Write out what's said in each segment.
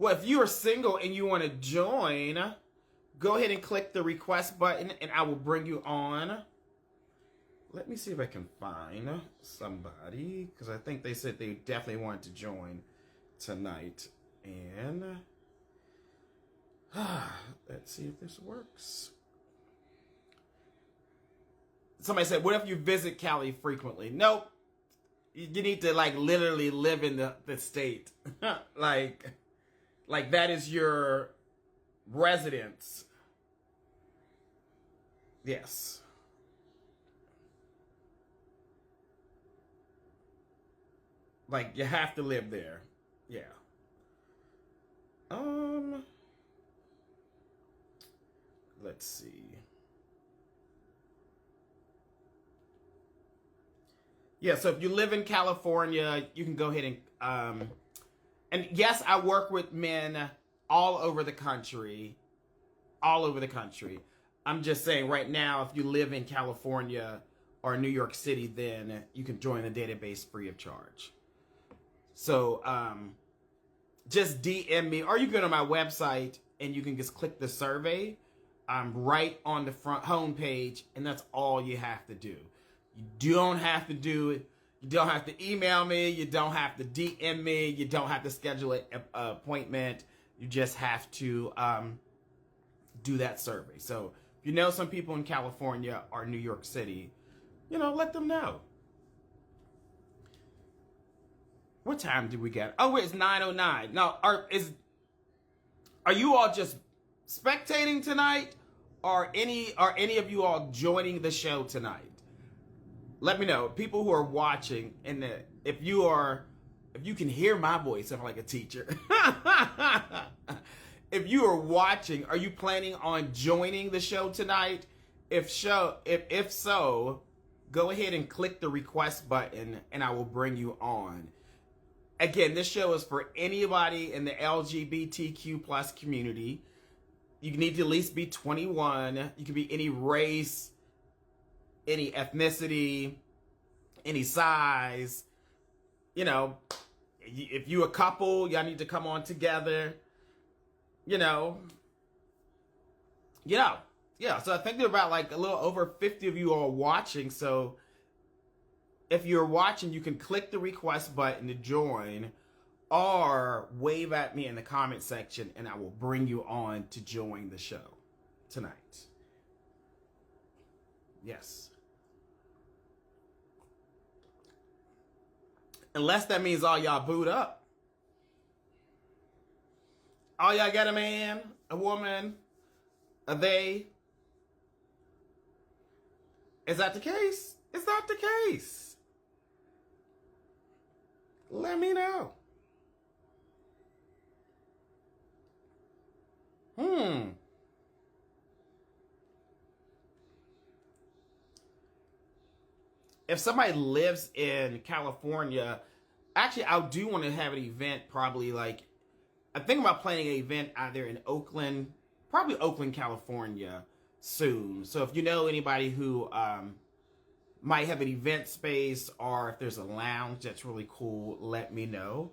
Well, if you are single and you want to join, go ahead and click the request button and I will bring you on. Let me see if I can find somebody, because I think they said they definitely wanted to join tonight. And let's see if this works. Somebody said, what if you visit Cali frequently? Nope. You need to like literally live in the state. like that is your residence. Yes. Like you have to live there. Yeah. Let's see. Yeah, so if you live in California, you can go ahead and yes, I work with men all over the country. All over the country. I'm just saying right now, if you live in California or New York City, then you can join the database free of charge. So just DM me, or you can go to my website and you can just click the survey. I'm right on the front homepage, and that's all you have to do. You don't have to do it. You don't have to email me. You don't have to DM me. You don't have to schedule an appointment. You just have to do that survey. So if you know some people in California or New York City, let them know. What time did we get? Oh, wait, it's 9:09. Now, are you all just spectating tonight, or are any of you all joining the show tonight? Let me know. People who are watching, and if you can hear my voice, I'm like a teacher. If you are watching, are you planning on joining the show tonight? If so, go ahead and click the request button, and I will bring you on. Again, this show is for anybody in the LGBTQ plus community. You need to at least be 21. You can be any race, any ethnicity, any size. If you a couple, y'all need to come on together. Yeah. So I think there are about like a little over 50 of you all watching. So if you're watching, you can click the request button to join, or wave at me in the comment section and I will bring you on to join the show tonight. Yes. Unless that means all y'all booed up. All y'all got a man, a woman, a they. Is that the case? Is that the case? Let me know. If somebody lives in California, actually, I do want to have an event probably like, I'm thinking about planning an event either in Oakland, probably Oakland, California soon. So if you know anybody who might have an event space, or if there's a lounge that's really cool, let me know.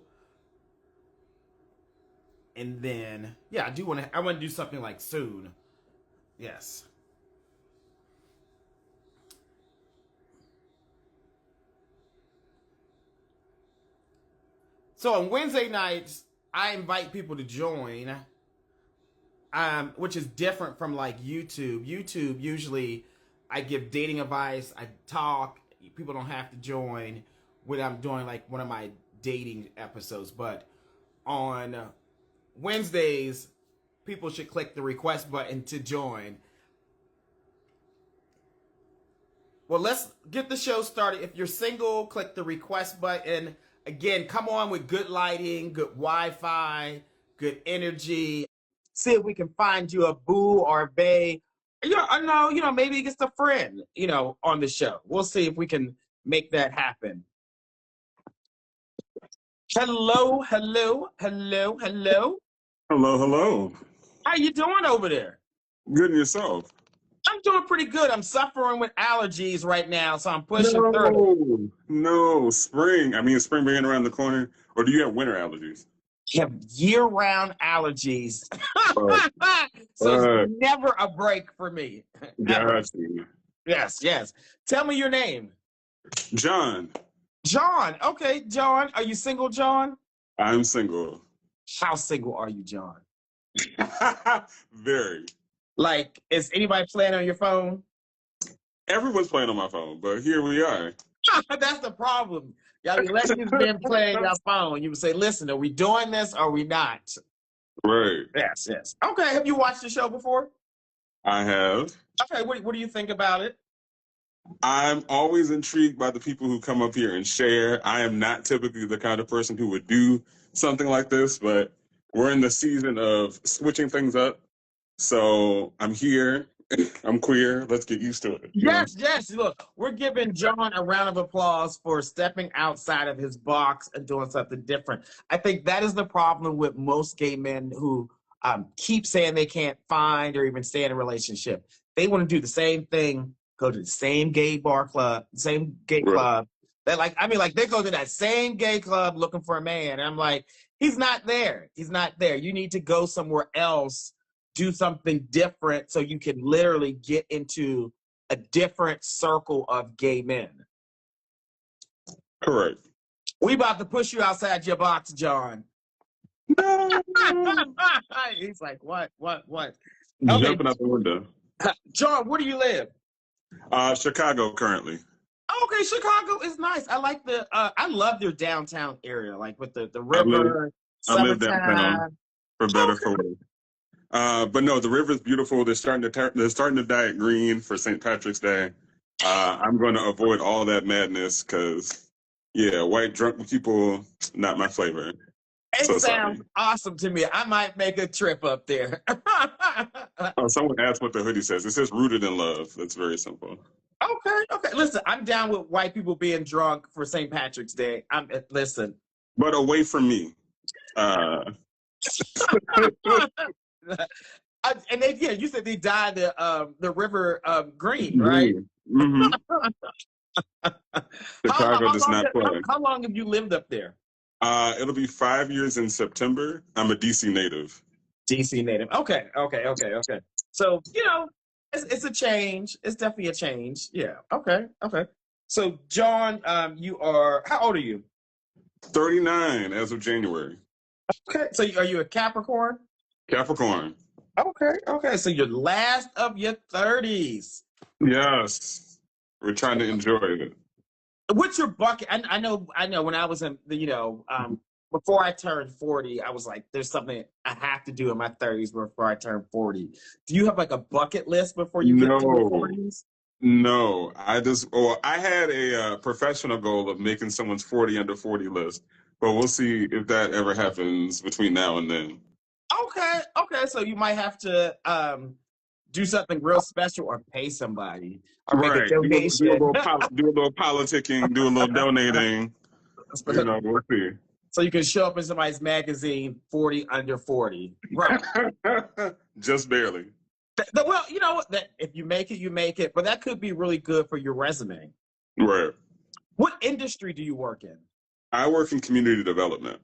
And then, yeah, I want to do something like soon. Yes. So on Wednesday nights, I invite people to join, which is different from like YouTube. YouTube, usually I give dating advice, I talk, people don't have to join when I'm doing like one of my dating episodes. But on Wednesdays, people should click the request button to join. Well, let's get the show started. If you're single, click the request button. Again, come on with good lighting, good Wi-Fi, good energy. See if we can find you a boo or a bae. Maybe just a friend, on the show. We'll see if we can make that happen. Hello. Hello, hello. How you doing over there? Good and yourself? I'm doing pretty good. I'm suffering with allergies right now, so I'm pushing through. No, spring. I mean, is spring being around the corner, or do you have winter allergies? have year-round allergies. Uh, So it's never a break for me. Ever. Got you. Yes, yes. Tell me your name. John. John. Okay, John. Are you single, John? I'm single. How single are you, John? Very. Like, is anybody playing on your phone? Everyone's playing on my phone, but here we are. That's the problem. Y'all be lesbians been playing your phone. You would say, listen, are we doing this or are we not? Right. Yes, yes. Okay, have you watched the show before? I have. Okay, what do you think about it? I'm always intrigued by the people who come up here and share. I am not typically the kind of person who would do something like this, but we're in the season of switching things up. So I'm here. I'm queer. Let's get used to it. Yes, yes. Look, we're giving John a round of applause for stepping outside of his box and doing something different. I think that is the problem with most gay men who keep saying they can't find or even stay in a relationship. They want to do the same thing, go to the same gay bar club, same gay club. They're like, I mean, like they go to that same gay club looking for a man. And I'm like, he's not there. He's not there. You need to go somewhere else, do something different so you can literally get into a different circle of gay men. Correct. We about to push you outside your box, John. No. He's like, what? Okay. Jumping out the window. John, where do you live? Chicago currently. Okay, Chicago is nice. I like I love their downtown area, like with the river, I live downtown, for better for worse. But no, the river's beautiful. They're starting to dye it green for St. Patrick's Day. I'm going to avoid all that madness because, yeah, white drunk people, not my flavor. It sounds awesome to me. I might make a trip up there. Oh, someone asked what the hoodie says. It says "Rooted in Love." That's very simple. Okay. Listen, I'm down with white people being drunk for St. Patrick's Day. Listen. But away from me. And you said they dyed the river green, right? Mm-hmm. Chicago does not play. How long have you lived up there? It'll be 5 years in September. I'm a DC native. DC native. Okay. So, it's a change. It's definitely a change. Yeah. Okay. So, John, how old are you? 39 as of January. Okay. So, are you a Capricorn? Capricorn. Okay. So, you're last of your 30s. Yes. We're trying to enjoy it. What's your bucket? I know when I was in before I turned 40, I was like, there's something I have to do in my 30s before I turn 40. Do you have like a bucket list before you get to your 40s? No, I had a professional goal of making someone's 40 under 40 list, but we'll see if that ever happens between now and then. Okay. So you might have to do something real special or pay somebody or make a donation. Do a little politicking, do a little donating. We'll see. So you can show up in somebody's magazine, 40 under 40. Right. Just barely. Well, you know what? That if you make it, you make it. But that could be really good for your resume. Right. What industry do you work in? I work in community development.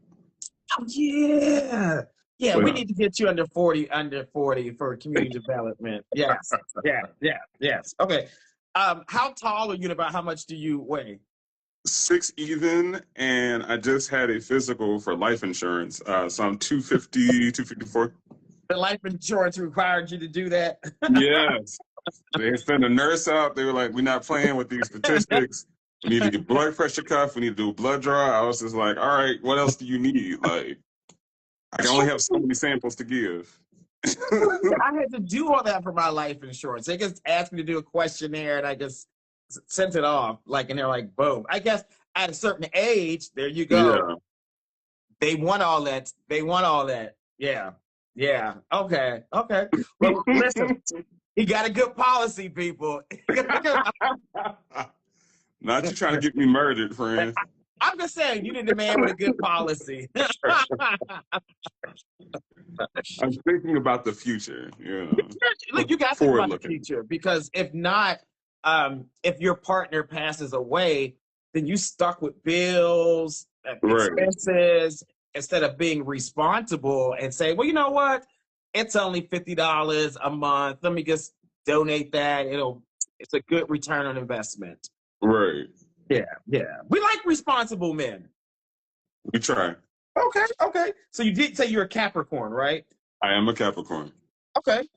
Oh, yeah. Yeah, we need to get you under 40 for community development. Yes. Yes. Okay. How tall are you and about how much do you weigh? 6 even, and I just had a physical for life insurance. So I'm 250, 254. The life insurance required you to do that? Yes. They sent a nurse out. They were like, we're not playing with these statistics. We need to get blood pressure cuff. We need to do a blood draw. I was just like, all right, what else do you need? Like, I can only have so many samples to give. I had to do all that for my life insurance. They just asked me to do a questionnaire and I just sent it off. And they're like, boom. I guess at a certain age, there you go. Yeah. They want all that. Yeah. Okay. Well, listen, he got a good policy, people. Not you trying to get me murdered, friend. I'm just saying, you need a man with a good policy. I'm thinking about the future. Look, you got to think about the future because if not, if your partner passes away, then you stuck with bills, expenses. instead of being responsible and say, well, you know what? It's only $50 a month. Let me just donate that. It's a good return on investment. Right. Yeah, yeah. We like responsible men. We try. Okay. So you did say you're a Capricorn, right? I am a Capricorn. Okay.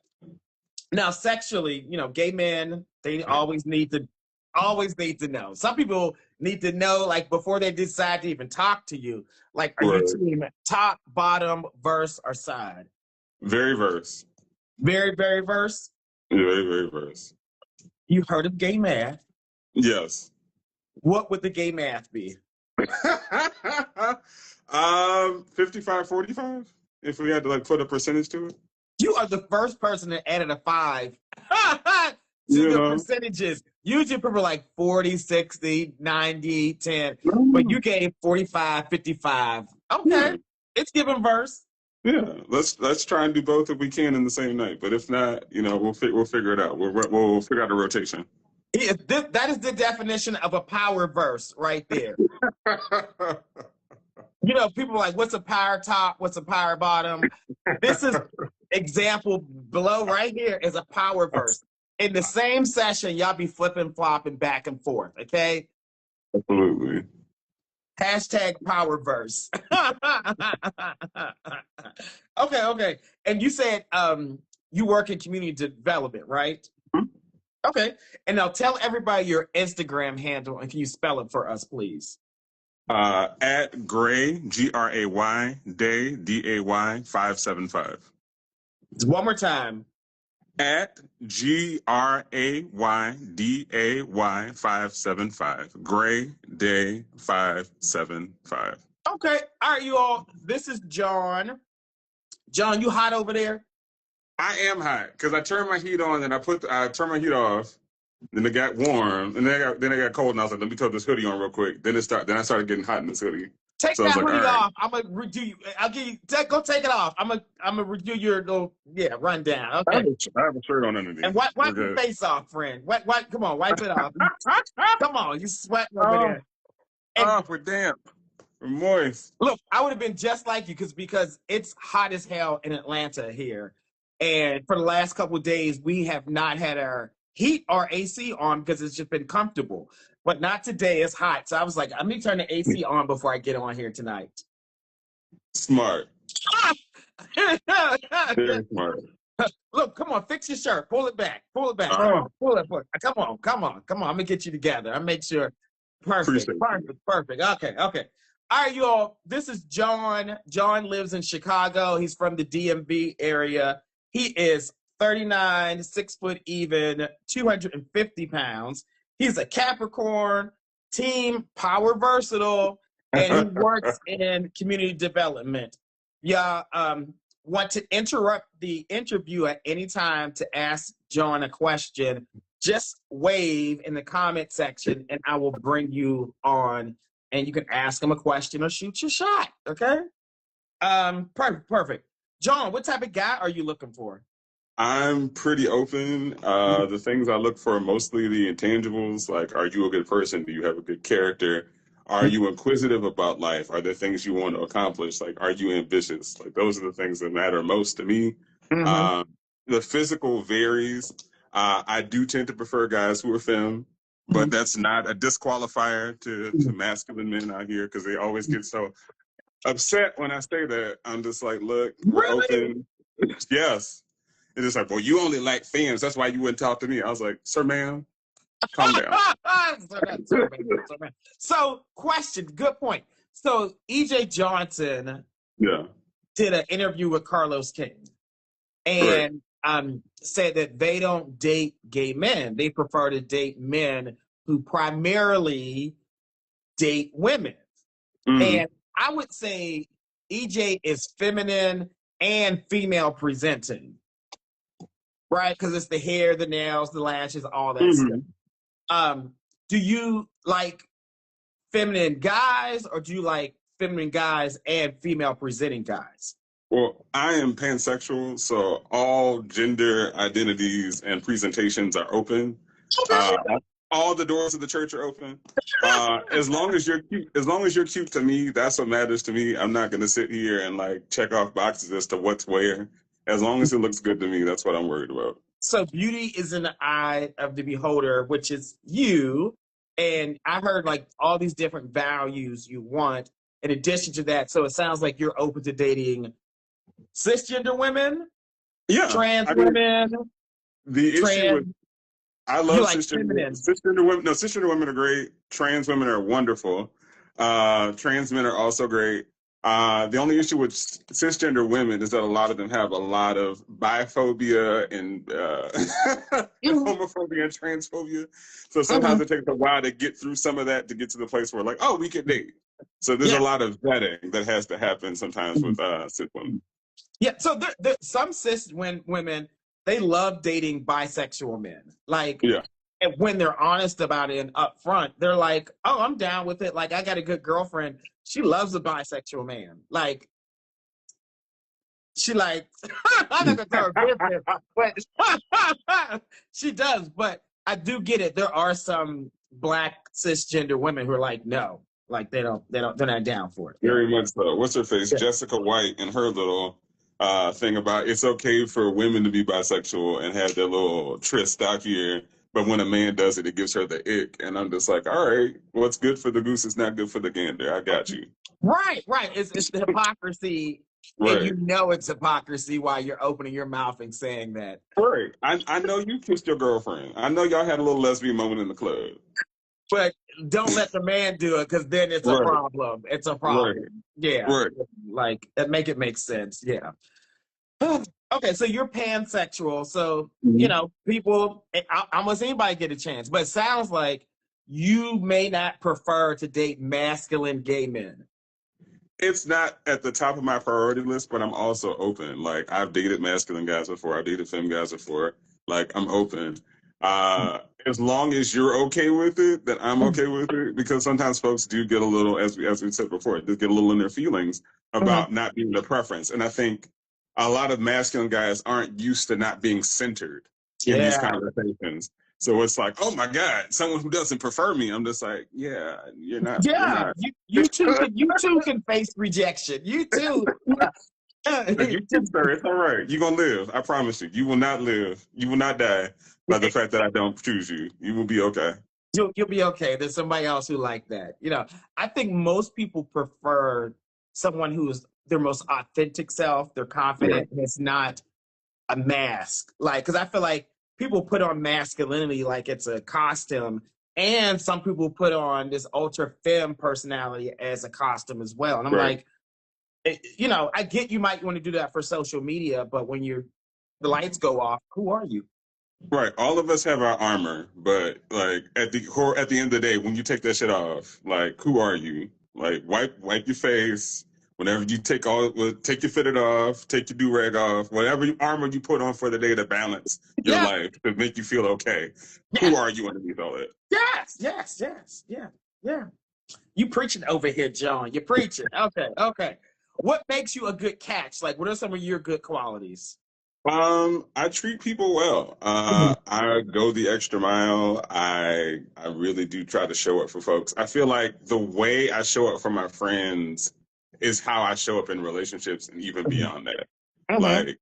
Now, sexually, gay men, they always need to know. Some people need to know, like, before they decide to even talk to you. Like, are you Right. team top, bottom, verse, or side? Very verse. Very, very verse. Very, very verse. You heard of gay math? Yes. What would the gay math be? 55-45, if we had to put a percentage to it. You are the first person that added a 5 to the percentages. Usually people are like 40, 60, 90, 10. But you gave 45, 55. Okay. Yeah. It's given verse. Yeah. Let's try and do both if we can in the same night. But if not, we'll figure it out. We'll figure out a rotation. Yeah, that is the definition of a power verse right there. People are like, what's a power top? What's a power bottom? This is example below right here is a power verse. In the same session, y'all be flipping, flopping back and forth, okay? Absolutely. Hashtag power verse. Okay. And you said you work in community development, right? Mm-hmm. Okay. And now tell everybody your Instagram handle, and can you spell it for us, please? At Gray, Gray, Day, Day 575. One more time. At Gray, Day 575. Gray Day 575. Okay. All right, you all. This is John. John, you hot over there? I am hot because I turned my heat on and I turned my heat off. Then it got warm, and then it got cold, and I was like, "Let me throw this hoodie on real quick." Then I started getting hot in this hoodie. Take that hoodie off. I'm gonna redo you. I'll give you. Go take it off. I'm gonna redo your little rundown. Okay. I have a shirt on underneath. And wipe your face off, friend. Come on, wipe it off. Come on, you sweating over there. And, we're damp. We're moist. Look, I would have been just like you because it's hot as hell in Atlanta here, and for the last couple of days we have not had our heat or AC on because it's just been comfortable. But not today. It's hot. So I was like, let me turn the AC on before I get on here tonight. Smart. Very smart. Look, come on, fix your shirt. Pull it back. Pull it. Come on. I'm gonna get you together. I'll make sure. Perfect. Okay. All right, you all. This is John. John lives in Chicago. He's from the DMV area. He is 39, 6 foot even, 250 pounds. He's a Capricorn, team power versatile, and he works in community development. Want to interrupt the interview at any time to ask John a question, just wave in the comment section and I will bring you on and you can ask him a question or shoot your shot. Okay? Perfect. John, what type of guy are you looking for? I'm pretty open. The things I look for are mostly the intangibles. Like, are you a good person? Do you have a good character? Are you inquisitive about life? Are there things you want to accomplish? Like, are you ambitious? Like, those are the things that matter most to me. Mm-hmm. The physical varies. I do tend to prefer guys who are femme, but that's not a disqualifier to masculine men out here because they always get so upset when I say that. I'm just like, look, we're open. Yes. It's just like, well, you only like femmes. That's why you wouldn't talk to me. I was like, sir, ma'am, calm down. Sir, man. So, question, good point. So, E.J. Johnson did an interview with Carlos King and said that they don't date gay men. They prefer to date men who primarily date women. And I would say EJ is feminine and female presenting. Right, because it's the hair, the nails, the lashes, all that stuff. Do you like feminine guys, or do you like feminine guys and female presenting guys? Well, I am pansexual, so all gender identities and presentations are open. Okay. all the doors of the church are open. As long as you're cute to me, that's what matters to me. I'm not gonna sit here and like check off boxes as to what's where. As long as it looks good to me, that's what I'm worried about. So beauty is in the eye of the beholder, which is you. And I heard like all these different values you want in addition to that. So it sounds like you're open to dating cisgender women, Yeah, trans I mean, women, the issue trans, with I you love like cisgender women. feminine. Cisgender women, no, cisgender women are great. Trans women are wonderful. Trans men are also great. The only issue with cisgender women is that a lot of them have a lot of biphobia and homophobia and transphobia. So sometimes it takes a while to get through some of that to get to the place where like, oh, we can date. So there's a Yeah. lot of vetting that has to happen sometimes with cis women. Yeah. So some women, they love dating bisexual men. Like, Yeah. and when they're honest about it and upfront, they're like, "Oh, I'm down with it. Like, I got a good girlfriend. She loves a bisexual man. Like, she like, I'm not gonna tell her business, but she does. But I do get it. There are some black cisgender women who are like, no, like they're not down for it. Very much so. What's her face? Yeah. Jessica White and her little thing about it's okay for women to be bisexual and have their little tryst out here, but when a man does it, it gives her the ick. And I'm just like, all right, what's good for the goose is not good for the gander. I got you. Right. It's the hypocrisy, and Right. you know it's hypocrisy while you're opening your mouth and saying that. Right. I know you kissed your girlfriend. I know y'all had a little lesbian moment in the club. But don't let the man do it because then it's a Right. problem. It's a problem. Right. Yeah. Right. Like make it make sense. Yeah. Okay, so you're pansexual. So, people, almost anybody get a chance. But it sounds like you may not prefer to date masculine gay men. It's not at the top of my priority list, but I'm also open. Like I've dated masculine guys before, I've dated femme guys before. Like I'm open. As long as you're okay with it, then I'm okay with it. Because sometimes folks do get a little, as we said before, they get a little in their feelings about not being the preference. And I think a lot of masculine guys aren't used to not being centered in these Yeah. conversations. So it's like, oh my God, someone who doesn't prefer me. I'm just like, yeah, you're not. Yeah. You too can face rejection. You too. Like, you can, sir. It's all right. You're gonna live. I promise you. You will not live. You will not die by the fact that I don't choose you. You will be okay. You'll be okay. There's somebody else who like that. I think most people prefer someone who's their most authentic self. They're confident, and it's not a mask. Like, because I feel like people put on masculinity like it's a costume, and some people put on this ultra femme personality as a costume as well. And I'm like, I get you might want to do that for social media, but when the lights go off, who are you? Right. All of us have our armor, but like at the end of the day, when you take that shit off, like who are you? Like wipe your face. Whenever you take your fitted off, take your do-rag off, whatever armor you put on for the day to balance your Yeah. life to make you feel okay. Yeah. Who are you underneath all that? Yes. Yeah. You preaching over here, John. You're preaching. Okay. What makes you a good catch? Like, what are some of your good qualities? I treat people well. I go the extra mile. I really do try to show up for folks. I feel like the way I show up for my friends is how I show up in relationships and even beyond that. Like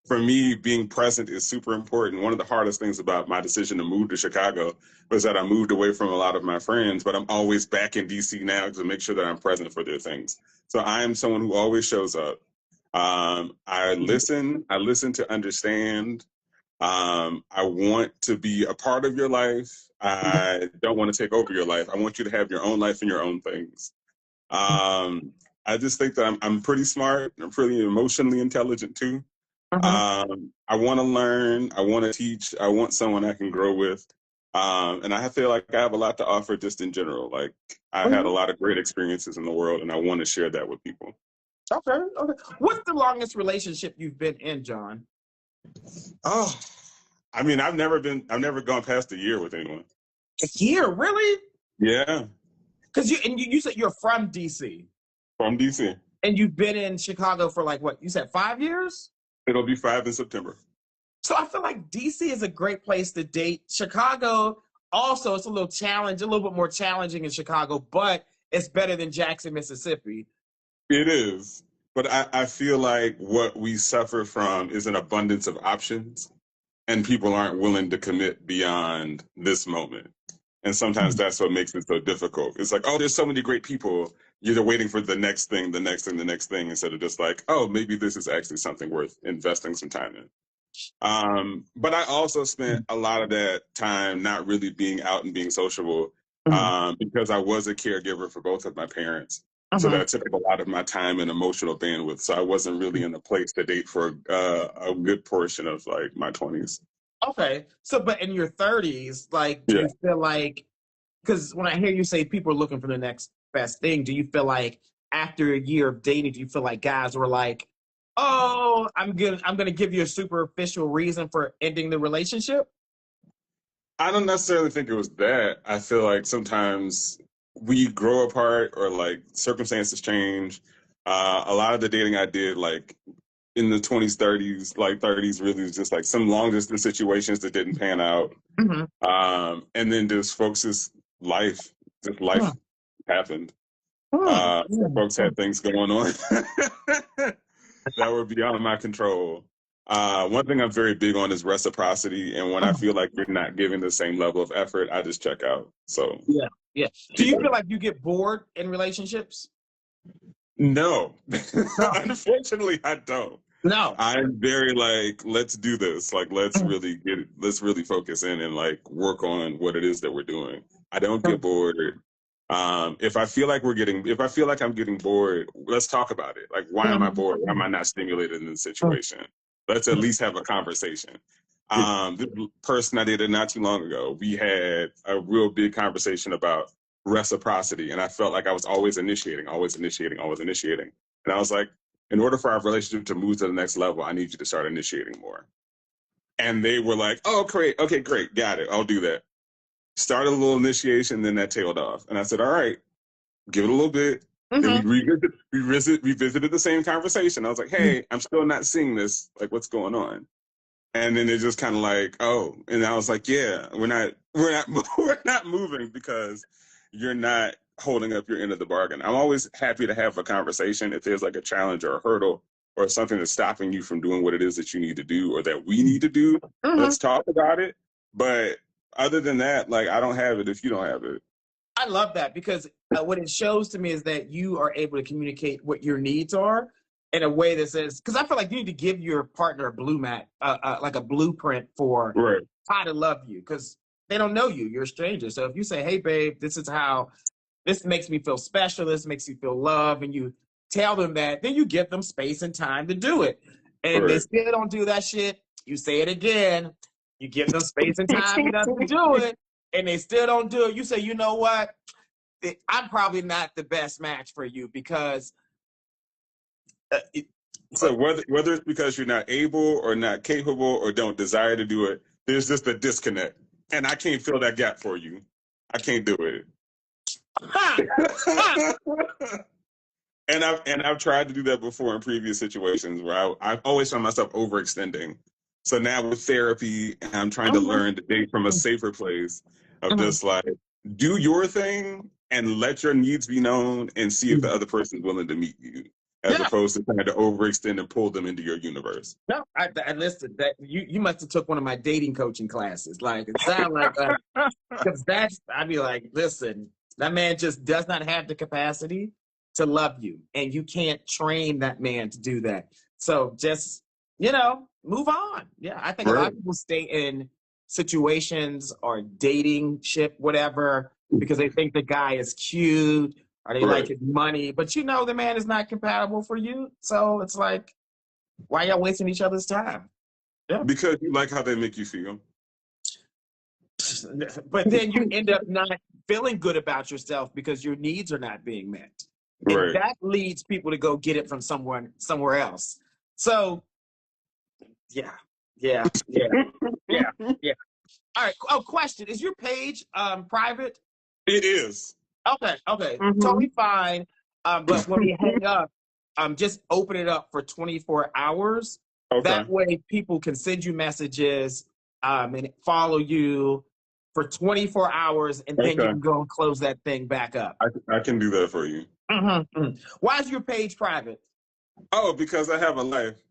for me, being present is super important. One of the hardest things about my decision to move to Chicago was that I moved away from a lot of my friends, but I'm always back in DC now to make sure that I'm present for their things. So I am someone who always shows up. I listen to understand. I want to be a part of your life. I don't want to take over your life. I want you to have your own life and your own things. I just think that I'm pretty smart. I'm pretty emotionally intelligent too. I want to learn. I want to teach. I want someone I can grow with. And I feel like I have a lot to offer just in general. Like I had a lot of great experiences in the world and I want to share that with people. Okay. What's the longest relationship you've been in, John? Oh, I mean, I've never gone past a year with anyone. A year, really? Yeah. Because you said you're from DC. From DC. And you've been in Chicago for like what? You said 5 years? It'll be 5 in September. So I feel like DC is a great place to date. Chicago also it's a little bit more challenging in Chicago, but it's better than Jackson, Mississippi. It is. But I feel like what we suffer from is an abundance of options, and people aren't willing to commit beyond this moment. And sometimes that's what makes it so difficult. It's like, oh, there's so many great people. You're waiting for the next thing, the next thing, the next thing, instead of just like, oh, maybe this is actually something worth investing some time in. But I also spent a lot of that time not really being out and being sociable because I was a caregiver for both of my parents. So that took up a lot of my time and emotional bandwidth. So I wasn't really in a place to date for a good portion of like my 20s. Okay. So, but in your 30s, like, do Yeah. you feel like, because when I hear you say people are looking for the next best thing, do you feel like after a year of dating, do you feel like guys were like, oh, I'm gonna give you a superficial reason for ending the relationship? I don't necessarily think it was that. I feel like sometimes we grow apart or like circumstances change. A lot of the dating I did, like in the 20s, 30s, like 30s, really was just like some long distance situations that didn't pan out. And then just folks' life, just life happened. So folks had things going on that were beyond my control. One thing I'm very big on is reciprocity, and when I feel like you're not giving the same level of effort, I just check out. So Yeah. Do you feel like you get bored in relationships? no, unfortunately, I don't. No. I'm very like, let's do this. Like, let's really focus in and like work on what it is that we're doing. I don't get bored. If I feel like I'm getting bored, let's talk about it. Like, why am I bored? Why am I not stimulated in this situation? Let's at least have a conversation. The person I dated not too long ago, we had a real big conversation about reciprocity, and I felt like I was always initiating. And I was like, in order for our relationship to move to the next level, I need you to start initiating more. And they were like, oh, great. Okay, great. Got it. I'll do that. Started a little initiation, then that tailed off. And I said, all right, give it a little bit. Then we revisited the same conversation. I was like, hey, I'm still not seeing this. Like, what's going on? And then it just kind of like, oh, and I was like, yeah, we're not moving because you're not holding up your end of the bargain. I'm always happy to have a conversation if there's like a challenge or a hurdle or something that's stopping you from doing what it is that you need to do or that we need to do. Let's talk about it. But other than that, like, I don't have it if you don't have it. I love that because what it shows to me is that you are able to communicate what your needs are in a way that says, because I feel like you need to give your partner like a blueprint for how to love you, because they don't know you. You're a stranger. So if you say, hey, babe, this makes me feel special, this makes you feel love, and you tell them that, then you give them space and time to do it. And they still don't do that shit, you say it again, you give them space and time enough to do it, and they still don't do it. You say, you know what? I'm probably not the best match for you because so whether it's because you're not able or not capable or don't desire to do it, there's just a disconnect, and I can't fill that gap for you. I can't do it. And I've tried to do that before in previous situations where I've always found myself overextending. So now with therapy, I'm trying to learn to date from a safer place of just like, do your thing and let your needs be known and see if the other person's willing to meet you, as opposed to trying to overextend and pull them into your universe. No, I listened. That you must have took one of my dating coaching classes. Like, it sounds like because I'd be like, listen, that man just does not have the capacity to love you, and you can't train that man to do that. So just move on. Yeah, I think a lot of people stay in situations or dating ship, whatever, because they think the guy is cute or they like his money, but the man is not compatible for you. So it's like, why y'all wasting each other's time? Yeah. Because you like how they make you feel. But then you end up not feeling good about yourself because your needs are not being met. And that leads people to go get it from somewhere else. So yeah. All right. Oh, question. Is your page private? It is. Okay. Totally fine. But when we hang up, just open it up for 24 hours. Okay. That way people can send you messages and follow you. for 24 hours, and then you Okay. can go and close that thing back up. I can do that for you. Why is your page private? Oh, because I have a life.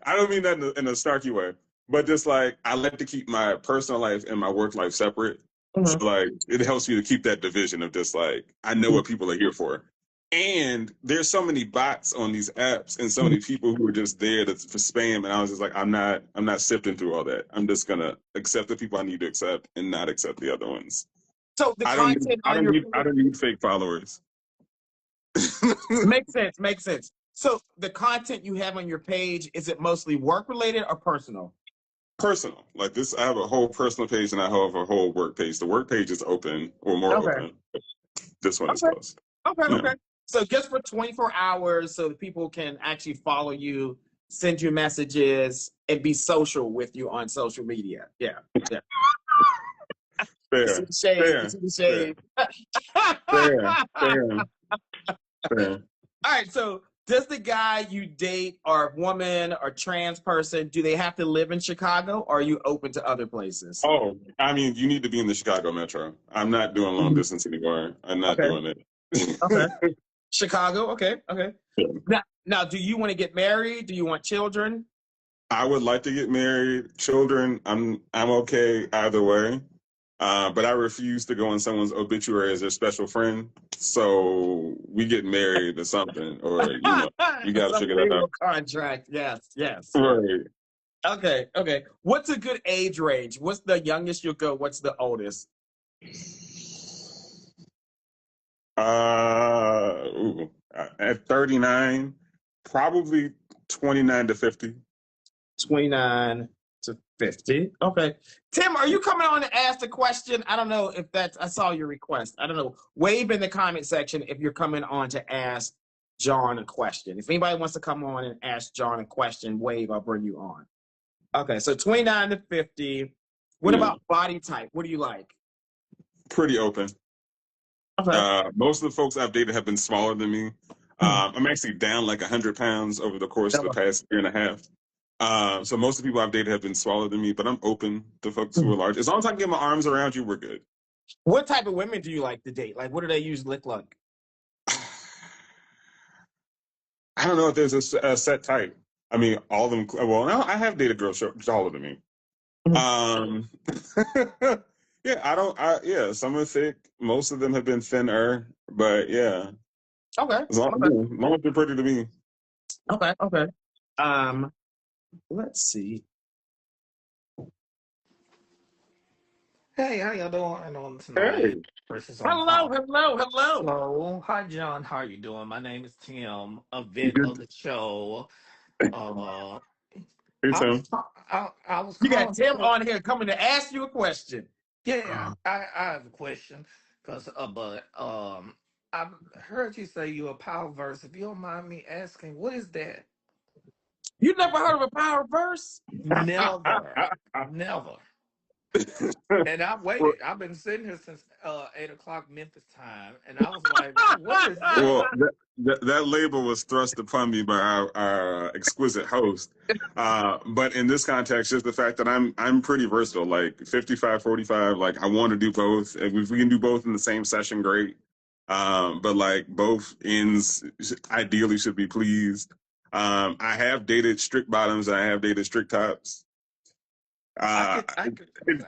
I don't mean that in a snarky way, but just like I like to keep my personal life and my work life separate. So Mhm. like it helps me to keep that division of just like I know what people are here for. And there's so many bots on these apps and so many people who are just there for spam. And I was just like, I'm not sifting through all that. I'm just gonna accept the people I need to accept and not accept the other ones. So the I don't need content I on don't your need I page don't need fake followers. makes sense. Makes sense. So the content you have on your page, is it mostly work related or personal? Personal. Like this, I have a whole personal page and I have a whole work page. The work page is open or more Okay. open. This one is Okay. closed. Okay. Yeah. Okay. So just for 24 hours, so that people can actually follow you, send you messages, and be social with you on social media. Yeah. Yeah. You see Fair. the shade. You Fair. see the Fair. shade. Fair. Fair. Fair. All right. So does the guy you date or woman or trans person, do they have to live in Chicago, or are you open to other places? Oh, I mean, you need to be in the Chicago Metro. I'm not doing long Mhm. distance anymore. I'm not Okay. doing Okay. it. Chicago. Okay. Okay. Now, do you want to get married? Do you want children? I would like to get married. Children, I'm okay either way. But I refuse to go on someone's obituary as their special friend. So we get married or something, or you got to Some figure that out. legal contract. Yes. Yes. Right. Okay. Okay. What's a good age range? What's the youngest you'll go? What's the oldest? At 39, probably 29 to 50. 29 to 50. Okay. Tim, are you coming on to ask the question? I don't know if that's, I saw your request. I don't know. Wave in the comment section if you're coming on to ask John a question. If anybody wants to come on and ask John a question, wave, I'll bring you on. Okay. So 29 to 50. What Yeah, about body type? What do you like? pretty open. Okay. Most of the folks I've dated have been smaller than me. I'm actually down like 100 pounds over the course of the past year and a half. So most of the people I've dated have been smaller than me, but I'm open to folks who are large. As long as I can get my arms around you, we're good. What type of women do you like to date? Like, what do they usually look like? I don't know if there's a set type. I mean, all of them. Well, no, I have dated girls taller than me. Mhm. Um, yeah, I don't. Yeah, some are thick. Most of them have been thinner, but yeah, Okay. Okay. as long as they're pretty to me. Okay. Okay. Um, let's see. Hey, how y'all doing on tonight? Hey, Versus on Hello. pop. Hello. Hello. So, hi John, how are you doing? My name is Tim, a vet of good. the show. Uh, Hey, I was Tim. ta- I was You got calling Tim because on here coming to ask you a question. yeah, I have a question because but I've heard you say you're a power verse. If you don't mind me asking, what is that? You never heard of a power verse? Never, never. And I've well, waited. I've been sitting here since 8 o'clock Memphis time, and I was like, "What is well, that?" that label was thrust upon me by our exquisite host. But in this context, just the fact that I'm pretty versatile, like 55-45. Like I want to do both. If we can do both in the same session, great. But like both ends ideally should be pleased. I have dated strict bottoms and I have dated strict tops. I Uh, could, I could.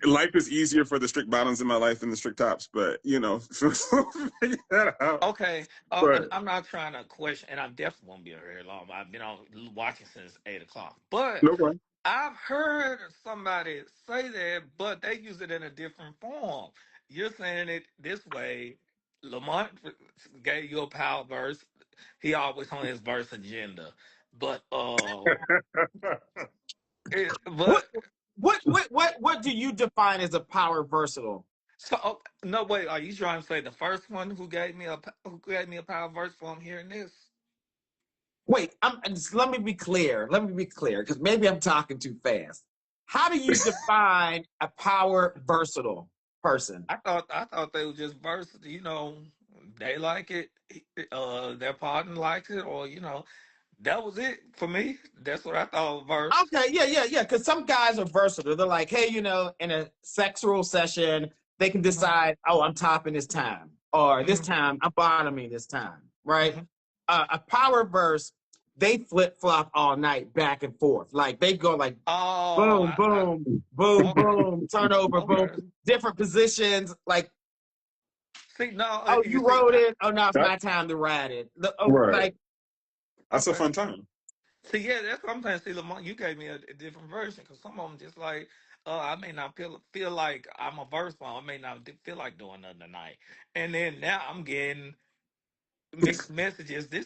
life is easier for the strict bottoms in my life than the strict tops, but figure that out. Okay, and But I'm not trying to question, and I definitely won't be here long. I've been on watching since 8 o'clock, but no problem. I've heard somebody say that, but they use it in a different form. You're saying it this way. Lamont gave you a power verse. He always on his verse agenda, but What but what do you define as a power versatile? so no wait. Are you trying to say the first one who gave me a power verse from hearing this? Wait, let me be clear. Let me be clear, because maybe I'm talking too fast. How do you define a power versatile person? I thought they were just versatile. They like it. Their partner likes it, or that was it for me. That's what I thought of verse. Okay, yeah. Because some guys are versatile. They're like, hey, in a sexual session, they can Mhm, decide, oh, I'm topping this time, or this mhm, time I'm bottoming this time, right? mhm. A power verse, they flip flop all night, back and forth. Like they go like Oh, boom, boom, boom, okay, boom, turnover, boom, okay. different positions. Like, See, no, oh, you you see, rode it. Oh, now it's That, my time to ride it. Oh, right. like, That's a okay. fun time. See, yeah, that's what I'm saying. See, Lamont, you gave me a different version because some of them just like, I may not feel like I'm a verse one. I may not feel like doing nothing tonight. And then now I'm getting mixed messages. This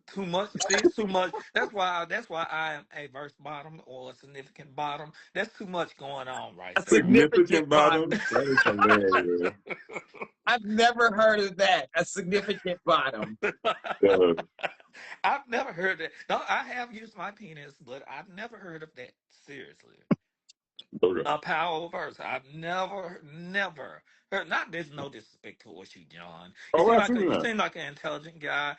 too much. See, it's too much. That's why I am a verse bottom or a significant bottom. That's too much going on right a there. significant Significant bottom. bottom. That is hilarious. I've never heard of that. A significant bottom. Uh, I've never heard that. No, I have used my penis, but I've never heard of that. Seriously. okay. A power verse. I've never heard. Not there's no disrespect towards you, John. Oh, You absolutely not. seem like an intelligent guy.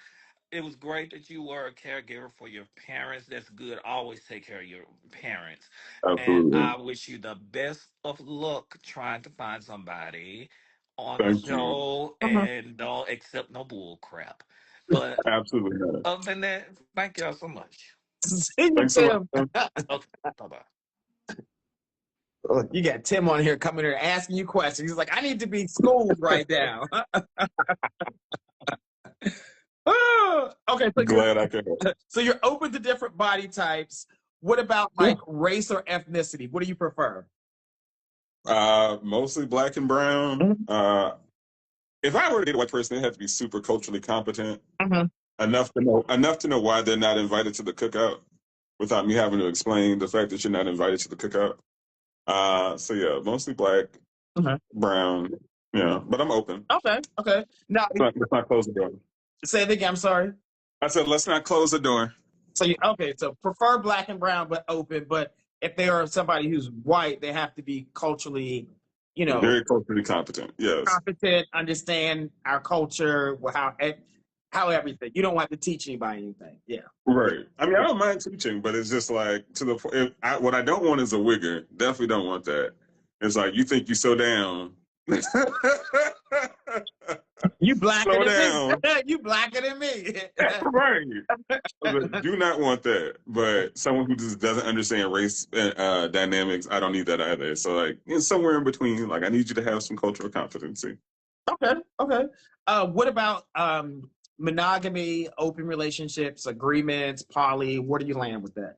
It was great that you were a caregiver for your parents. That's good. Always take care of your parents. And Absolutely. I wish you the best of luck trying to find somebody on the Thank you. show Uh-huh. and don't accept no bull crap. But Absolutely not. other than that, thank y'all so much. See you, Thanks a lot. Tim. Okay, bye bye. You got Tim on here coming here asking you questions. He's like, I need to be schooled right now. Okay, Glad I could help. so you're open to different body types. What about Yeah. like race or ethnicity? What do you prefer? Mostly black and brown. If I were to date a white person, they have to be super culturally competent, Mm-hmm. enough to know why they're not invited to the cookout, without me having to explain the fact that you're not invited to the cookout. So yeah, mostly black, brown. Yeah, but I'm open. Okay. Now, Let's not close the door. say it again. I'm sorry. I said, let's not close the door. So so prefer black and brown, but open. But if they are somebody who's white, they have to be culturally, Very culturally competent. Yes. competent, understand our culture, how everything. You don't have to teach anybody anything. Yeah. Right. I mean, I don't mind teaching, but it's just like to the point. What I don't want is a wigger. Definitely don't want that. It's like you think you so down. You blacker Slow than down. me. You blacker than me. Right. But do not want that. But someone who just doesn't understand race dynamics, I don't need that either. So like somewhere in between, like I need you to have some cultural competency. Okay. What about monogamy, open relationships, agreements, poly? Where do you land with that?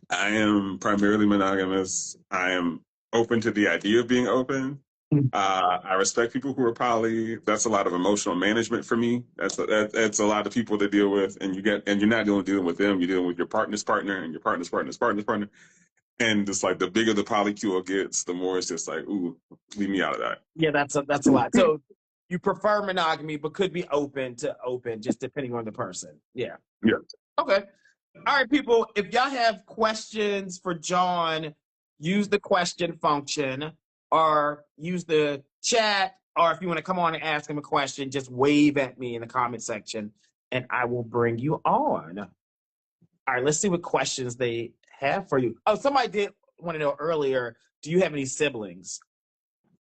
I am primarily monogamous. I am open to the idea of being open. I respect people who are poly. That's a lot of emotional management for me. That's a lot of people to deal with, and you're not dealing with them. You're dealing with your partner's partner and your partner's partner. And just like the bigger the polycule gets, the more it's just like, ooh, leave me out of that. Yeah, that's a lot. So you prefer monogamy, but could be open to open, just depending on the person. Yeah. Yeah. Okay. All right, people. If y'all have questions for John, use the question function or use the chat. Or if you want to come on and ask him a question, just wave at me in the comment section and I will bring you on. All right, let's see what questions they have for you. Oh, somebody did want to know earlier, do you have any siblings?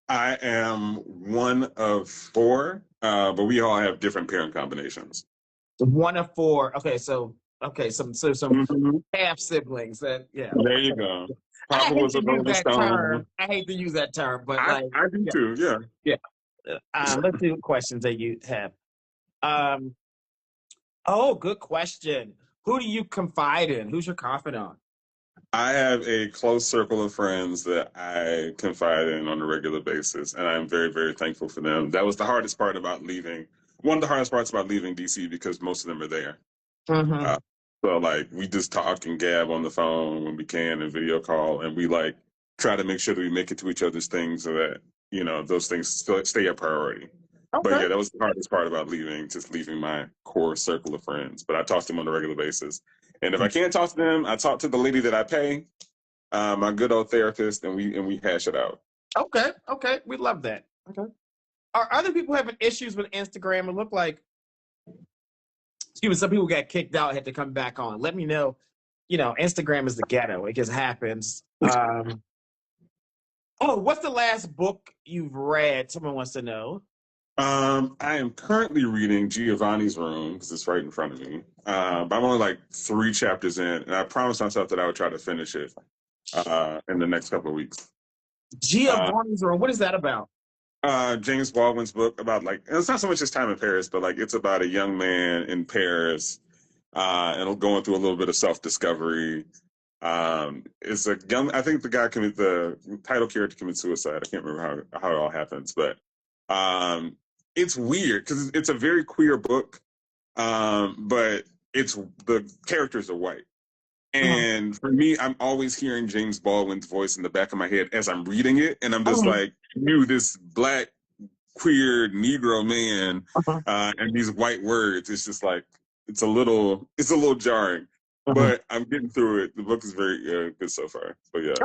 I am one of four, but we all have different parent combinations. One of four. Okay, some Mhm. half siblings. Yeah. There you go. I Papa hate was to a use Rolling that term. Stone. But I, like, I do yeah, too, yeah. yeah. Let's see what questions that you have. Um, oh, good question. Who do you confide in? Who's your confidant? I have a close circle of friends that I confide in on a regular basis, and I'm very, very thankful for them. That was the hardest part about leaving. One of the hardest parts about leaving DC because most of them are there. Mm-hmm. So like we just talk and gab on the phone when we can and video call, and we like try to make sure that we make it to each other's things so that those things still stay a priority. But Okay. yeah, that was the hardest part about leaving, just leaving my core circle of friends. But I talk to them on a regular basis, and if I can't talk to them, I talk to the lady that I pay, my good old therapist, and we hash it out. Okay. We love that. Okay. Are other people having issues with Instagram? It look like some people got kicked out, had to come back on. Let me know. You know, Instagram is the ghetto. It just happens. Oh, what's the last book you've read? Someone wants to know. I am currently reading Giovanni's Room because it's right in front of me. But I'm only like 3 chapters in, and I promised myself that I would try to finish it in the next couple of weeks. Giovanni's Room. What is that about? James Baldwin's book about, like, it's not so much his time in Paris, but like it's about a young man in Paris and going through a little bit of self-discovery. It's a young, I think the title character commits suicide. I can't remember how it all happens, but it's weird because it's a very queer book, but the characters are white. And for me, I'm always hearing James Baldwin's voice in the back of my head as I'm reading it, and I'm just like, you, this black, queer Negro man, and these white words. It's just like it's a little jarring, but I'm getting through it. The book is very good so far. But yeah.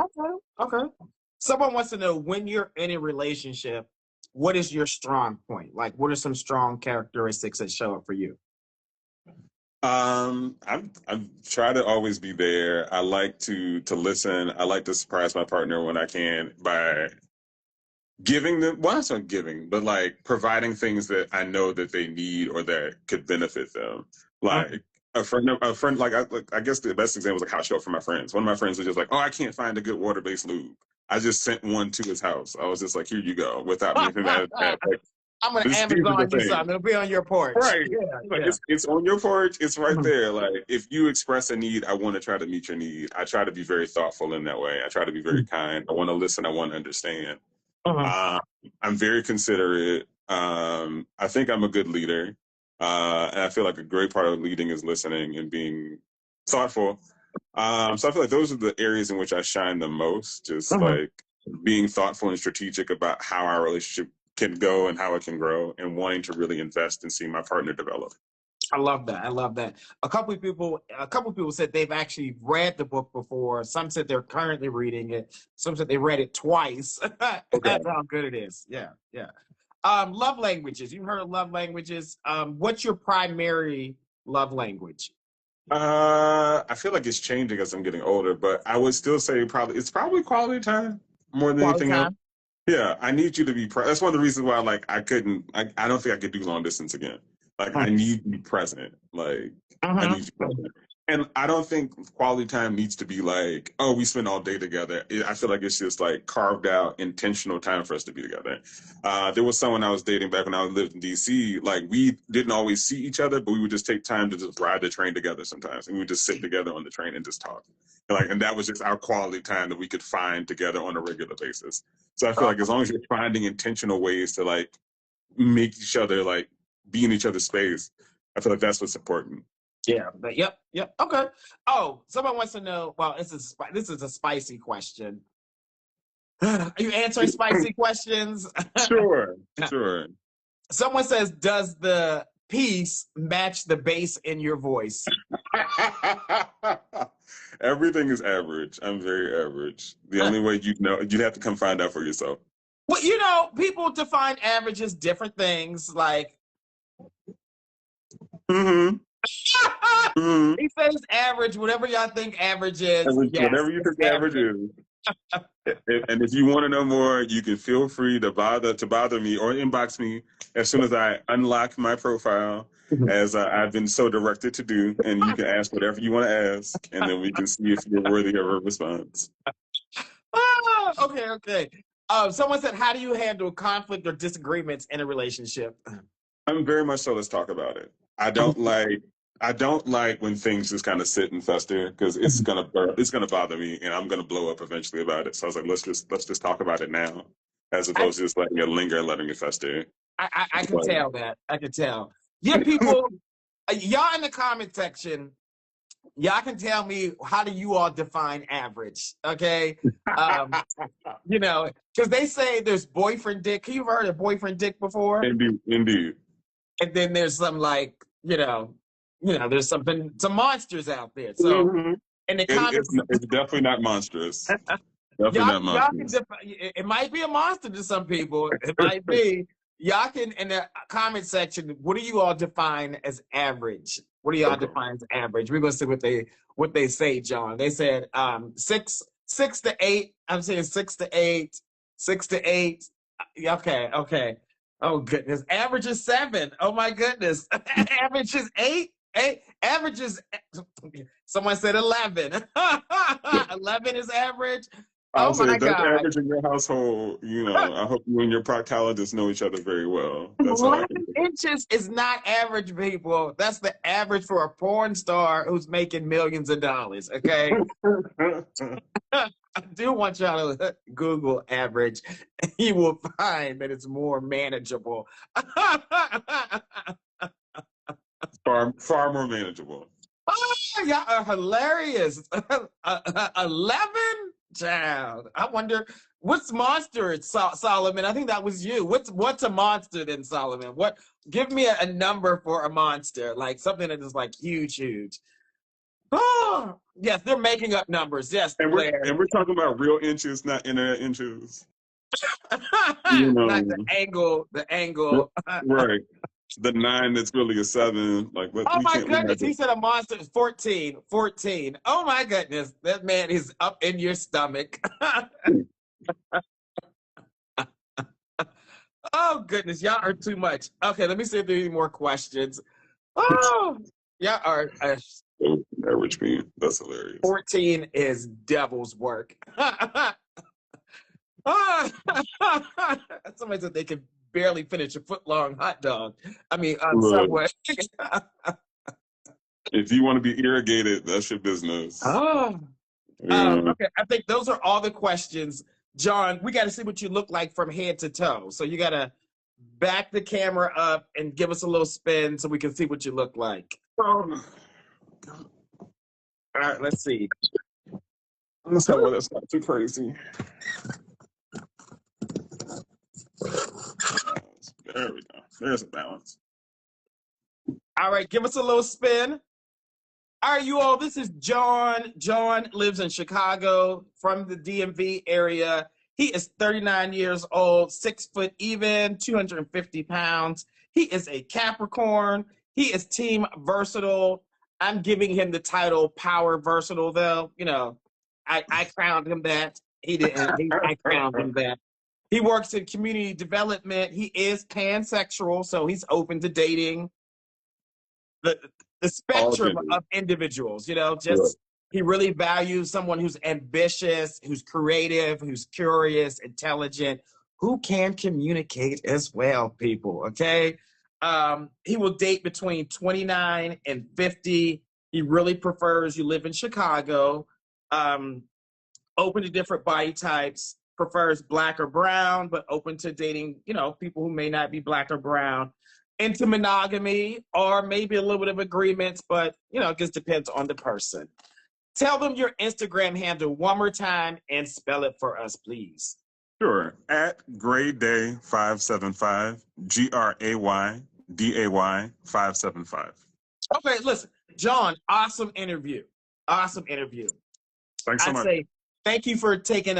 Okay. Someone wants to know, when you're in a relationship, what is your strong point? Like, what are some strong characteristics that show up for you? I'm try to always be there. I like to listen. I like to surprise my partner when I can by giving them, well, that's not giving, but like providing things that I know that they need or that could benefit them. Like a friend, like I guess the best example is like how I show up for my friends. One of my friends was just like, oh, I can't find a good water-based lube. I just sent one to his house. I was just like, here you go, without me. Like, I'm gonna Amazon you something. It'll be on your porch. Right. It's on your porch. It's right there. Like, if you express a need, I want to try to meet your need. I try to be very thoughtful in that way. I try to be very kind. I want to listen. I want to understand. I'm very considerate. I think I'm a good leader. And I feel like a great part of leading is listening and being thoughtful. So I feel like those are the areas in which I shine the most. Just like being thoughtful and strategic about how our relationship can go and how it can grow, and wanting to really invest and see my partner develop. I love that. A couple of people said they've actually read the book before. Some said they're currently reading it. Some said they read it twice. That's how good it is. Yeah. Love languages. You've heard of love languages. What's your primary love language? I feel like it's changing as I'm getting older, but I would still say it's probably quality time more than anything else. Yeah, I need you to be present. That's one of the reasons why, like, I don't think I could do long distance again. Like, I need to be present. Like, I need you present. And I don't think quality time needs to be like, oh, we spend all day together. I feel like it's just like carved out intentional time for us to be together. There was someone I was dating back when I lived in DC. Like, we didn't always see each other, but we would just take time to just ride the train together sometimes. And we would just sit together on the train and just talk. And that was just our quality time that we could find together on a regular basis. So I feel like as long as you're finding intentional ways to like make each other like be in each other's space, I feel like that's what's important. Yeah. Yep. Okay. Oh, someone wants to know. Well, this is a spicy question. Are you answering spicy questions? Sure. Someone says, does the piece match the bass in your voice? Everything is average. I'm very average. The only way you'd have to come find out for yourself. Well, people define average as different things. Like, he says average, whatever y'all think average is. Whatever you think average is. And if you want to know more, you can feel free to bother me or inbox me as soon as I unlock my profile, as I've been so directed to do. And you can ask whatever you want to ask, and then we can see if you're worthy of a response. Okay. Someone said, how do you handle conflict or disagreements in a relationship? I'm very much so. Let's talk about it. I don't like when things just kind of sit and fester, because it's gonna bother me, and I'm gonna blow up eventually about it. So I was like, let's just talk about it now, as opposed to just letting it linger and letting it fester. I can tell that. I can tell. Yeah, people, y'all in the comment section, y'all can tell me, how do you all define average? Okay, because they say there's boyfriend dick. You've heard of boyfriend dick before? Indeed. And then there's some like there's some monsters out there. So in the comments, it's definitely not monstrous. Definitely not monstrous. It might be a monster to some people. It might be. Y'all can, in the comment section, what do you all define as average? What do y'all Okay. define as average? We're gonna see what they say, John. They said 6 to 8. I'm saying 6 to 8, 6 to 8. Okay, okay. Oh goodness. Average is 7. Oh my goodness. Average is 8. Average is someone said 11. 11 is average. I'll Oh say my if that's God. average in your household, I hope you and your proctologist know each other very well. That's all I 11 can say. inches is not average, people. That's the average for a porn star who's making millions of dollars, okay? I do want y'all to Google average, and you will find that it's more manageable. Far more manageable. Oh, y'all are hilarious. 11? Child. I wonder what's monster, Solomon. I think that was you. What's a monster then, Solomon? What give me a number for a monster, like something that is like huge, huge. Oh yes, they're making up numbers. Yes, And we're Blair. and we're talking about real inches, not internet inches. Not the angle, the angle. Right. The 9 that's really a 7. Like, Oh we my can't. We have goodness, to. he said a monster is 14. 14. Oh my goodness, that man is up in your stomach. Oh goodness, y'all are too much. Okay, let me see if there are any more questions. Oh, y'all are Average being. That's hilarious. 14 is devil's work. Somebody said they could barely finish a foot-long hot dog. I mean, on Look, Subway. if you want to be irrigated, that's your business. Oh. Yeah. Okay, I think those are all the questions. John, we got to see what you look like from head to toe. So you got to back the camera up and give us a little spin so we can see what you look like. Oh, All right, let's see. let's have one that's not too crazy. There we go. There's a balance. All right, give us a little spin. All right, you all, this is John. John lives in Chicago from the DMV area. He is 39 years old, 6 foot even, 250 pounds. He is a Capricorn. He is team versatile. I'm giving him the title power versatile, though. I crowned him that. He didn't. I crowned him that. He works in community development. He is pansexual, so he's open to dating the All spectrum genders. of individuals, Right. he really values someone who's ambitious, who's creative, who's curious, intelligent, who can communicate as well, people, okay? He will date between 29 and 50. He really prefers you live in Chicago, open to different body types, prefers black or brown, but open to dating, people who may not be black or brown, into monogamy or maybe a little bit of agreements, but it just depends on the person. Tell them your Instagram handle one more time and spell it for us, please. Sure. At Grayday575, GRAYDAY575. Okay, listen, John, awesome interview. Awesome interview. Thanks so I'd much. say thank you for taking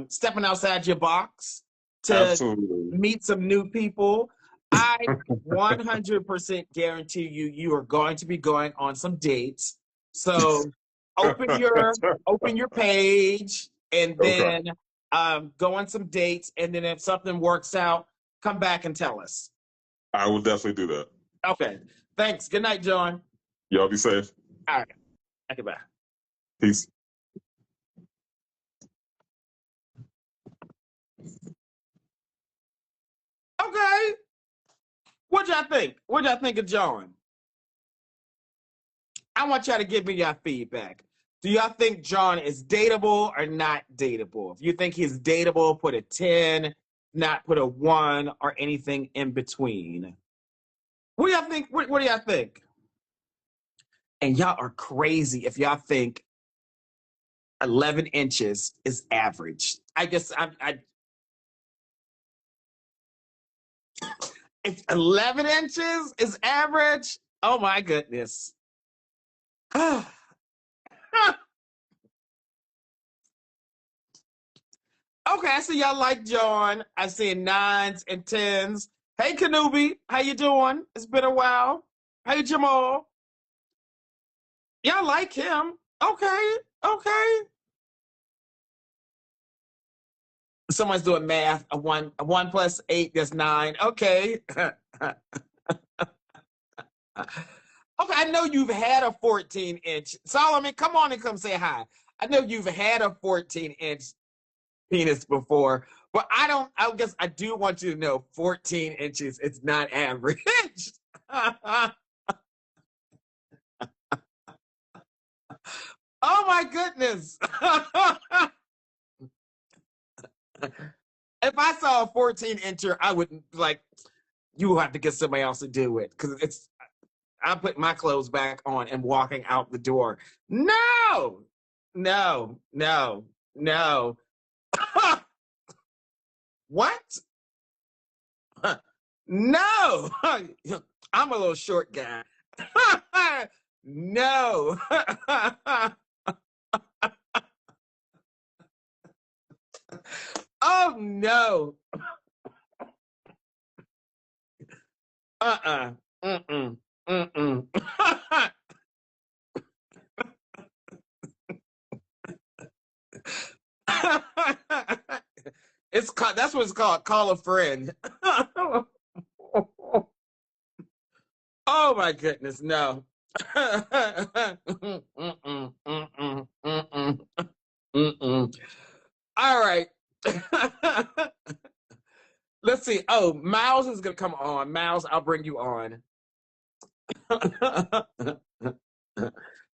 stepping outside your box to Absolutely. meet some new people. I 100% guarantee you are going to be going on some dates. So open your page and Okay. then go on some dates. And then if something works out, come back and tell us. I will definitely do that. Okay. Thanks. Good night, John. Y'all be safe. All right. Okay, bye. Peace. Okay. What y'all think? What y'all think of John? I want y'all to give me your feedback. Do y'all think John is dateable or not dateable? If you think he's dateable, put a 10, not put a 1, or anything in between. What do y'all think? What do y'all think? And y'all are crazy if y'all think 11 inches is average. I guess if 11 inches is average, oh my goodness. Okay, I see y'all like John. I see 9s and 10s. Hey, Kanubi, how you doing? It's been a while. Hey, Jamal. Yeah, I like him. Okay, okay. Someone's doing math. A one plus eight, that's 9. Okay. Okay, I know you've had a 14-inch. Solomon, come on and come say hi. I know you've had a 14-inch penis before, but I guess I do want you to know 14 inches, it's not average. Oh my goodness. If I saw a 14-incher, I wouldn't like, you will have to get somebody else to do it because I'm putting my clothes back on and walking out the door. No, no, no, no. What? No. I'm a little short guy. No. Oh no. Mm-mm. Mm-mm. That's what it's called. Call a friend. Oh my goodness, no. Mm-mm, mm-mm, mm-mm, mm-mm. All right. Let's see. Oh, Miles is gonna come on. Miles, I'll bring you on.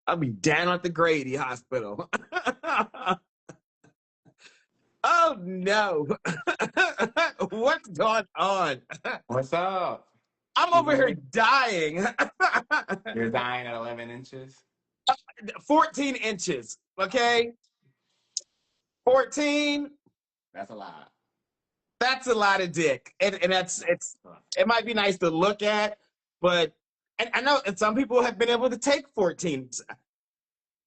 I'll be down at the Grady Hospital. Oh no. What's going on? What's up? I'm over here dying. You're dying at 11 inches? 14 inches. Okay. 14. That's a lot. That's a lot of dick. And it might be nice to look at, but and I know some people have been able to take 14.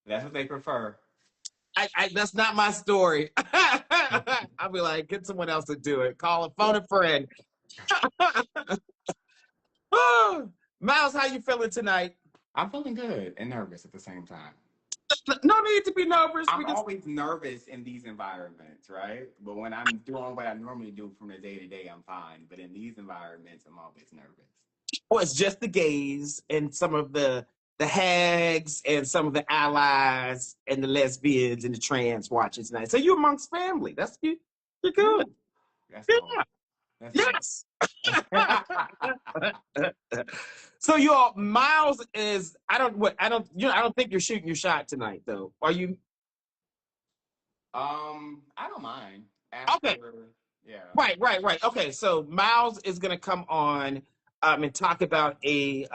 That's what they prefer. That's not my story. I'll be like, get someone else to do it. Phone a friend. Miles, how you feeling tonight? I'm feeling good and nervous at the same time. No need to be nervous. I'm always nervous in these environments, right? But when I'm doing what I normally do from the day to day, I'm fine. But in these environments, I'm always nervous. Well, it's just the gays and some of the hags and some of the allies and the lesbians and the trans watching tonight. So you're amongst family. That's you. You're good. That's Yeah. cool. Yes. So your Miles is I don't think you're shooting your shot tonight though. Are you? I don't mind. After, Okay. Yeah. Right. Okay, so Miles is gonna come on and talk about a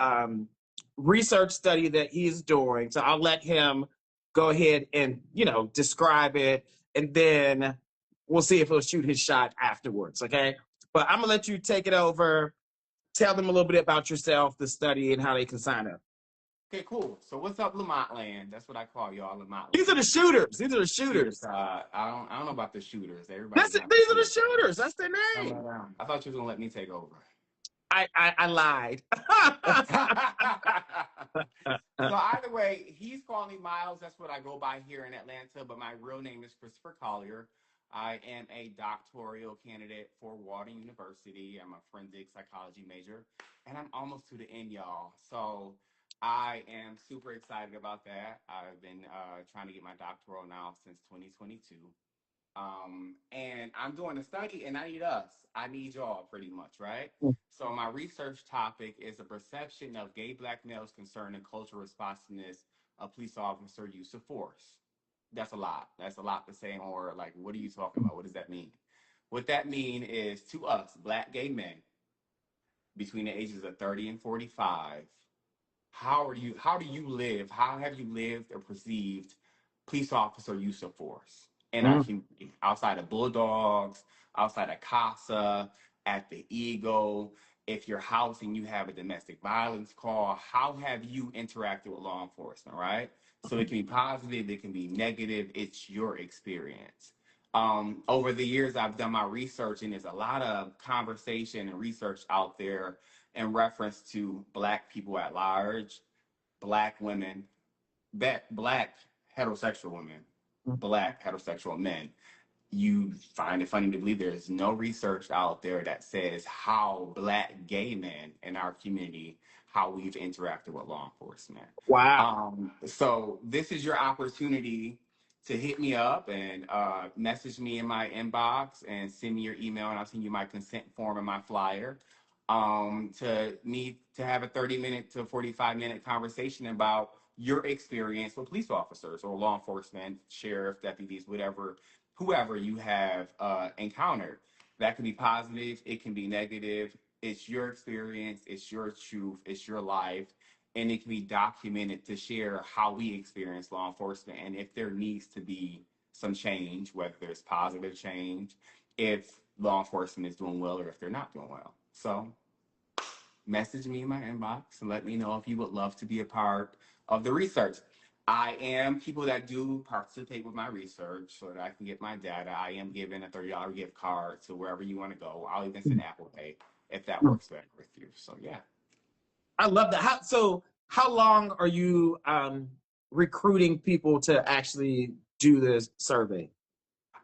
research study that he's doing. So I'll let him go ahead and describe it, and then we'll see if he'll shoot his shot afterwards. Okay, but I'm gonna let you take it over. Tell them a little bit about yourself, the study, and how they can sign up. Okay, cool. So what's up, Lamont Land? That's what I call y'all, Lamont Land. These are the shooters. These are the shooters. I don't know about the shooters. Everybody. These are the shooters. That's their name. I thought you was gonna let me take over. I lied. So either way, he's calling me Miles. That's what I go by here in Atlanta. But my real name is Christopher Collier. I am a doctoral candidate for Wharton University. I'm a forensic psychology major, and I'm almost to the end, y'all. So I am super excited about that. I've been trying to get my doctoral now since 2022. And I'm doing a study, and I need us. I need y'all pretty much, right? So my research topic is the perception of gay Black males concerning cultural responsiveness of police officer use of force. That's a lot. That's a lot to say. Or like, what are you talking about? What does that mean? What that mean is to us, Black gay men between the ages of 30 and 45, how do you live? How have you lived or perceived police officer use of force in our community? Outside of Bulldogs, outside of CASA, at the Eagle, if you're housing, you have a domestic violence call. How have you interacted with law enforcement, right? So it can be positive, it can be negative. It's your experience. Over the years, I've done my research, and there's a lot of conversation and research out there in reference to Black people at large, Black women, Black heterosexual women, Black heterosexual men. You find it funny to believe there's no research out there that says how Black gay men in our community, how we've interacted with law enforcement. Wow. So this is your opportunity to hit me up and message me in my inbox and send me your email, and I'll send you my consent form and my flyer. To have a 30-minute to 45-minute conversation about your experience with police officers or law enforcement, sheriff, deputies, whatever, whoever you have encountered. That can be positive, it can be negative. It's your experience, it's your truth, it's your life, and it can be documented to share how we experience law enforcement and if there needs to be some change, whether there's positive change, if law enforcement is doing well or if they're not doing well. So message me in my inbox and let me know if you would love to be a part of the research. I am people that do participate with my research so that I can get my data. I am giving a $30 gift card to wherever you want to go. I'll even send Apple Pay if that works better with you. So yeah. I love that. How long are you recruiting people to actually do this survey?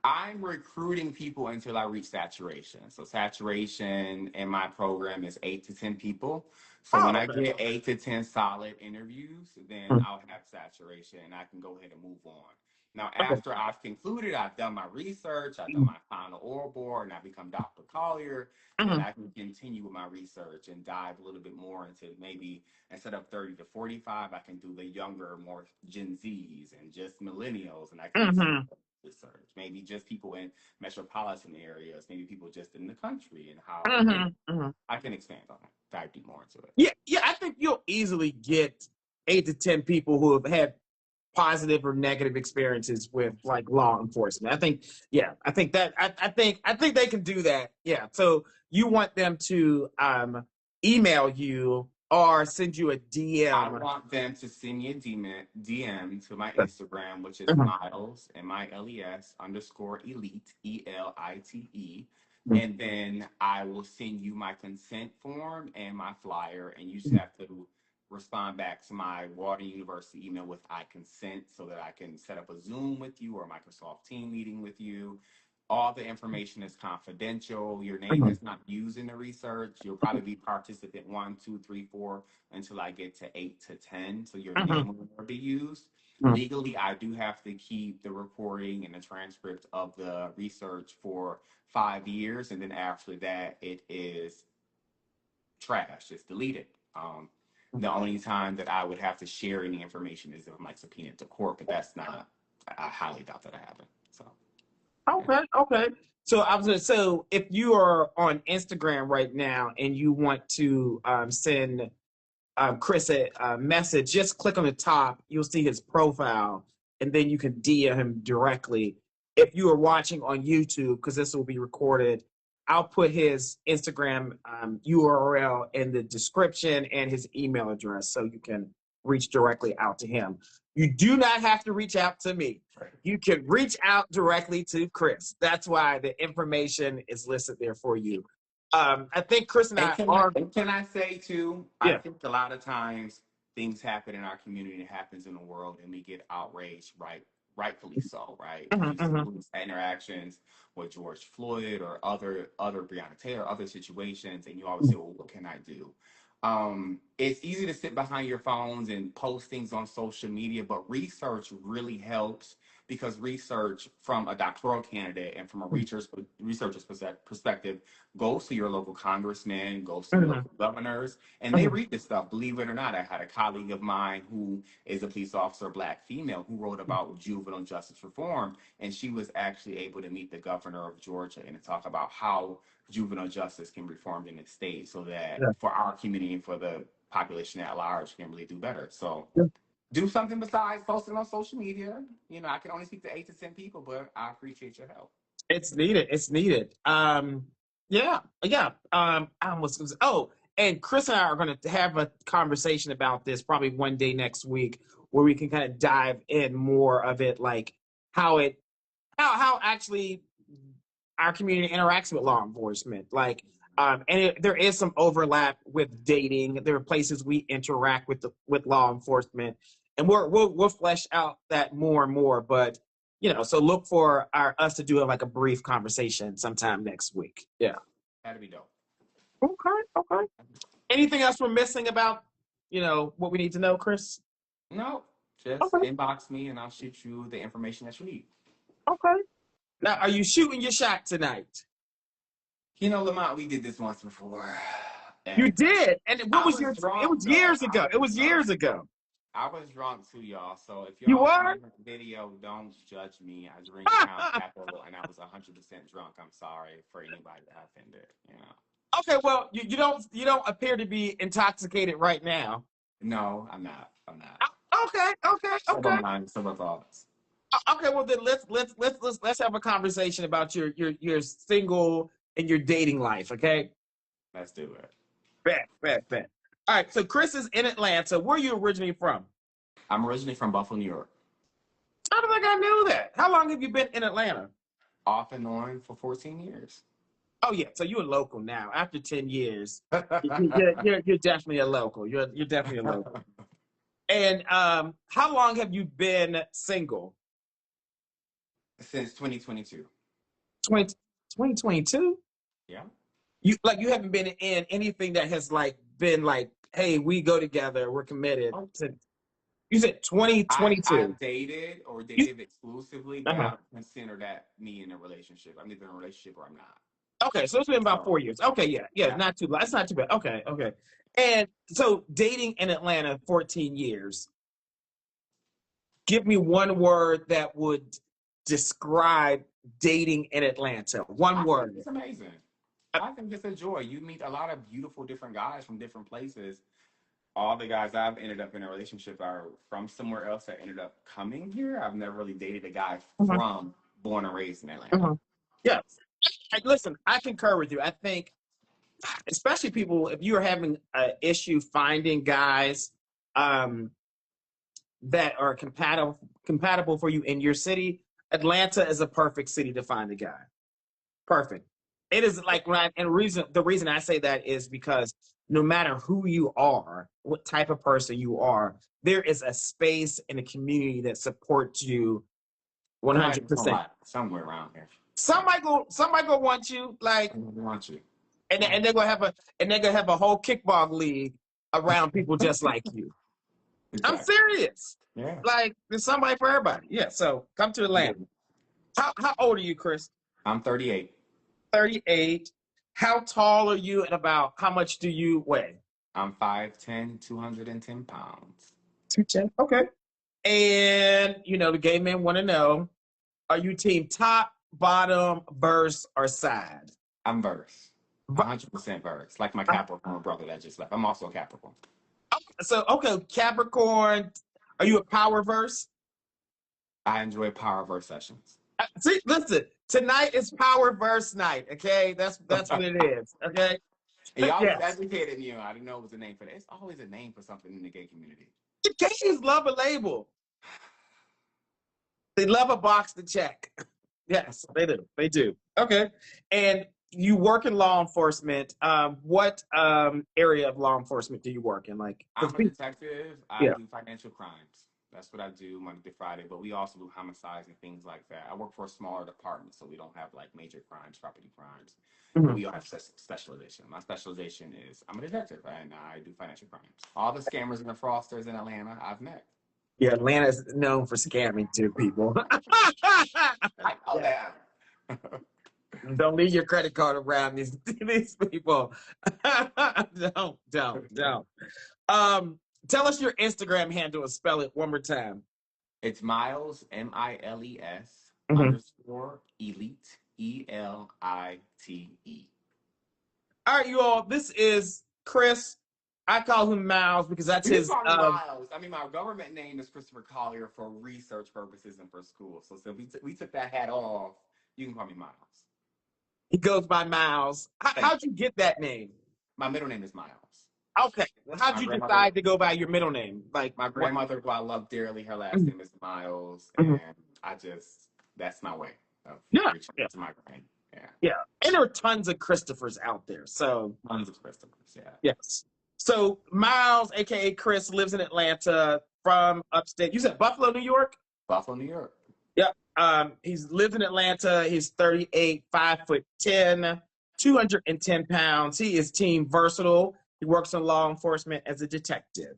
I'm recruiting people until I reach saturation. So saturation in my program is 8 to 10 people. So when I get 8 to 10 solid interviews, then I'll have saturation and I can go ahead and move on. Now, after I've concluded, I've done my research, I've done my final oral board, and I become Dr. Collier, then I can continue with my research and dive a little bit more into maybe instead of 30 to 45, I can do the younger, more Gen Zs and just millennials, and I can research. Maybe just people in metropolitan areas, maybe people just in the country, and how I can expand on it, dive deep more into it. Yeah, I think you'll easily get 8 to 10 people who have had positive or negative experiences with like law enforcement. I think I think they can do that. Yeah. So you want them to email you or send you a DM. I want them to send me a DM to my Instagram, which is Miles, MILES _ elite, ELITE. And then I will send you my consent form and my flyer, and you just have to respond back to my Water University email with I consent so that I can set up a Zoom with you or a Microsoft team meeting with you. All the information is confidential. Your name is not used in the research. You'll probably be participant 1, 2, 3, 4 until I get to 8 to 10. So your name will never be used. Legally, I do have to keep the recording and the transcript of the research for 5 years. And then after that, it is trash. It's deleted. The only time that I would have to share any information is if I'm like subpoenaed to court, but that's not, I highly doubt that happen. So. Okay. So if you are on Instagram right now and you want to send Chris a message, just click on the top. You'll see his profile, and then you can DM him directly. If you are watching on YouTube, because this will be recorded, I'll put his Instagram URL in the description and his email address so you can reach directly out to him. You do not have to reach out to me. You can reach out directly to Chris. That's why the information is listed there for you. I think Chris and I are. Can I say too? Yeah. I think a lot of times things happen in our community, it happens in the world, and we get outraged, rightfully so, right? You see police interactions with George Floyd or other Breonna Taylor, other situations, and you always say, "Well, what can I do?" It's easy to sit behind your phones and post things on social media, but research really helps because research from a doctoral candidate and from a researcher's perspective goes to your local congressmen, goes to your local governors, and they read this stuff. Believe it or not, I had a colleague of mine who is a police officer, Black female, who wrote about juvenile justice reform, and she was actually able to meet the governor of Georgia and to talk about how juvenile justice can be reformed in the state so that for our community and for the population at large can really do better. So do something besides posting on social media. You know, I can only speak to 8 to 10 people, but I appreciate your help. It's needed. And Chris and I are going to have a conversation about this probably one day next week, where we can kind of dive in more of it, like how it how actually our community interacts with law enforcement. Like, there is some overlap with dating. There are places we interact with law enforcement, and we'll flesh out that more and more. But so look for us to do like a brief conversation sometime next week. Yeah. That'd be dope. Okay. Anything else we're missing about what we need to know, Chris? No, just Okay. inbox me and I'll shoot you the information that you need. Okay. Now, are you shooting your shot tonight? Lamont, we did this once before. You did, and what was was drunk, It was though. years ago. It was years ago. I was drunk too, y'all. So if You y'all were? see the video, don't judge me. I drink Count Apple and I was 100% drunk. I'm sorry for anybody that offended. Okay, well, you don't appear to be intoxicated right now. No, I'm not. Okay. Sober mind, sober thoughts. Okay, well then let's have a conversation about your single and your dating life. Okay. Let's do it. Bet. All right, so Chris is in Atlanta. Where are you originally from? I'm originally from Buffalo, New York. I don't think I knew that. How long have you been in Atlanta? Off and on for 14 years. Oh yeah, so you're a local now. After 10 years, you're definitely a local. You're definitely a local. And how long have you been single? Since 2022. 2022? Yeah. You haven't been in anything that has been hey, we go together, we're committed. You said 2022. I've dated or dated exclusively, but I don't consider that me in a relationship. I'm either in a relationship or I'm not. Okay, so it's been about 4 years. Okay, yeah, not too bad. That's not too bad. Okay. And so dating in Atlanta 14 years. Give me one word that would describe dating in Atlanta. One word. It's amazing. I think it's a joy. You meet a lot of beautiful different guys from different places. All the guys I've ended up in a relationship are from somewhere else that ended up coming here. I've never really dated a guy from born and raised in Atlanta. Yeah. Listen, I concur with you. I think, especially people, if you're having an issue finding guys that are compatible for you in your city, Atlanta is a perfect city to find a guy. Perfect. It is the reason I say that is because no matter who you are, what type of person you are, there is a space in a community that supports you 100%. Somewhere around here. Somebody go want you, and they're gonna have a whole kickball league around people just like you. Exactly. I'm serious. Yeah. There's somebody for everybody. Yeah. So come to Atlanta. Yeah. How old are you, Chris? I'm 38. 38. How tall are you and about how much do you weigh? I'm 5'10", 210 pounds. 210. Okay. And the gay men want to know, are you team top, bottom, verse, or side? I'm verse. 100% verse. Like my Capricorn brother that just left. I'm also a Capricorn. So, Capricorn, are you a power verse? I enjoy power verse sessions. See, listen, tonight is power verse night, okay? That's what it is, okay? And y'all just educated me. I didn't know it was a name for that. It's always a name for something in the gay community. The gays love a label. They love a box to check. Yes, they do. They do. Okay. And you work in law enforcement. What area of law enforcement do you work in? I'm a detective. I do financial crimes. That's what I do Monday to Friday. But we also do homicides and things like that. I work for a smaller department, so we don't have major crimes, property crimes. But we all have specialization. My specialization is I'm a detective, and I do financial crimes. All the scammers and the fraudsters in Atlanta, I've met. Yeah, Atlanta is known for scamming too, people. I know that. Don't leave your credit card around these people. Don't. Tell us your Instagram handle and spell it one more time. It's Miles, MILES _ elite, ELITE. All right, you all. This is Chris. I call him Miles because that's his. Miles. I mean, my government name is Christopher Collier for research purposes and for school. So we took that hat off. You can call me Miles. He goes by Miles. How'd you get that name? My middle name is Miles. Okay. How'd you decide to go by your middle name? My grandmother, who I love dearly, her last name is Miles, and that's my way. of Yeah, reaching yeah, to my brain. Yeah. yeah. And there are tons of Christophers out there. So Tons of Christophers, yeah. yes. So Miles, aka Chris, lives in Atlanta from upstate. You said Buffalo, New York? Buffalo, New York. Yep. He's lived in Atlanta. He's 38, 5'10", 210 pounds. He is team versatile. He works in law enforcement as a detective.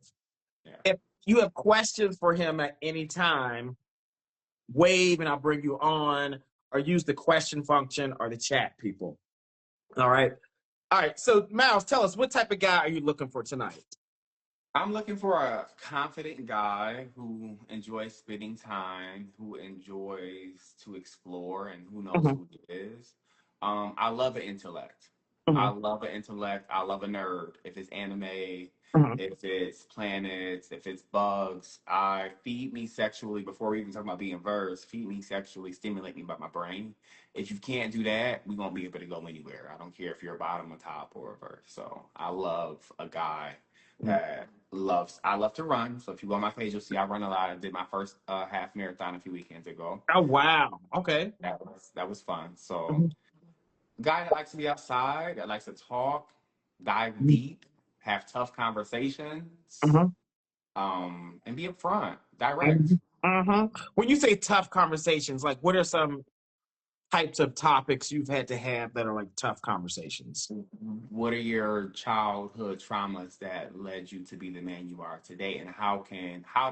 Yeah. If you have questions for him at any time, wave and I'll bring you on, or use the question function or the chat, people. All right. All right. So Miles, tell us, what type of guy are you looking for tonight? I'm looking for a confident guy who enjoys spending time, who enjoys to explore, and who knows Mhm, who he is. I love an intellect. I mhm, love an intellect. I love a nerd. If it's anime, mhm. if it's planets, if it's bugs, I feed me sexually before we even talk about being verse. Feed me sexually, stimulate me by my brain. If you can't do that, we won't be able to go anywhere. I don't care if you're a bottom, a top, or a verse. So I love a guy that loves. I love to run. So if you go on my page, you'll see I run a lot. I did my first half marathon a few weekends ago. Oh, wow. Okay. That was fun. So Mhm, guy that likes to be outside, that likes to talk, dive mhm, deep, have tough conversations, mhm, and be upfront, direct. mhm, mhm. When you say tough conversations, like what are some types of topics you've had to have that are like tough conversations? What are your childhood traumas that led you to be the man you are today, and how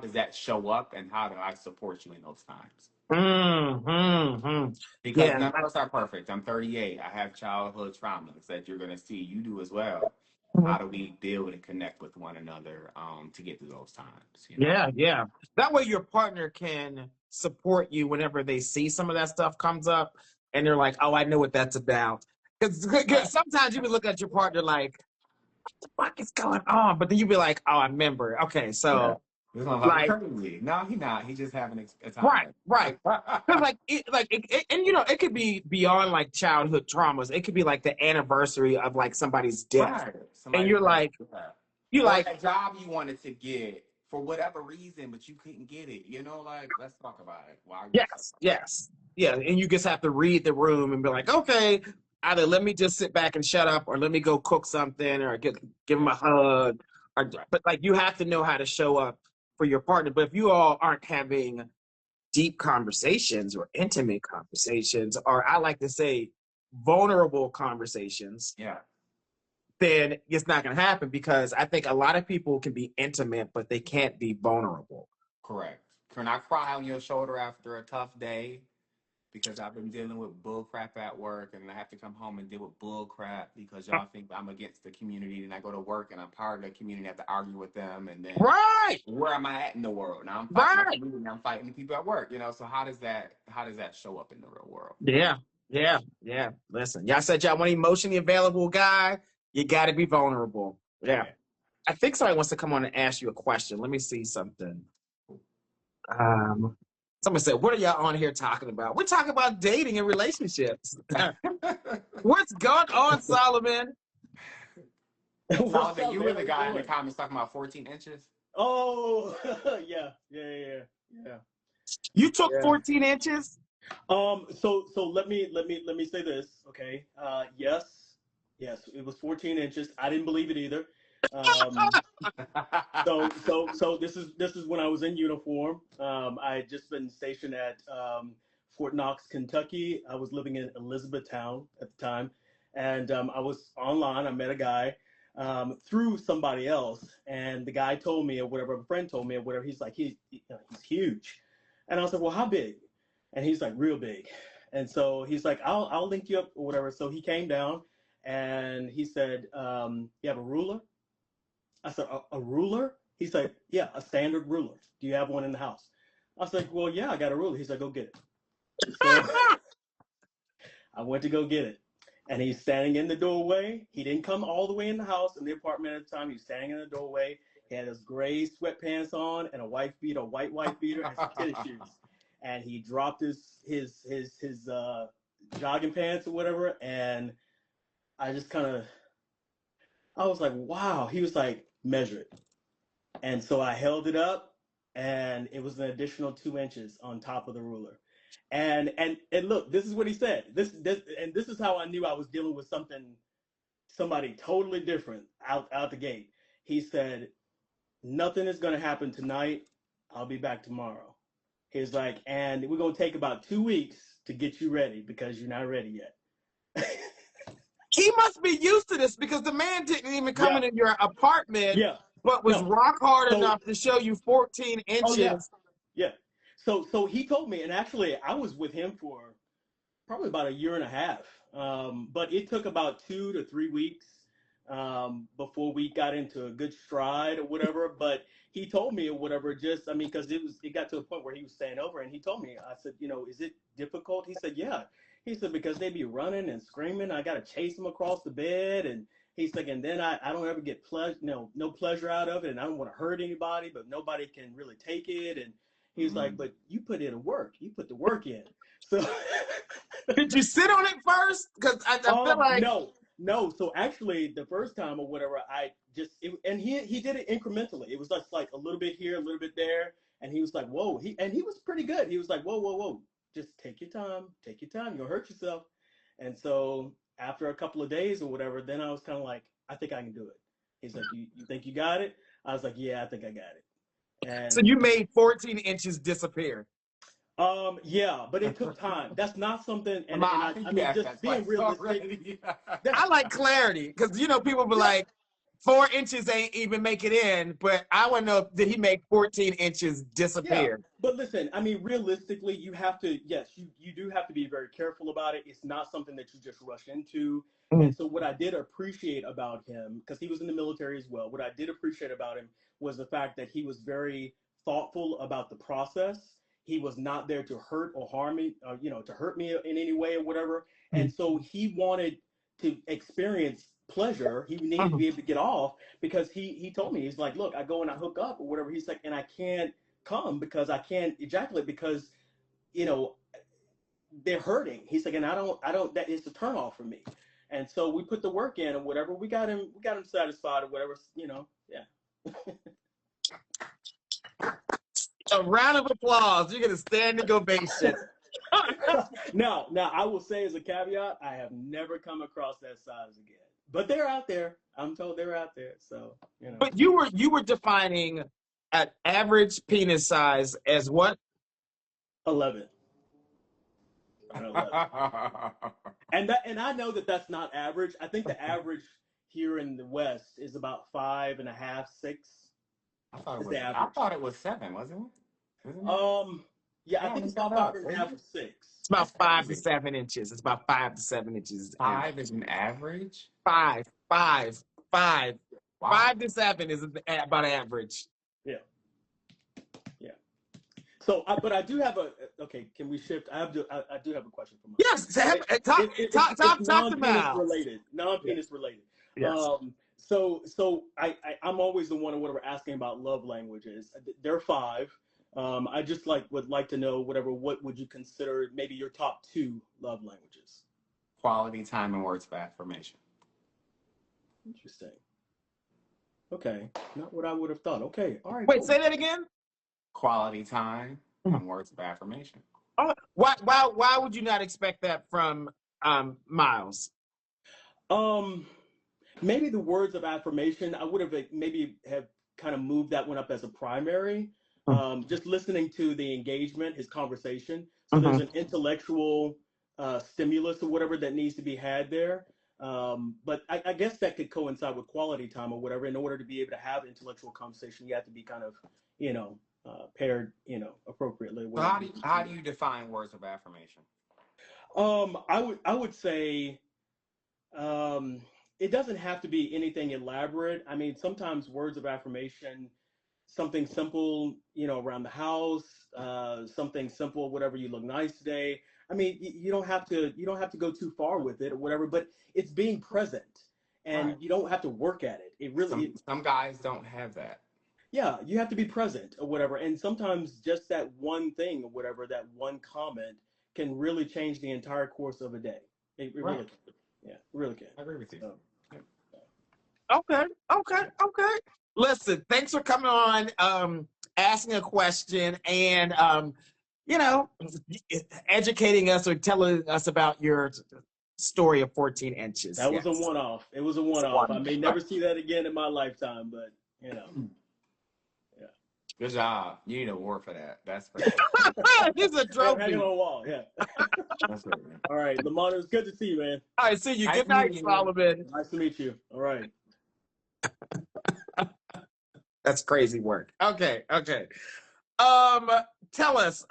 does that show up, and how do I support you in those times? Mm-hmm. Because Yeah. none of us are perfect. I'm 38. I have childhood traumas that you're gonna see. You do as well. How Mhm. do we build and connect with one another to get through those times? You know. Yeah, yeah. That way your partner can support you whenever they see some of that stuff comes up and they're like, oh, I know what that's about. Because Right. sometimes you can look at your partner like, what is going on? But then you be like, oh, I remember. Okay, Yeah. so This motherfucker like, crazy. No, he not. He just having a right, time. right. Because and it could be beyond like childhood traumas. It could be like the anniversary of like somebody's death. Right. And Somebody's dead. Yeah. you're Or like, that job you wanted to get for whatever reason, but you couldn't get it. You know, like let's talk about it. Why are you so yes, yes. Yeah. And you just have to read the room and be like, okay, either let me just sit back and shut up or let me go cook something or give him a hug. Or, right? but like you have to know how to show up for your partner. But if you all aren't having deep conversations or intimate conversations, or I like to say vulnerable conversations, Yeah. then it's not going to happen because I think a lot of people can be intimate, but they can't be vulnerable. Correct. Can I cry on your shoulder after a tough day? Because I've been dealing with bull crap at work and I have to come home and deal with bull crap because y'all think I'm against the community and I go to work and I'm part of the community, I have to argue with them and then Right, where am I at in the world? Now I'm fighting my right. community and I'm fighting the people at work, so how does that show up in the real world? Yeah, yeah, yeah. Listen, y'all said y'all want an emotionally available guy. You got to be vulnerable. Yeah. Yeah. I think somebody wants to come on and ask you a question. Let me see something. Um, Someone said, "What are y'all on here talking about?" We're talking about dating and relationships. What's going on, Solomon? What's Solomon, up, you man? were How the you guy in the doing? comments talking about 14 inches. Oh, yeah. You took Yeah. 14 inches? So let me say this, okay? Yes, it was 14 inches. I didn't believe it either. Um, so this is when I was in uniform. I had just been stationed at Fort Knox, Kentucky. I was living in Elizabethtown at the time, and I was online. I met a guy through somebody else, and the guy told me, or whatever, a friend told me, or whatever. He's like, he's huge, and I was like, well, how big? And he's like, real big. And so he's like, I'll link you up or whatever. So he came down, and he said, you have a ruler? I said, a ruler? He's like, yeah, a standard ruler. Do you have one in the house? I was like, well, yeah, I got a ruler. He's like, go get it. So I went to go get it. And he's standing in the doorway. He didn't come all the way in the house in the apartment at the time. He was standing in the doorway. He had his gray sweatpants on and a white white beater, and some tennis shoes. And he dropped his jogging pants or whatever. And I just I was like, wow. He was like, measure it. And so I held it up, and it was an additional 2 inches on top of the ruler. And look, this is what he said. This is how I knew I was dealing with somebody totally different out the gate. He said, "Nothing is going to happen tonight. I'll be back tomorrow." He's like, "And we're going to take about 2 weeks to get you ready because you're not ready yet." He must be used to this because the man didn't even come into your apartment, but was rock hard enough to show you 14 inches. Yeah. So he told me, and actually I was with him for probably about a year and a half. But it took about 2 to 3 weeks before we got into a good stride or whatever. But he told me or whatever, just, I mean, because it got to a point where he was staying over, and he told me, I said, is it difficult? He said, yeah. He said, because they be running and screaming. I got to chase them across the bed. And he's like, and then I don't ever get no pleasure out of it. And I don't want to hurt anybody, but nobody can really take it. And he's like, but you put in work. You put the work in. So did you sit on it first? Because I feel like no. So actually, the first time or whatever, and he did it incrementally. It was just like a little bit here, a little bit there, and he was like, "Whoa!" He was pretty good. He was like, "Whoa, whoa, whoa! Just take your time. Take your time. You'll hurt yourself." And so after a couple of days or whatever, then I was kind of like, "I think I can do it." He's like, "You think you got it?" I was like, "Yeah, I think I got it." And so you made 14 inches disappear. Yeah, but it took time. That's not something, and I mean, just being realistic. I like clarity because people be like, 4 inches ain't even make it in, but I want to know, did he make 14 inches disappear? Yeah, but listen, I mean, realistically, you have to, yes, you do have to be very careful about it. It's not something that you just rush into. And so what I did appreciate about him, because he was in the military as well, what I did appreciate about him was the fact that he was very thoughtful about the process. He was not there to hurt or harm me, to hurt me in any way or whatever. And so he wanted to experience pleasure. He needed to be able to get off because he told me, he's like, look, I go and I hook up or whatever. He's like, and I can't come because I can't ejaculate because, they're hurting. He's like, and I don't, that is a turn off for me. And so we put the work in or whatever. We got him satisfied or whatever, yeah. A round of applause. You're going to standing ovation. Now, I will say as a caveat, I have never come across that size again. But they're out there. I'm told they're out there. So, But you were defining an average penis size as what? 11. And I know that that's not average. I think the average here in the West is about 5.5, 6. I thought it was 7, wasn't it? Yeah, I think it's about 5.5 or 6. It's about 5 to 7 inches. It's about 5 to 7 inches. 5 is an average? 5. Wow. 5 to 7 is about average. Yeah. So, but I do have okay, can we shift? I do have a question for Mike. Yes, talk to Mal. Non-penis related. Yes. So I'm always the one whatever asking about love languages. There are 5. I just would like to know what would you consider maybe your top 2 love languages? Quality time and words of affirmation. Interesting. Okay, not what I would have thought. Okay, all right. Wait, cool. Say that again. Quality time and words of affirmation. Why would you not expect that from Miles? Maybe the words of affirmation. I would have maybe have kind of moved that one up as a primary. Just listening to the engagement, his conversation. So there's an intellectual stimulus or whatever that needs to be had there. But I guess that could coincide with quality time or whatever. In order to be able to have intellectual conversation, you have to be kind of, paired, appropriately. How do you define words of affirmation? I would say, it doesn't have to be anything elaborate. I mean, sometimes words of affirmation, something simple, around the house, something simple, whatever, you look nice today. I mean, you don't have to go too far with it or whatever, but it's being present and you don't have to work at it. It really, some guys don't have that. Yeah, you have to be present or whatever. And sometimes just that one thing or whatever, that one comment can really change the entire course of a day. It really can. Yeah, it really can. I agree with you. So, Okay. Listen, thanks for coming on, asking a question, and you know, educating us or telling us about your story of 14 inches. That was a one-off. It was a one-off. I may never see that again in my lifetime, but you know. Yeah. Good job. You need an award for that. That's pretty. This is a trophy. Hanging on the wall. Yeah. That's great, man. All right, Lamont, it was good to see you, man. All right, see you. Nice Good night, meeting you. Solomon. Nice to meet you. All right. That's crazy work. Okay. Tell us,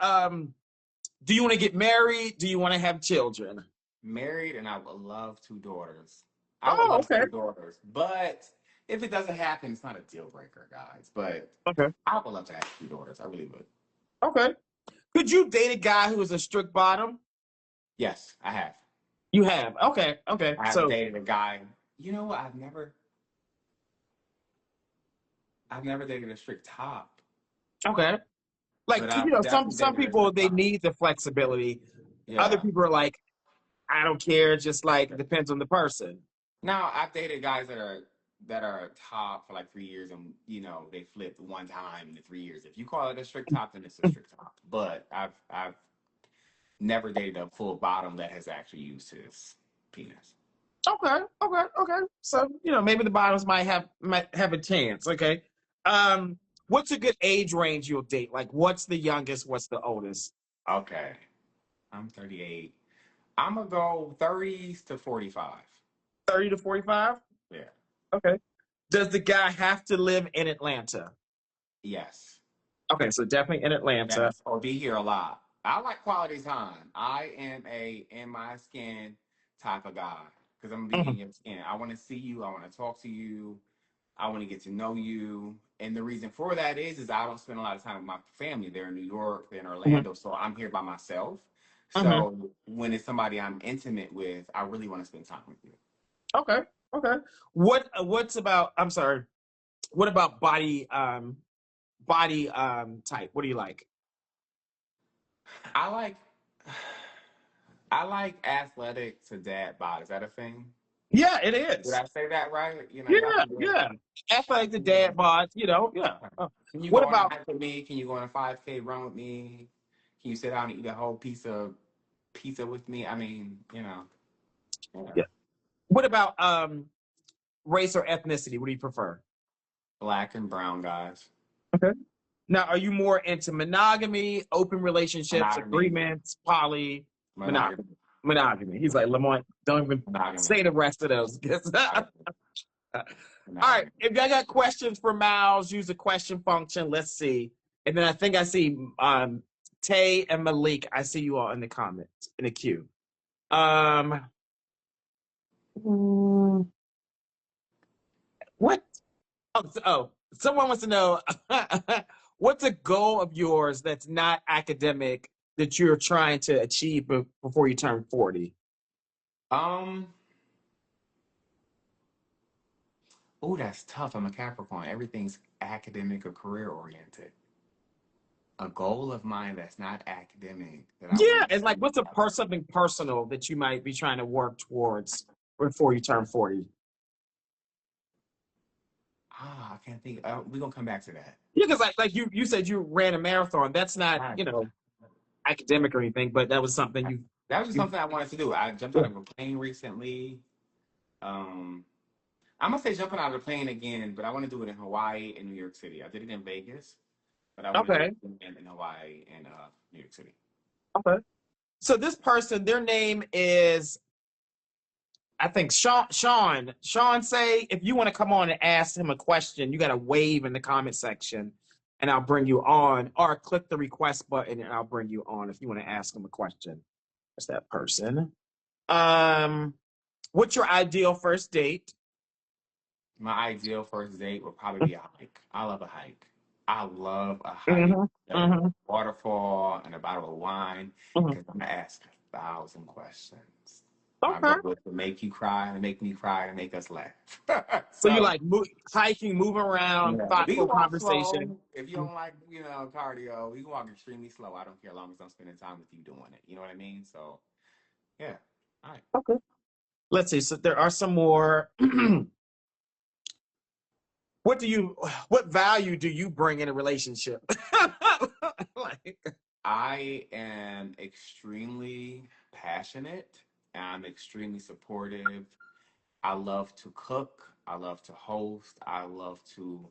do you want to get married? Do you want to have children? Married, and I would love 2 daughters. Okay. 2 daughters, but if it doesn't happen, it's not a deal breaker, guys. But Okay. I would love to have 2 daughters. I really would. Okay. Could you date a guy who is a strict bottom? Yes, I have. You have. Okay. I have dated a guy. You know what? I've never dated a strict top. Okay. Like, But you know, definitely some dated a people, strict they top. need the flexibility. Yeah. Other people are like, I don't care. Just like, it depends on the person. Now, I've dated guys that are top for like 3 years, and you know they flipped one time in the 3 years. If you call it a strict top, then it's a strict top. But I've never dated a full bottom that has actually used his penis. Okay. So, you know, maybe the bottoms might have a chance. Okay. What's a good age range you'll date? Like, what's the youngest? What's the oldest? Okay, I'm 38. I'm gonna go 30s to 45. 30 to 45? Yeah. Okay. Does the guy have to live in Atlanta? Yes. Okay, so definitely in Atlanta. Yes. Or be here a lot. I like quality time. I am a in my skin type of guy because I'm gonna be in your skin. I want to see you. I want to talk to you. I want to get to know you. And the reason for that is I don't spend a lot of time with my family. They're in New York, they're in Orlando, so I'm here by myself. So when it's somebody I'm intimate with, I really want to spend time with you. Okay. What's about, I'm sorry, what about body type? What do you like? I like athletic to dad bod. Is that a thing? Yeah, it is. Did I say that right? You know, Yeah. Athletic the dad bod, you know, yeah. Can you What go on a about hike with me? Can you go on a 5K run with me? Can you sit down and eat a whole piece of pizza with me? I mean, you know. Yeah. What about race or ethnicity? What do you prefer? Black and brown guys. Okay. Now, are you more into monogamy, open relationships, Monogamy. agreements, poly, monogamy? He's like, Lamont, don't even say the rest of those. All right. If y'all got questions for Miles, use the question function. Let's see. And then I think I see Taye and Malik. I see you all in the comments, in the queue. What? Oh, someone wants to know what's a goal of yours that's not academic that you're trying to achieve before you turn 40? Oh, that's tough. I'm a Capricorn. Everything's academic or career oriented. A goal of mine that's not academic. And like, what's something personal that you might be trying to work towards before you turn 40? I can't think. We're gonna come back to that. Yeah, because like you said you ran a marathon. That's not, you know, academic or anything, but that was something you. That was just something I wanted to do. I jumped out of a plane recently. I'm gonna say jumping out of the plane again, but I want to do it in Hawaii and New York City. I did it in Vegas, but I want to do it in Hawaii and New York City. Okay. So this person, their name is, I think, Sean. Sean, say if you want to come on and ask him a question, you got to wave in the comment section, and I'll bring you on, or click the request button, and I'll bring you on if you want to ask him a question. That's that person. What's your ideal first date? My ideal first date would probably be a hike. I love a hike. I love a hike. Waterfall and a bottle of wine. Because I'm gonna ask 1,000 questions. My goal is to make you cry and make me cry and make us laugh. So you like hiking, moving around, thoughtful conversation. Slow. If you don't like, you know, cardio, you can walk extremely slow. I don't care as long as I'm spending time with you doing it. You know what I mean? So, yeah. All right. Okay. Let's see. So there are some more. What value do you bring in a relationship? I am extremely passionate. I'm extremely supportive. I love to cook. I love to host. I love to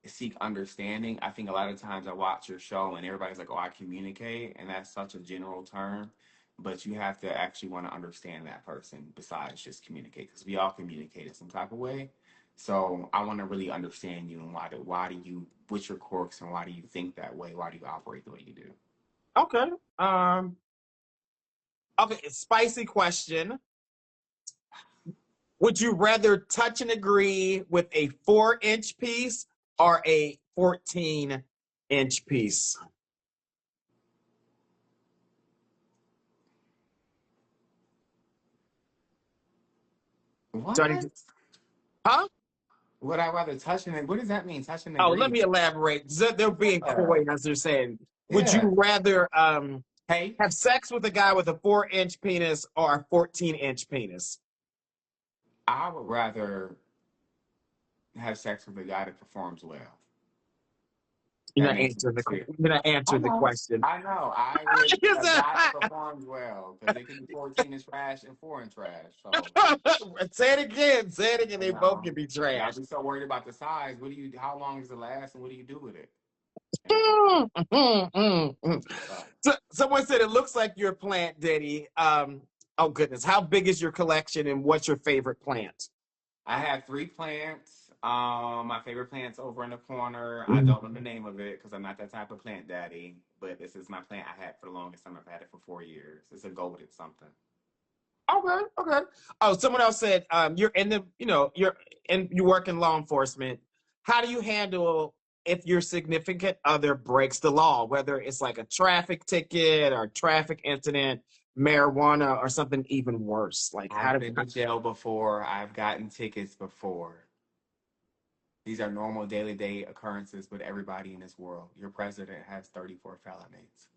seek understanding. I think a lot of times I watch your show and everybody's like, "Oh, I communicate," and that's such a general term, but you have to actually want to understand that person besides just communicate, because we all communicate in some type of way. So I want to really understand you and why do you, what's your quirks and why do you think that way? Why do you operate the way you do? Okay. Okay, spicy question. Would you rather touch and agree with a 4-inch piece or a 14-inch piece? What? Johnny, huh? Would I rather touch and what does that mean? Touch and Oh, let agree? me elaborate. They're being Yeah. coy as they're saying. Would you Yeah. rather Hey, have sex with a guy with a 4-inch penis or a 14-inch penis? I would rather have sex with a guy that performs well. That makes sense too. You're not I answering the know. question. I know. I would a guy that performs well because it can be 14 in trash and 4 in trash. So Say it again. Say it again. you They both know, can be y'all trash. be so worried about the size. What do you? How long does it last, and what do you do with it? You know. Mm. So So, someone said it looks like your plant, Diddy. Oh goodness, how big is your collection, and what's your favorite plant? I have 3 plants. My favorite plant's over in the corner. I Mhm. don't know the name of it because I'm not that type of plant daddy. But this is my plant I had for the longest time. I've had it for 4 years. It's a golden something. Okay, okay. Oh, someone else said you're in the, you work in law enforcement. How do you handle if your significant other breaks the law, whether it's like a traffic ticket or traffic incident, marijuana, or something even worse? Like how I've do been to jail before. I've gotten tickets before. These are normal daily day occurrences with everybody in this world. Your president has 34 felonies.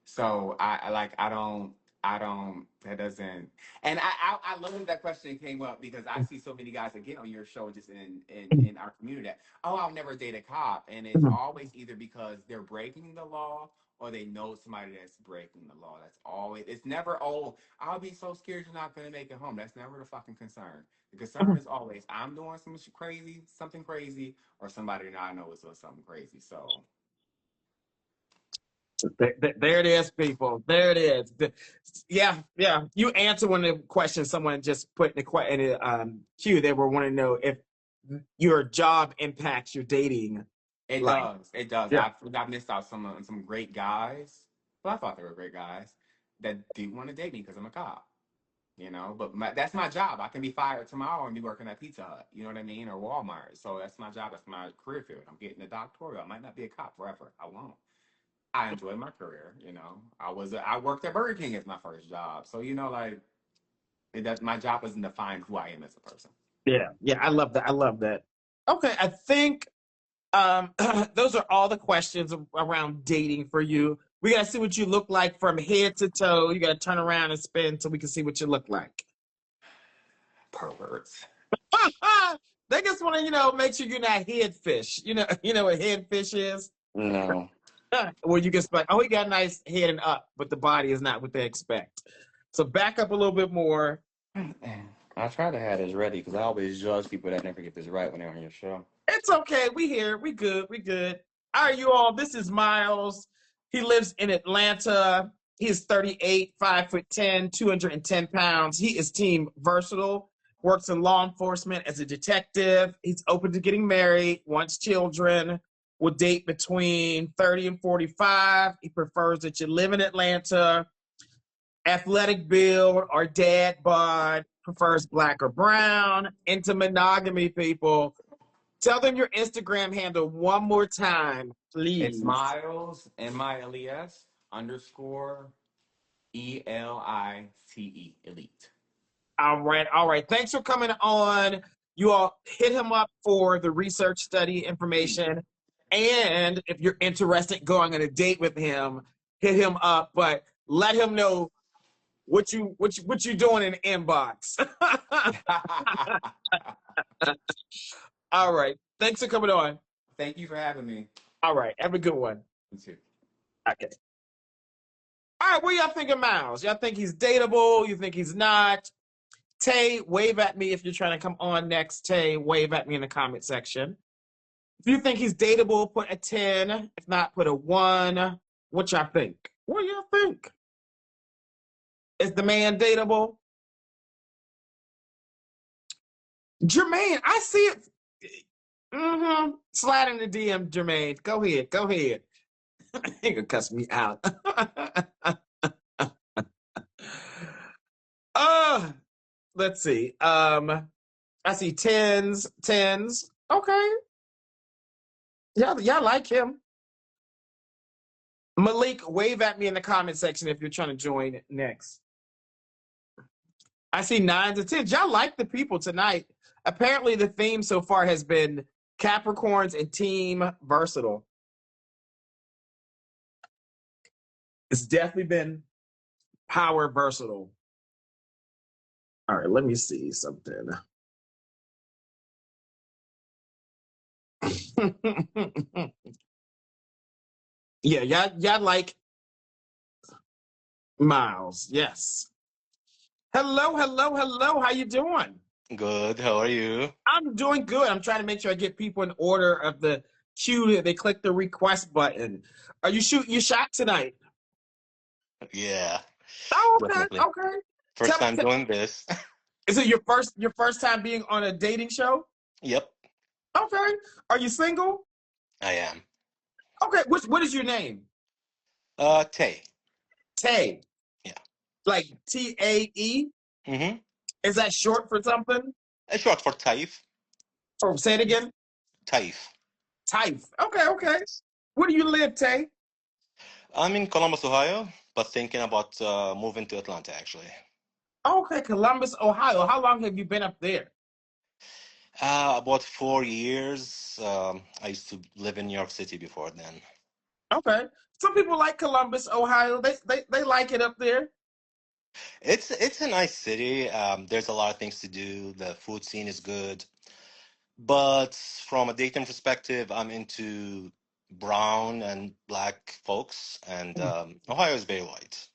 So I don't that doesn't and I love that that question came up because I see so many guys that get on your show just in our community that, oh, I'll never date a cop. And it's always either because they're breaking the law or they know somebody that's breaking the law. That's always, it's never, oh, I'll be so scared you're not gonna make it home. That's never the fucking concern. The concern is always I'm doing something crazy, or somebody that I know is doing something crazy. So There it is, people. There it is. Yeah, yeah. You answer one of the questions someone just put in the queue. They were wanting to know if your job impacts your dating it life. does. It does. Yeah. I've missed out some great guys. Well, I thought they were great guys that didn't want to date me because I'm a cop. You know, but that's my job. I can be fired tomorrow and be working at Pizza Hut. You know what I mean, or Walmart. So that's my job. That's my career field. I'm getting a doctoral. I might not be a cop forever. I won't. I enjoy my career. You know, I worked at Burger King as my first job. So you know, like my job doesn't define who I am as a person. Yeah, yeah. I love that. I love that. Okay, I think those are all the questions around dating for you. We gotta see what you look like from head to toe. You gotta turn around and spin so we can see what you look like. Perverts. They just want to, make sure you're not head fish. You know what head fish is? No. Where you just like, oh, he got a nice head and up, but the body is not what they expect. So back up a little bit more. I try to have this ready because I always judge people that never get this right when they're on your show. It's okay. We here. We good. We good. All right, you all. This is Miles. He lives in Atlanta. He is 38, 5'10", 210 pounds. He is team versatile, works in law enforcement as a detective. He's open to getting married, wants children, will date between 30 and 45. He prefers that you live in Atlanta, athletic build or dad bod, prefers black or brown, into monogamy, people. Tell them your Instagram handle one more time, It's please. Miles MILES underscore ELITE elite. All right, all right. Thanks for coming on. You all hit him up for the research study information. And if you're interested in going on a date with him, hit him up, but let him know what you doing in the inbox. All right. Thanks for coming on. Thank you for having me. All right. Have a good one. You too. Okay. All right, what y'all think of Miles? Y'all think he's dateable? You think he's not? Taye, wave at me if you're trying to come on next. Taye, wave at me in the comment section. If you think he's dateable, put a 10. If not, put a 1. What y'all think? What do y'all think? Is the man dateable? Jermaine, I see it. Slide in the DM, Jermaine. Go ahead. Go ahead. He gonna cuss me out. Let's see. I see 10s. Okay. Y'all like him. Malik, wave at me in the comment section if you're trying to join next. I see 9s and 10s. Y'all like the people tonight. Apparently, the theme so far has been Capricorns and Team Versatile. It's definitely been power versatile. All right, let me see something. Yeah, y'all like Miles. Yes. Hello. How you doing? Good. How are you? I'm doing good. I'm trying to make sure I get people in order of the queue. They click the request button. Are you shooting your shot tonight? Yeah, Oh, okay. definitely. Okay. First time doing this. Is it your first time being on a dating show? Yep, Okay. Are you single? I am. Okay. What is your name? Tay. Taye. Yeah. Like Tae? Mm-hmm. Is that short for something? It's short for Taif. Or say it again? Taif. Type. Okay. Where do you live, Taye? I'm in Columbus, Ohio, but thinking about moving to Atlanta, actually. Okay, Columbus, Ohio. How long have you been up there? About 4 years. I used to live in New York City before then. Okay. Some people like Columbus, Ohio. They like it up there. It's a nice city. There's a lot of things to do. The food scene is good. But from a dating perspective, I'm into brown and black folks, and Ohio is very white.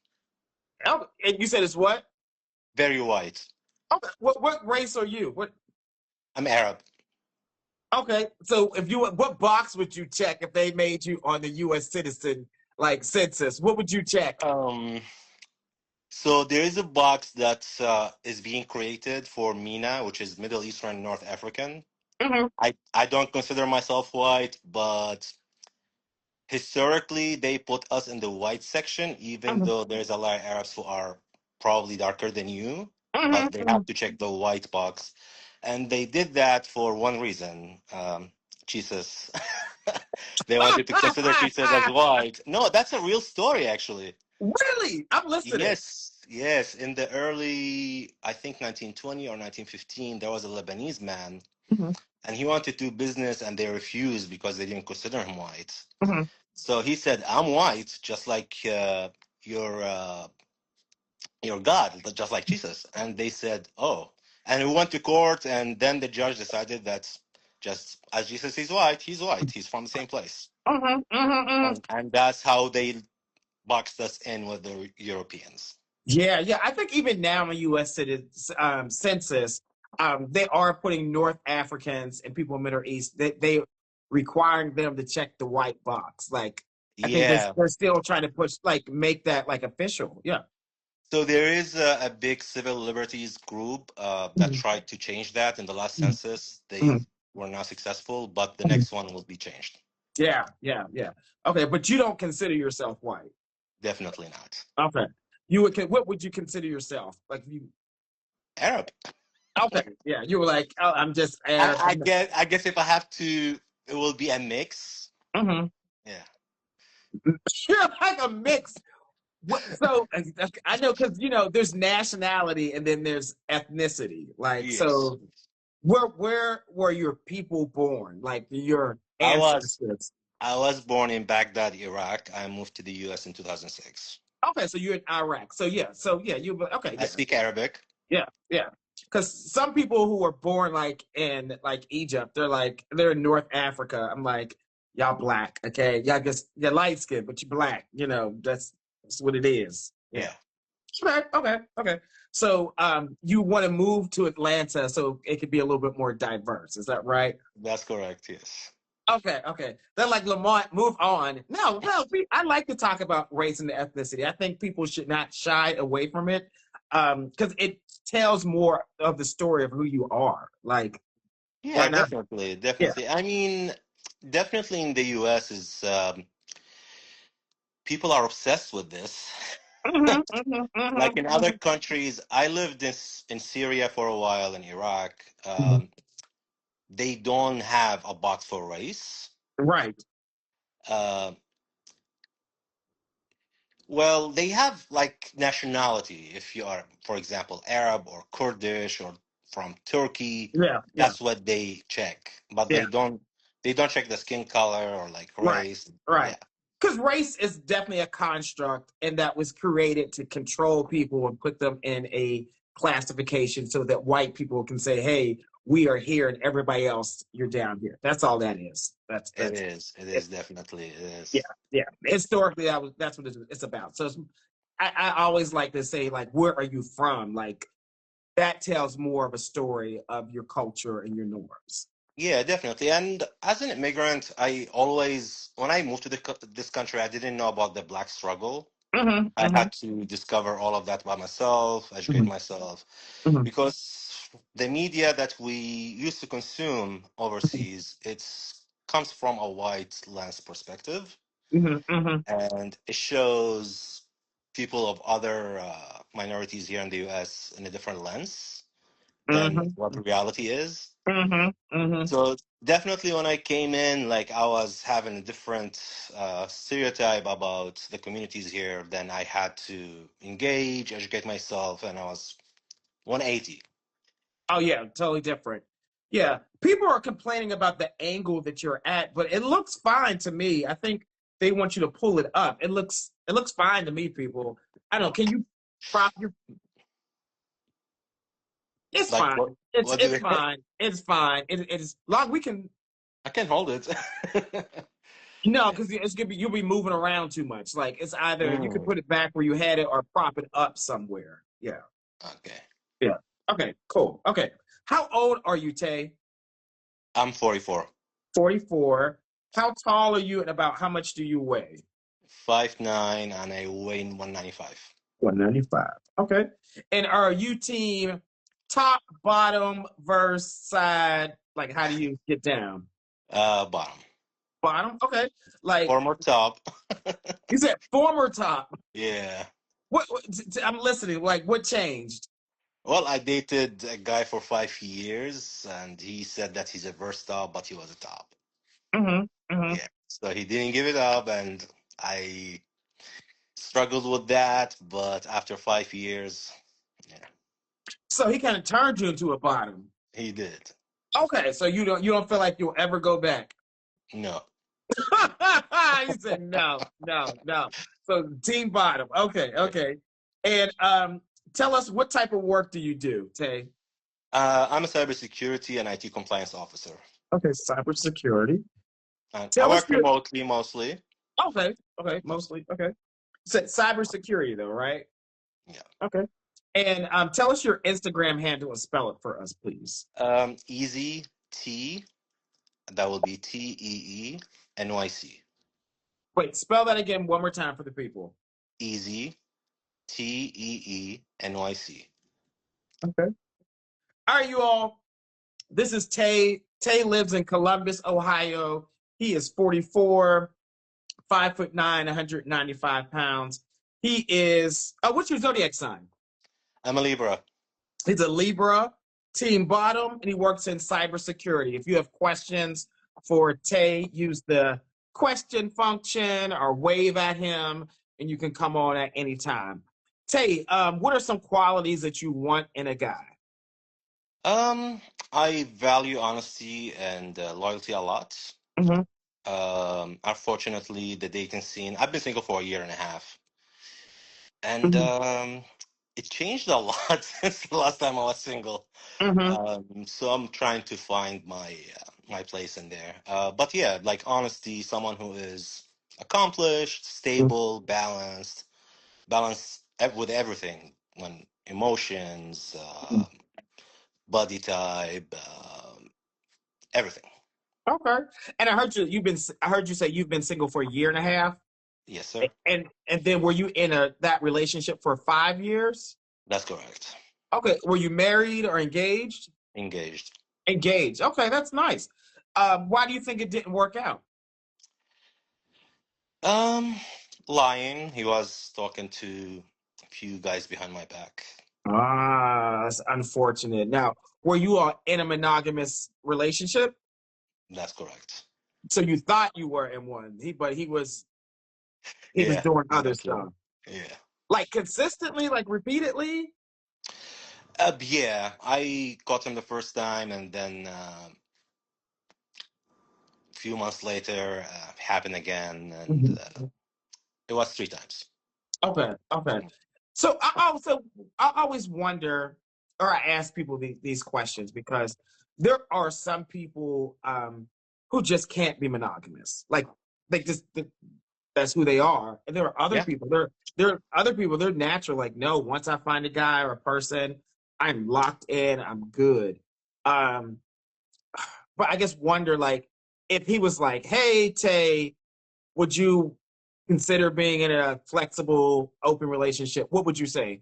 Oh, and you said it's what? Very white. Okay. What race are you? What? I'm Arab. Okay. So what box would you check if they made you on the U.S. citizen like census? What would you check? So there is a box that is being created for MENA, which is Middle Eastern North African. Mm-hmm. I don't consider myself white, but historically they put us in the white section, even though there's a lot of Arabs who are probably darker than you, but they have to check the white box. And they did that for one reason. Jesus. They wanted to consider Jesus as white. No, that's a real story, actually. Really? I'm listening. Yes. In the early, I think 1920 or 1915, there was a Lebanese man, and he wanted to do business, and they refused because they didn't consider him white. So he said, "I'm white, just like your God, just like Jesus." And they said, "Oh." And we went to court, and then the judge decided that just as Jesus is white, he's white. He's from the same place. And that's how they boxed us in with the Europeans. Yeah. I think even now in the U.S. Census, they are putting North Africans and people in Middle East. They requiring them to check the white box. Like I think they're still trying to make that like official. Yeah. So there is a big civil liberties group that tried to change that in the last census. They were not successful, but the next one will be changed. Yeah. Okay, but you don't consider yourself white? Definitely not. Okay. What would you consider yourself? Like you? Arab. Okay. Yeah. You were like, oh, I'm just Arab. I guess if I have to, it will be a mix. Yeah. You're like a mix. So I know because there's nationality and then there's ethnicity. Like Yes. So, where were your people born? Like your ancestors? I was born in Baghdad, Iraq. I moved to the U.S. in 2006. Okay, so you're in Iraq. So yeah, you okay. I speak Arabic. Yeah. Because some people who were born like in like Egypt, they're in North Africa. I'm like, y'all black, okay? Y'all you're light skinned, but you're black. That's That's what it is. Yeah, Okay. So you want to move to Atlanta so it could be a little bit more diverse. Is that right? that's correct. Yes. Okay. They're like Lamont, move on. No, I like to talk about race and ethnicity. I think people should not shy away from it because it tells more of the story of who you are. Like, Yeah, why not? definitely, Yeah. definitely. I mean, definitely in the U.S. is people are obsessed with this. Like in other countries, I lived in Syria for a while, in Iraq. They don't have a box for race. Right. Uh, well, they have like nationality. If you are, for example, Arab or Kurdish or from Turkey, Yeah. that's what they check. But Yeah. they don't check the skin color or like Right. race. Right. Yeah, Because race is definitely a construct and that was created to control people and put them in a classification so that white people can say, hey, we are here and everybody else, you're down here. That's all that is. it That's is. It it. is definitely it Yeah. is. Yeah. Historically, that's what it's about. So I always like to say, like, where are you from? Like, that tells more of a story of your culture and your norms. Yeah, definitely. And as an immigrant, I always, when I moved to this country, I didn't know about the Black struggle. Mm-hmm, I mm-hmm, had to discover all of that by myself, educate mm-hmm, myself, mm-hmm, because the media that we used to consume overseas, it's comes from a white lens perspective, mm-hmm, mm-hmm, and it shows people of other minorities here in the U.S. in a different lens than mm-hmm, what the reality is. mm-hmm, mm-hmm. So definitely when I came in, like I was having a different stereotype about the communities here. Then I had to engage, educate myself, and I was 180. Oh yeah, totally different. Yeah, people are complaining about the angle that you're at, but it looks fine to me. I think they want you to pull it up. It looks fine to me, people. I don't know. Can you prop your? It's Like fine. It's what do it's you? fine. It's fine. It's long. We can I can hold it. no, because it's gonna be you'll be moving around too much. Like it's either you could Mm, put it back where you had it or prop it up somewhere. Yeah. okay, Yeah. Okay. Cool. Okay. How old are you, Tay? I'm 44, 44. How tall are you and about how much do you weigh? 5'9", and I weigh 195. 195. Okay. And are you team top, bottom, verse, side? Like, how do you get down? Bottom, Bottom? Okay. Like, former top. you said former top. Yeah. I'm listening. Like, what changed? Well, I dated a guy for 5 years, and he said that he's a versatile, but he was a top. Mm-hmm. Mm-hmm. Yeah. So he didn't give it up, and I struggled with that. But after 5 years, yeah, So he kind of turned you into a bottom. he did. Okay. So you don't feel like you'll ever go back. No. He said no. So team bottom. Okay, Yeah. okay. And tell us what type of work do you do, Tay? I'm a cybersecurity and IT compliance officer. Okay, cybersecurity. And I Tell us work your remotely mostly. okay, mostly. Okay. Said cybersecurity though, right? Yeah. Okay. And tell us your Instagram handle and spell it for us, please. Easy T. That will be TeeNYC. Wait, spell that again one more time for the people. Easy TeeNYC. Okay. All right, you all. This is Tay. Tay lives in Columbus, Ohio. He is 44, 5'9", 195 pounds. He is. What's your zodiac sign? I'm a Libra. He's a Libra, team bottom, and he works in cybersecurity. If you have questions for Tay, use the question function or wave at him, and you can come on at any time. Tay, what are some qualities that you want in a guy? I value honesty and loyalty a lot. Mm-hmm. Unfortunately, the dating scene, I've been single for a year and a half, and Mm-hmm. it changed a lot since the last time I was single. Mm-hmm. So I'm trying to find my place in there. But yeah, like honesty, someone who is accomplished, stable, balanced. balance with everything, when emotions, body type, everything. Okay. And I heard you say you've been single for a year and a half. Yes, sir. And then were you in that relationship for 5 years? That's correct. Okay. Were you married or engaged? Engaged. Engaged. Okay, that's nice. Why do you think it didn't work out? Um, Lying. He was talking to a few guys behind my back. Ah, that's unfortunate. Now, were you in a monogamous relationship? That's correct. So you thought you were in one, but he was Yeah, doing other exactly. stuff. Yeah. Like consistently, like repeatedly? Yeah, I caught him the first time, and then a few months later, happened again, and Mhm. it was 3 times. Okay, okay. So I always wonder, or I ask people these questions because there are some people who just can't be monogamous. Like they just that's who they are. And there are other Yeah. people. There are other people. They're natural. Like no, once I find a guy or a person, I'm locked in. I'm good. Um, but I just wonder, like, if he was like, "Hey, Tay, would you consider being in a flexible, open relationship?" What would you say?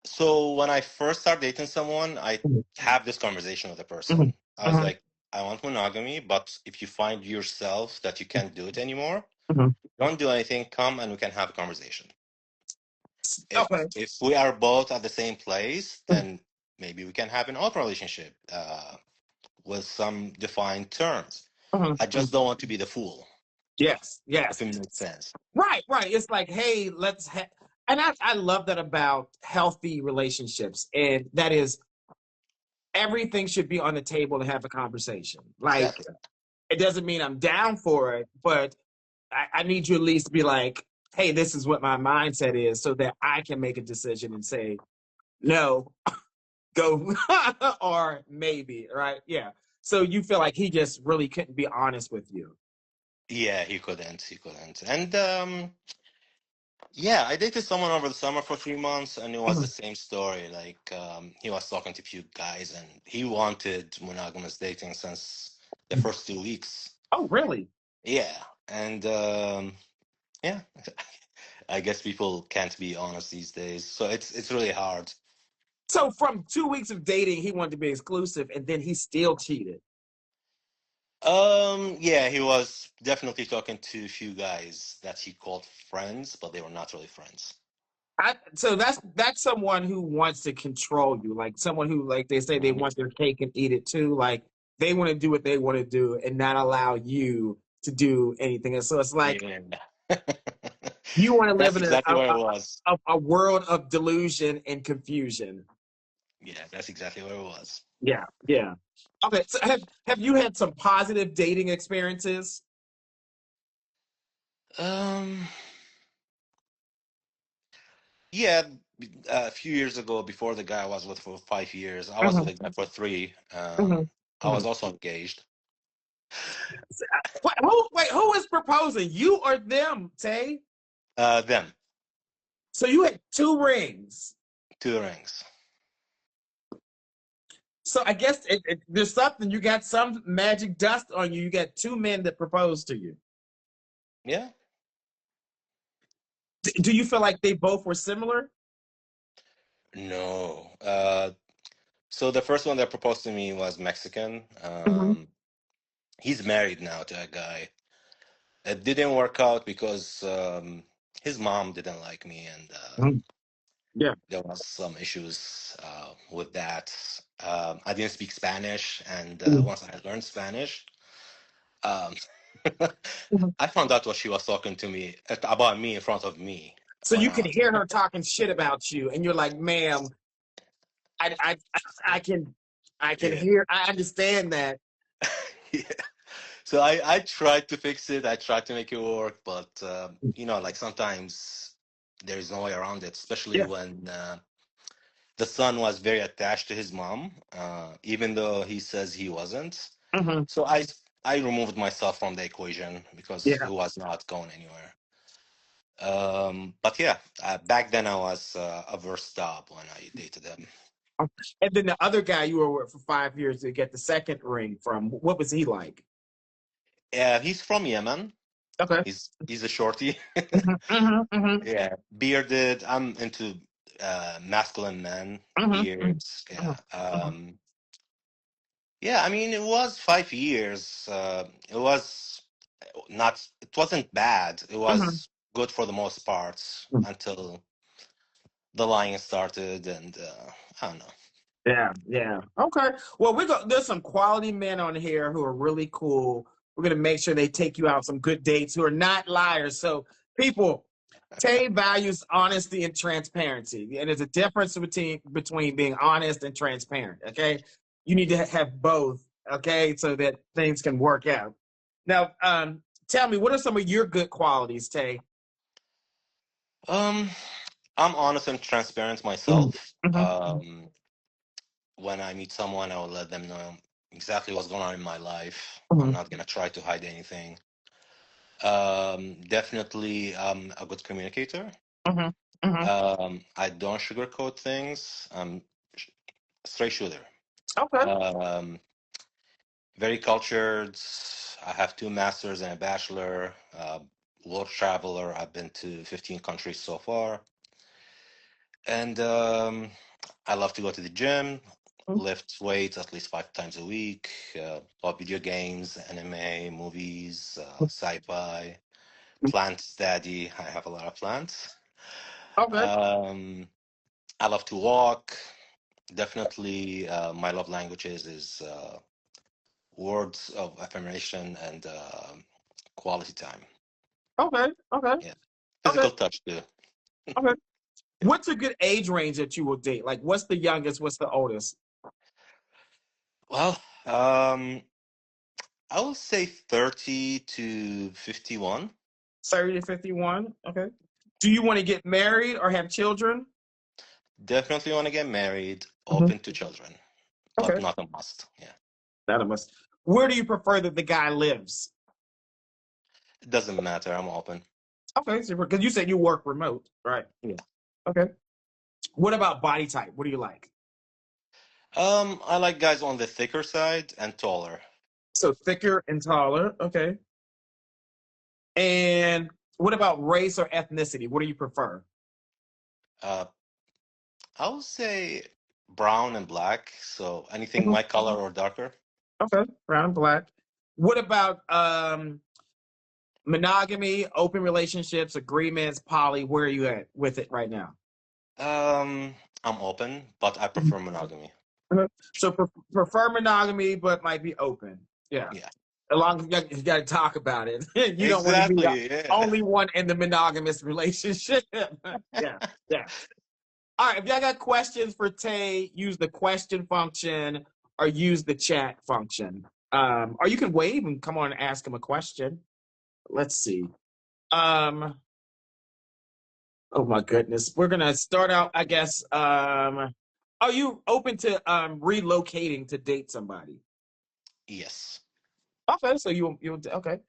So when I first start dating someone, I Mhm, have this conversation with the person. mhm, I was like, I want monogamy, but if you find yourself that you can't do it anymore, mhm. don't do anything. Come and we can have a conversation. If Okay. if we are both at the same place, then maybe we can have an open relationship with some defined terms. Mhm, I just mhm. don't want to be the fool, Yes, if yes. it makes sense. Right, right. It's like, hey, and I love that about healthy relationships. And that is everything should be on the table to have a conversation. Like Exactly. it doesn't mean I'm down for it, but I need you at least to be like, hey, this is what my mindset is so that I can make a decision and say, no, go or maybe, right? Yeah. So you feel like he just really couldn't be honest with you. Yeah, he couldn't. He couldn't. And yeah, I dated someone over the summer for 3 months, and it was the Mhm. same story. Like, he was talking to a few guys, and he wanted monogamous dating since the first 2 weeks. Oh, really? Yeah, and yeah, I guess people can't be honest these days, so it's really hard. So from 2 weeks of dating, he wanted to be exclusive, and then he still cheated. Yeah, he was definitely talking to a few guys that he called friends, but they were not really friends. So that's someone who wants to control you, like someone who, like they say, they Mhm. want their cake and eat it too. Like they want to do what they want to do and not allow you to do anything. And so it's like Yeah. you want to live That's in exactly where it was. a world of delusion and confusion. Yeah, that's exactly where it was. Yeah, yeah. Okay, so have you had some positive dating experiences? Um, yeah, a few years ago, before the guy I was with for 5 years, I was with Mhm, a guy for three. mhm, I was mhm. also engaged. Who is proposing? You or them, Tay? Them, So you had two rings. 2 rings. So I guess there's something. You got some magic dust on you. You got two men that proposed to you. Yeah. Do you feel like they both were similar? No. So the first one that proposed to me was Mexican. Mhm, He's married now to a guy. It didn't work out because his mom didn't like me, and mhm. Yeah. there was some issues with that. I didn't speak Spanish, and Mhm, once I had learned Spanish, um, mhm. I found out what she was talking to me about me in front of me So when you I can was. hear her talking shit about you, and you're like, "Ma'am, I, I, I can, I can Yeah. hear. I understand that." Yeah. So I tried to fix it. I tried to make it work, but like sometimes there is no way around it, especially Yeah. when the son was very attached to his mom, even though he says he wasn't. Hmm. So I removed myself from the equation because Yeah. it was not going anywhere. But yeah, back then I was a versatile when I dated them. And then the other guy you were with for 5 years to get the second ring from, what was he like? He's from Yemen. Okay. He's a shorty. Mm-hmm. Yeah, bearded. I'm into masculine men, beards. Yeah. Yeah, I mean, it was 5 years. It wasn't bad. It was good for the most part until the lying started, and I don't know. Yeah. Okay. Well, there's some quality men on here who are really cool. We're gonna make sure they take you out some good dates who are not liars. So, people, Taye values honesty and transparency, and there's a difference between being honest and transparent. Okay, you need to have both. Okay, so that things can work out. Now, tell me, what are some of your good qualities, Taye? I'm honest and transparent Mm-hmm. myself. When I meet someone, I will let them know exactly what's going on in my life. I'm not gonna try to hide anything. Definitely, a good communicator. I don't sugarcoat things. I'm straight shooter. Okay. Very cultured. I have 2 masters and a bachelor. World traveler. I've been to 15 countries so far. And I love to go to the gym, lift weights at least 5 times a week. Love video games, anime, movies, sci-fi. Plants daddy. I have a lot of plants. Okay. I love to walk. Definitely, my love languages is words of affirmation and quality time. Okay. Yeah, Okay. physical touch too. Okay. What's a good age range that you will date? Like, what's the youngest? What's the oldest? Well, I will say 30 to 51. 30 to 51. Okay. Do you want to get married or have children? Definitely want to get married, Mhm. open to children, but Okay. not a must. Yeah, That of us. Where do you prefer that the guy lives? it doesn't matter. I'm open. Okay. So, because you said you work remote, right? Yeah. Okay. What about body type? What do you like? I like guys on the thicker side and taller. So thicker and taller. Okay. And what about race or ethnicity? What do you prefer? Uh, I would say brown and black. So anything Mhm. my color or darker. Okay. Brown and black. What about monogamy, open relationships, agreements, poly? Where are you at with it right now? I'm open, but I prefer monogamy. Okay. So prefer monogamy, but might be open. Yeah. Yeah, As long as you got to talk about it. You don't want to be the exactly. Yeah. only one in the monogamous relationship. Yeah. Yeah. All right. If y'all got questions for Taye, use the question function or use the chat function. Or you can wave and come on and ask him a question. Let's see. Oh my goodness. We're gonna start out, I guess. Are you open to relocating to date somebody? Yes. Okay, so you okay.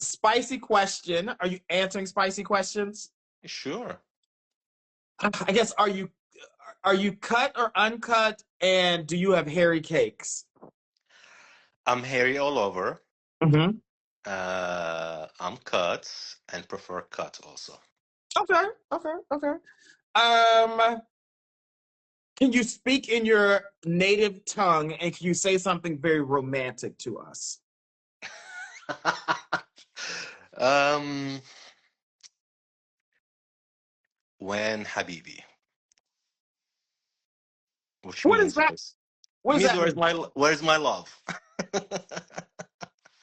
Spicy question. Are you answering spicy questions? Sure. I guess are you cut or uncut? And do you have hairy cakes? I'm hairy all over. Mm-hmm. I'm cut and prefer cut also. Okay. Um, can you speak in your native tongue and can you say something very romantic to us? um, when Habibi, which What is means that? What does means that mean? where's my love?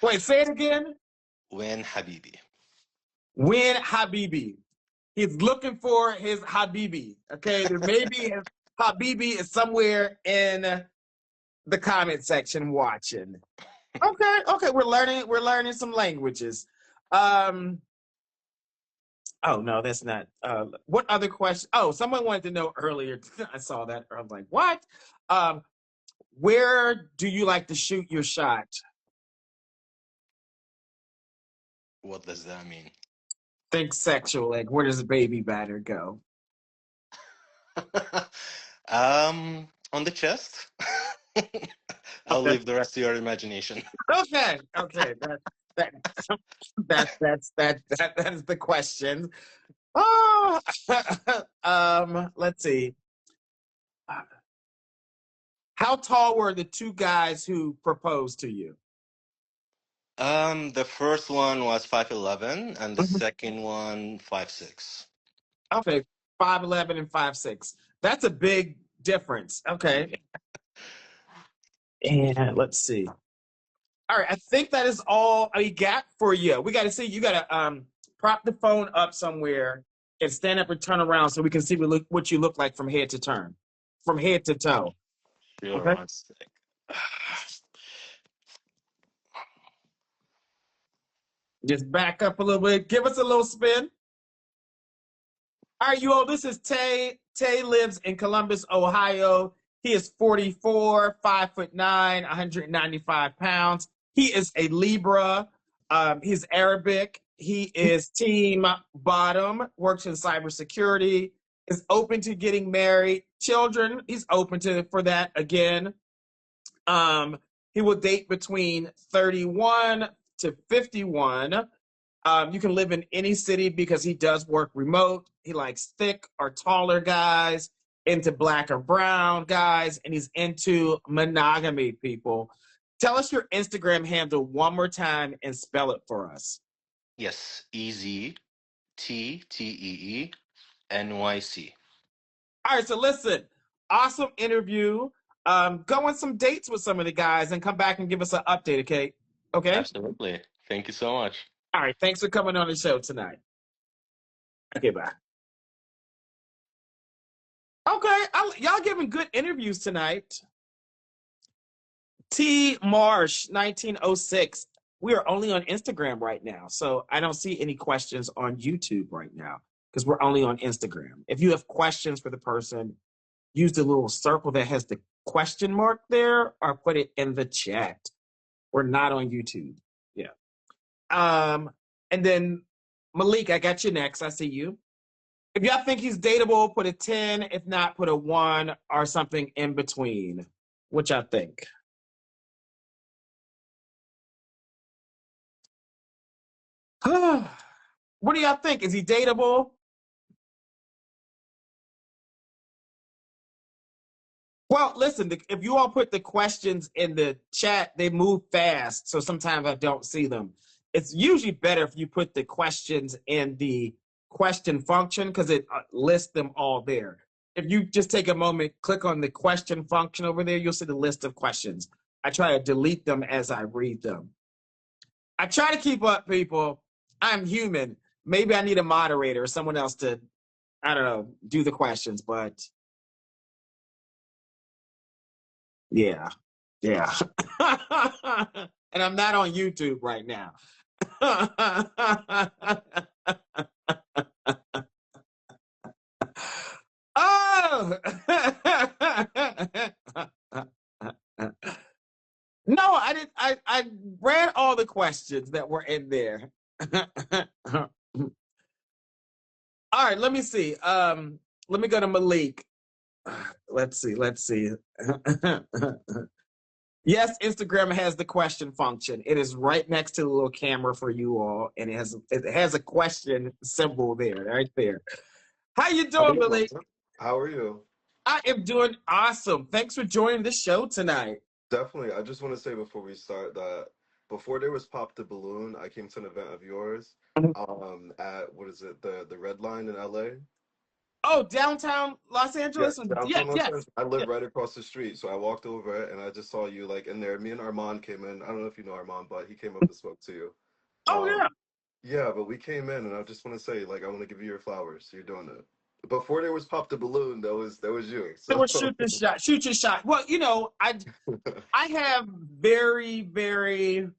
Wait, say it again. When Habibi. When Habibi. He's looking for his Habibi. Okay, there may be his Habibi is somewhere in the comment section watching. Okay, we're learning some languages. Oh no, that's not. What other question? Oh, someone wanted to know earlier. I saw that. I was like, what? Um, where do you like to shoot your shot? What does that mean? Think sexual. Like, where does the baby batter go? On the chest. I'll Okay. leave the rest to your imagination. Okay. Okay. That that is the question. Oh, let's see. How tall were the two guys who proposed to you? The first one was 5'11", and the Mhm. second one 5'6". Okay, 5'11" and 5'6". That's a big difference. Okay. And let's see. All right, I think that is all I got for you. We got to see. You got to prop the phone up somewhere and stand up and turn around so we can see what you look like from head to toe. Sure, Okay. one sec. Just back up a little bit. Give us a little spin. All right, you all. This is Taye. Taye lives in Columbus, Ohio. He is 44, 5'9", 195 pounds. He is a Libra. He's Arabic. He is team bottom, works in cybersecurity, is open to getting married. Children, he's open to for that again. He will date between 31 to 51. You can live in any city because he does work remote. He likes thick or taller guys, into black or brown guys, and he's into monogamy, people. Tell us your Instagram handle one more time and spell it for us. Yes, EZTTEENYC. All right, so listen, awesome interview. Go on some dates with some of the guys and come back and give us an update, okay? Okay? Absolutely. Thank you so much. All right, thanks for coming on the show tonight. Okay, bye. Okay, y'all giving good interviews tonight. T Marsh 1906. We are only on Instagram right now, so I don't see any questions on YouTube right now because we're only on Instagram. If you have questions for the person, use the little circle that has the question mark there or put it in the chat. We're not on YouTube. Yeah. And then Malik, I got you next. I see you. If y'all think he's dateable, put a 10. If not, put a 1 or something in between. What y'all think? What do y'all think? Is he dateable? Well, listen, if you all put the questions in the chat, they move fast. So sometimes I don't see them. It's usually better if you put the questions in the question function because it lists them all there. If you just take a moment, click on the question function over there, you'll see the list of questions. I try to delete them as I read them. I try to keep up, people. I'm human. Maybe I need a moderator or someone else to, I don't know, do the questions, but yeah. Yeah. And I'm not on YouTube right now. Oh! No, I didn't. I read all the questions that were in there. All right, let me see. Let me go to Malik. Let's see. Yes, Instagram has the question function. It is right next to the little camera for you all, and it has a question symbol there, right there. How you doing, Malik? How are you? I am doing awesome. Thanks for joining the show tonight. Definitely. I just want to say before we start that before there was Pop the Balloon, I came to an event of yours at what is it, the Red Line in LA. Oh, downtown Los Yeah, Angeles? downtown Yes, Los yes. Angeles. I Yeah. live right across the street, so I walked over and I just saw you like in there. Me and Armand came in. I don't know if you know Armand, but he came up and spoke to you. Oh, Um, yeah. yeah, but we came in and I just want to say like I want to give you your flowers. You're doing it. Before there was Pop the Balloon, that was you. It So was shoot the shot. Shoot your shot. Well, I have very, very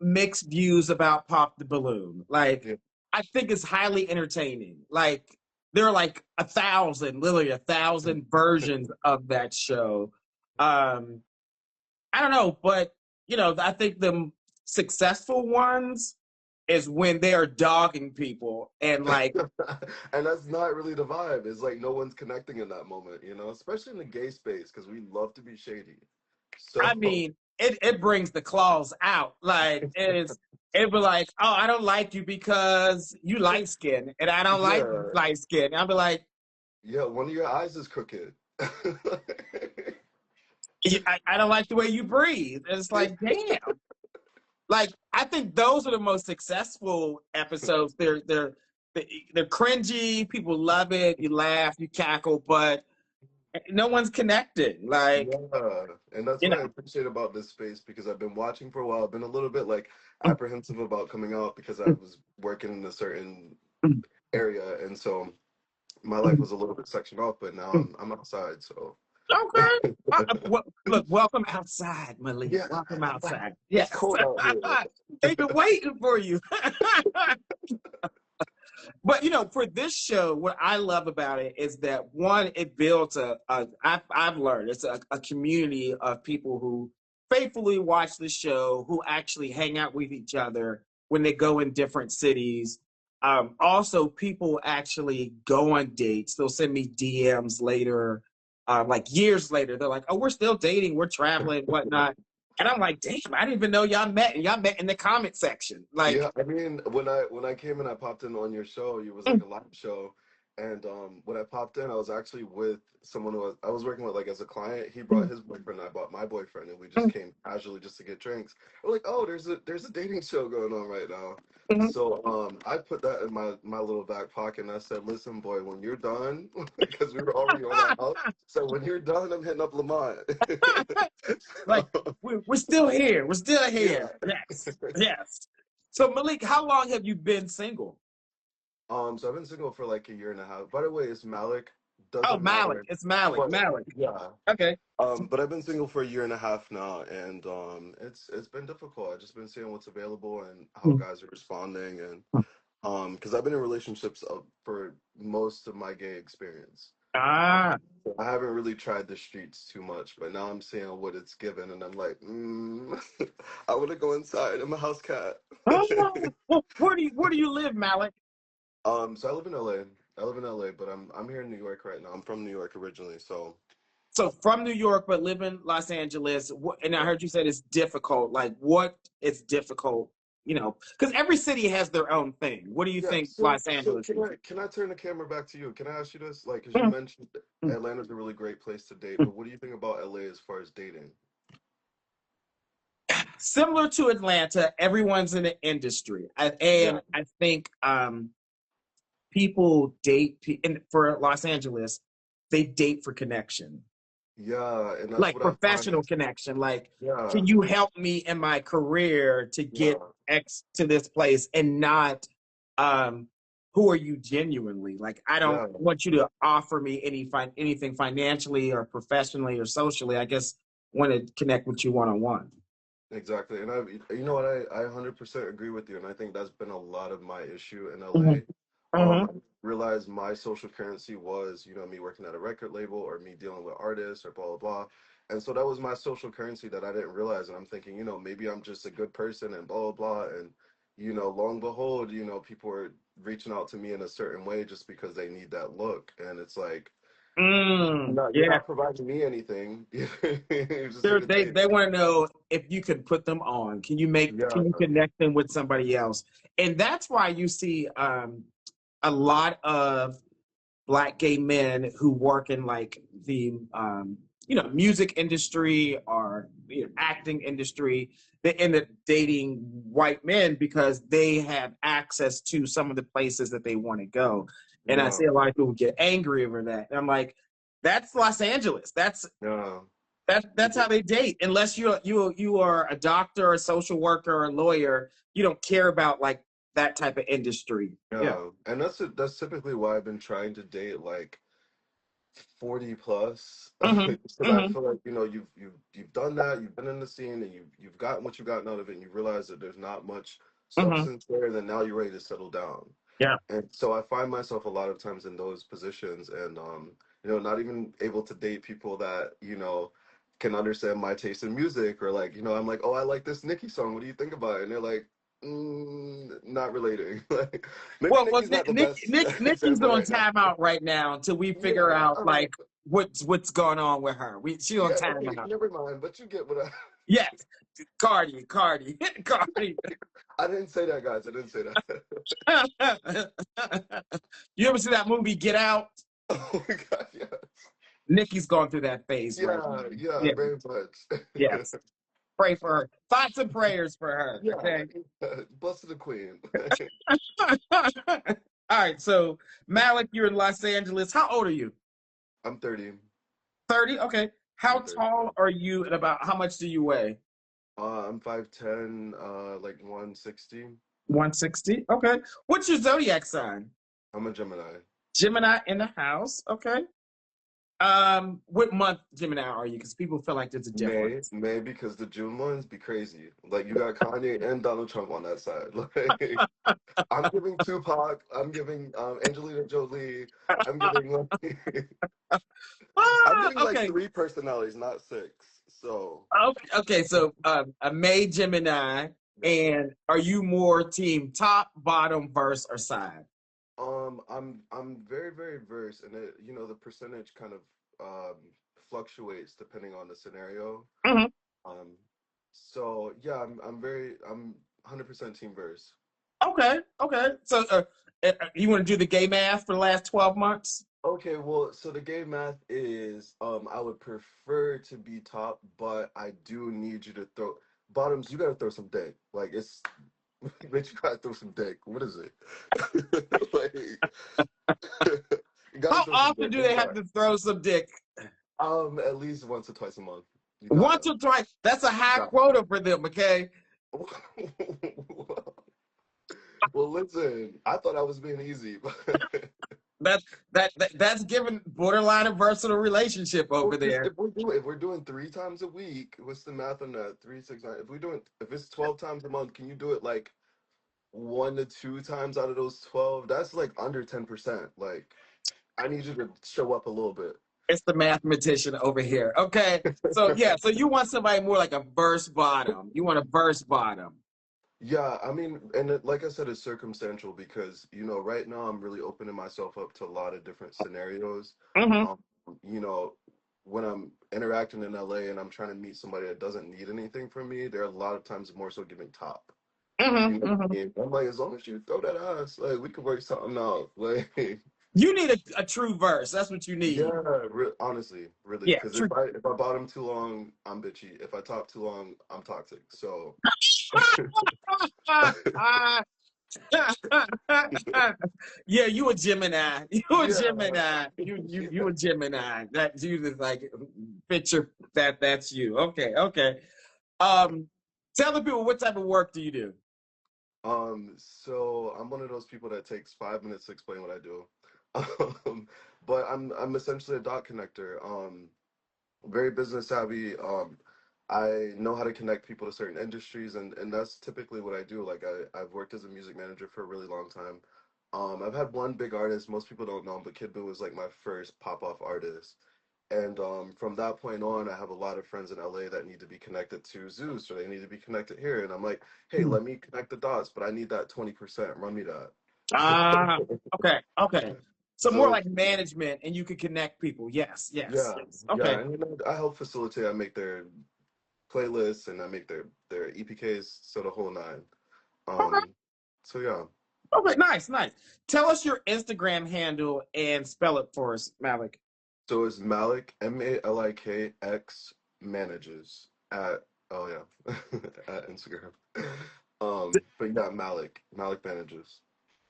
mixed views about Pop the Balloon. Like, yeah. I think it's highly entertaining. Like, there are like 1,000, literally 1,000 versions of that show. I don't know, but I think the successful ones is when they are dogging people and like, And that's not really the vibe. It's like no one's connecting in that moment, you know, especially in the gay space because we love to be shady. I So mean, it brings the claws out. Like it be like, oh, I don't like you because you light skin, and I don't like yeah, light skin. I'll be like, yeah, one of your eyes is crooked. I don't like the way you breathe. And it's like, damn. Like I think those are the most successful episodes. They're cringy. People love it. You laugh, you cackle, but no one's connecting. Like, Yeah, and that's you what know. I appreciate about this space because I've been watching for a while. I've been a little bit like apprehensive about coming out because I was working in a certain area, and so my life was a little bit sectioned off. But now I'm outside, so Okay. Look, welcome outside, Malik. yeah, Welcome I'm like, outside. it's Yes. cold out here. They've been waiting for you. But you know, for this show, what I love about it is that one, it builds I've learned it's a community of people who faithfully watch the show, who actually hang out with each other when they go in different cities. Also, people actually go on dates. They'll send me DMs later, like years later. They're like, "Oh, we're still dating. We're traveling, whatnot." And I'm like, "Damn, I didn't even know y'all met. And y'all met in the comment section." Like, Yeah, I mean, when I came in, I popped in on your show. It was like a live show, and when I popped in, I was actually with someone who I was working with, like as a client. He brought his boyfriend, I brought my boyfriend, and we just came casually just to get drinks. We're like, oh, there's a dating show going on right now. So I put that in my little back pocket, and I said, listen, boy, when you're done, because we were already on that house. So when you're done, I'm hitting up Lamont. like we're still here. We're still Yeah. here. Yes. Yes. So Malik, how long have you been single? So I've been single for like a year and a half. By the way, it's Malik. Oh, Doesn't Malik. matter. It's Malik. But Malik. yeah. Okay. But I've been single for a year and a half now, and it's been difficult. I've just been seeing what's available and how guys are responding, and because I've been in relationships for most of my gay experience. Ah. So I haven't really tried the streets too much, but now I'm seeing what it's given, and I'm like, I want to go inside. I'm a house cat. Oh, well, where do you live, Malik? So I live in LA. I live in LA, but I'm here in New York right now. I'm from New York originally, so So from New York, but live in Los Angeles. And I heard you said it's difficult. Like, what is difficult? You know, because every city has their own thing. What do you yeah. think Los So Angeles can is? I turn the camera back to you? Can I ask you this? Like, because you mentioned Atlanta's a really great place to date, but what do you think about LA as far as dating? Similar to Atlanta, everyone's in the industry, Yeah, and I think people date and for Los Angeles, they date for connection, yeah, and that's like what I professional find. connection. Like, Yeah, can you help me in my career to get yeah, X to this place, and not um, who are you genuinely? Like, I don't yeah. want you to offer me anything financially or professionally or socially. I guess want to connect with you one on one. Exactly. And you know what, I 100% agree with you. And I think that's been a lot of my issue in Mm-hmm. LA. Mm-hmm. I realized my social currency was, me working at a record label or me dealing with artists or blah, blah, blah. And so that was my social currency that I didn't realize. And I'm thinking, maybe I'm just a good person and blah, blah, blah. And, lo and behold, people are reaching out to me in a certain way just because they need that look. And it's like, you're Yeah, not providing me anything. You're just here to date. they want to know if you can put them on. Yeah. Can you connect them with somebody else? And that's why you see a lot of Black gay men who work in like the music industry or acting industry. They end up dating white men because they have access to some of the places that they want to go. And I Yeah. see a lot of people get angry over that. And I'm like, that's Los Angeles. Yeah. That's how they date. Unless you are a doctor, a social worker, or a lawyer, you don't care about like that type of industry. Yeah. Yeah, and that's typically why I've been trying to date like 40 plus, Hmm. because I Hmm. feel like you've done that, you've been in the scene, and you've gotten what you've gotten out of it, and you realize that there's not much Hmm. substance there, and then now you're ready to settle down. Yeah. And so I find myself a lot of times in those positions, and not even able to date people that can understand my taste in music, or like I'm like, oh, I like this Nicki song. What do you think about it? And they're like, Not relating. Like maybe Well, Nikki's not the best Nikki's example on right now. timeout right now until we figure Yeah, out like what's going on with her. She on yeah. Okay, timeout. never mind. But you get what I. Yes, Cardi. Cardi. I didn't say that, guys. I didn't say that. You ever see that movie Get Out? Oh my god, yeah. Nikki's going through that phase right now. Yeah, very much. Yes. Pray for her. Thoughts and prayers for her. Yeah, Okay. blessed the queen. All right. So Malik, you're in Los Angeles. How old are you? I'm 30. 30. Okay. How I'm 30. tall are you and about how much do you weigh? I'm 5'10", like 160. 160. Okay. What's your zodiac sign? I'm a Gemini. Gemini in the house. Okay. What month Gemini are you? Because people feel like there's a difference. May, because the June ones be crazy. Like you got Kanye and Donald Trump on that side. Like I'm giving Tupac, I'm giving Angelina Jolie, I'm giving like, I'm giving like Okay. 3 personalities, not 6. So Okay. So a May Gemini, and are you more team top, bottom, verse, or side? I'm very, very versed, and the percentage kind of fluctuates depending on the scenario. Mhm. So yeah, I'm 100% team verse. Okay. So you want to do the gay math for the last 12 months? Okay, well, so the gay math is I would prefer to be top, but I do need you to throw bottoms. You gotta throw some dick. Like it's bitch, you gotta throw some dick. What is it? Like, you gotta How throw some often dick. do they have to throw some dick? At least once or twice a month. You Once gotta. or twice. That's a high Got quota for them, okay? Well, listen, I thought I was being easy, but That's given borderline a versatile relationship over there. if we're doing 3 times a week, what's the math on that? 3, 6, 9. If it's 12 times a month, can you do it like 1 to 2 times out of those 12? That's like under 10%. Like I need you to show up a little bit. It's the mathematician over here. Okay. So yeah, so you want somebody more like a verse bottom. You want a verse bottom. Yeah, I mean, and like I said, it's circumstantial because, right now I'm really opening myself up to a lot of different scenarios. Mm-hmm. Um, you know, when I'm interacting in LA and I'm trying to meet somebody that doesn't need anything from me, there are a lot of times more so giving top. You Mm-hmm. know what I Mm-hmm. mean? I'm like, as long as you throw that ass, like we could work something out. Like, You need a true verse. That's what you yeah, need. honestly, really, Yeah, because true. if I bottom too long, I'm bitchy. If I top too long, I'm toxic. So. Yeah, you a Gemini. You a Yeah. Gemini. You a Gemini. That you just like picture that's you. Okay. Tell the people what type of work do you do? So I'm one of those people that takes 5 minutes to explain what I do. But I'm essentially a dot connector. Very business savvy. I know how to connect people to certain industries, and that's typically what I do. Like I've worked as a music manager for a really long time. I've had one big artist, most people don't know, but Kid Buu was like my first pop-off artist. And from that point on, I have a lot of friends in LA that need to be connected to Zeus or they need to be connected here. And I'm like, hey, let me connect the dots, but I need that 20%. Run me that. Ah, okay. So more So like management, and you can connect people. Yes. yeah, Okay. yeah. And I help facilitate. I make their playlists and I make their EPKs, so the whole nine. Okay. So yeah. Okay. Nice. Tell us your Instagram handle and spell it for us, Malik. So it's Malik, MALIKX manages at at Instagram. But yeah, Malik manages.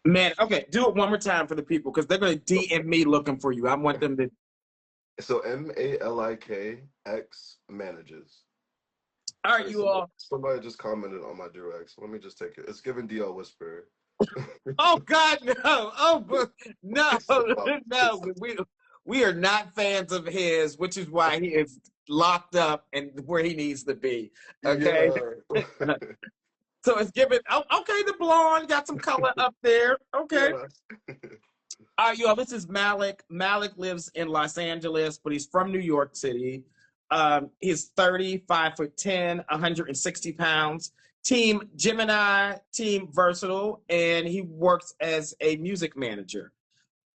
Man, okay, do it one more time for the people because they're gonna DM me looking for you. I want them to. So MALIKX manages. All right, you all. Somebody just commented on my direct. So let me just take it. It's giving DL Whisper. Oh God, no! Oh no, no! We are not fans of his, which is why he is locked up and where he needs to be. Okay. Yeah. So it's giving. Oh, okay, the blonde got some color up there. Okay. Yeah. All right, y'all. This is Malik. Malik lives in Los Angeles, but he's from New York City. He's 30, 5'10", 160 pounds. Team Gemini, Team Versatile, and he works as a music manager.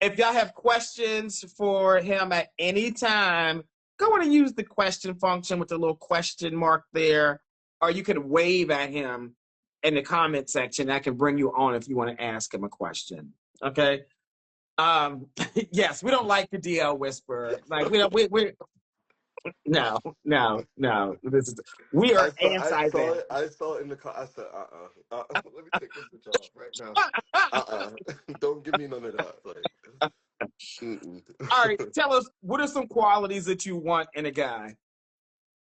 If y'all have questions for him at any time, go on and use the question function with the little question mark there, or you can wave at him in the comment section. I can bring you on if you want to ask him a question. Okay. Yes, we don't like the DL whisper. Like we no. We are I anti saw that. it. I saw it in the car. I said, let me take this bitch off right now. Don't give me none of that. Like, mm-mm. All right, tell us, what are some qualities that you want in a guy?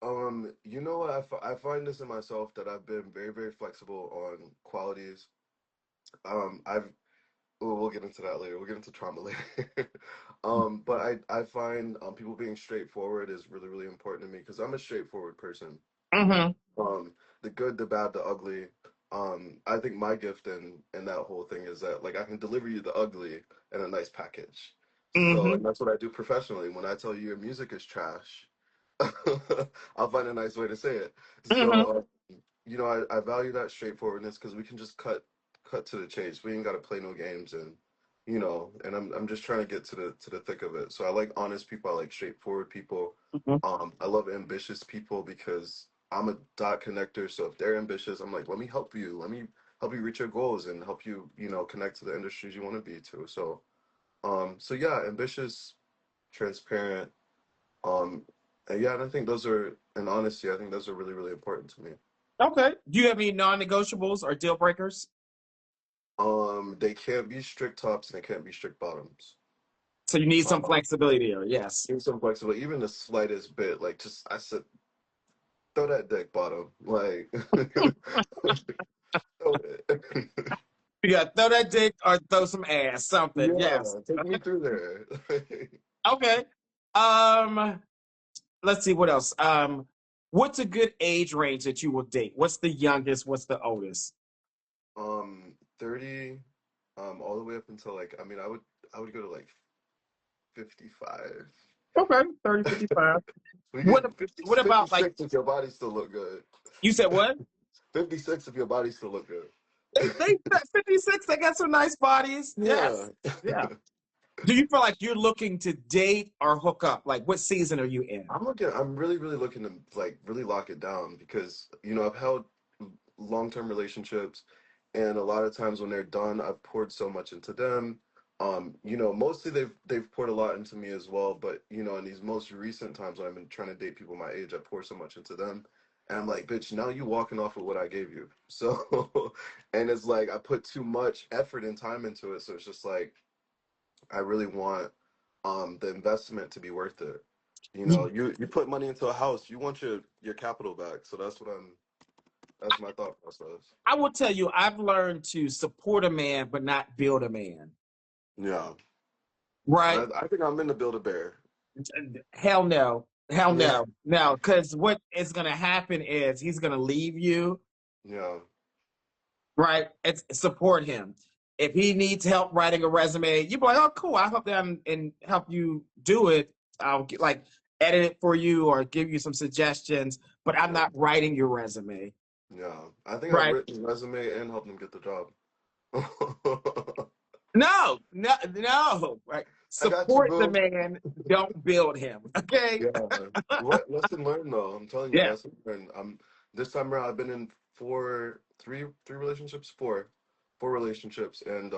You know what? I find this in myself that I've been very, very flexible on qualities. I've we'll get into that later. We'll get into trauma later. But I find people being straightforward is really, really important to me because I'm a straightforward person. Mm-hmm. The good, the bad, the ugly. I think my gift in that whole thing is that like I can deliver you the ugly in a nice package. So, Mm-hmm. and that's what I do professionally. When I tell you your music is trash, I'll find a nice way to say it. Mm-hmm. So, I value that straightforwardness because we can just cut to the chase. We ain't got to play no games, and I'm just trying to get to the thick of it. So I like honest people. I like straightforward people. I love ambitious people because I'm a dot connector. So if they're ambitious, I'm like, let me help you. Let me help you reach your goals and help you, connect to the industries you want to be to. So yeah, ambitious, transparent, and yeah, and I think those are, and honesty, I think those are really, really important to me. Okay. Do you have any non-negotiables or deal breakers? They can't be strict tops and they can't be strict bottoms. So you need some Um, flexibility there. Yes. Give some flexibility, even the slightest bit. Like, just I said, throw that dick bottom, like, throw it. You got to throw that dick or throw some ass, something. Yes. Yeah, take me through there. Okay. Let's see what else. What's a good age range that you will date? What's the youngest? What's the oldest? 30, all the way up until like, I mean, I would go to like 55. Okay, 30, 55. We What get 50, what about like 56 if your body still look good. you said what? 56 if your body still look good. They 56, they got some nice bodies. Yeah. Yes. Yeah. Do you feel like you're looking to date or hook up? Like what season are you in? I'm really, really looking to like really lock it down because, I've held long-term relationships and a lot of times when they're done, I've poured so much into them. Mostly they've poured a lot into me as well, but in these most recent times when I've been trying to date people my age, I pour so much into them. And I'm like, bitch, now you walking off of what I gave you. So, and it's like I put too much effort and time into it. So it's just like I really want the investment to be worth it. You put money into a house, you want your capital back. So that's my thought process. I will tell you, I've learned to support a man but not build a man. Yeah. Right? I think I'm in the Build a Bear. Hell no. Hell Yeah. no. No, because what is gonna happen is he's gonna leave you. Yeah. Right? It's support him. If he needs help writing a resume, you be like, oh, cool. I'll help them and help you do it. I'll get, like edit it for you or give you some suggestions, but I'm Yeah. not writing your resume. Yeah. I think I've Right? written a resume and helped them get the job. No, no, no. Right? I got you, Support the boo. man, don't build him. Okay? Yeah. What lesson learned though? I'm telling you, Yeah. lesson learned. This time around I've been in three relationships, four relationships, and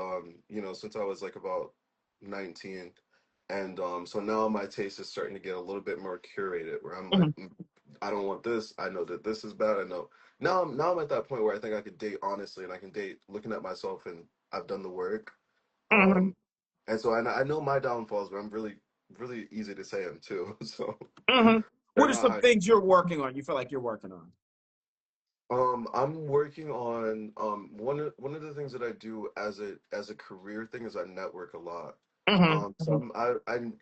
since I was like about 19. And so now my taste is starting to get a little bit more curated where I'm like, Mhm. I don't want this. I know that this is bad. I know now I'm at that point where I think I could date honestly and I can date looking at myself and I've done the work. Mhm. Um, and so I know my downfalls, but I'm really, really easy to say them too. So Mhm. they're What are not some high. things you're working on? You feel like you're working on? I'm working on one of the things that I do as a career thing is I network a lot. Mhm. So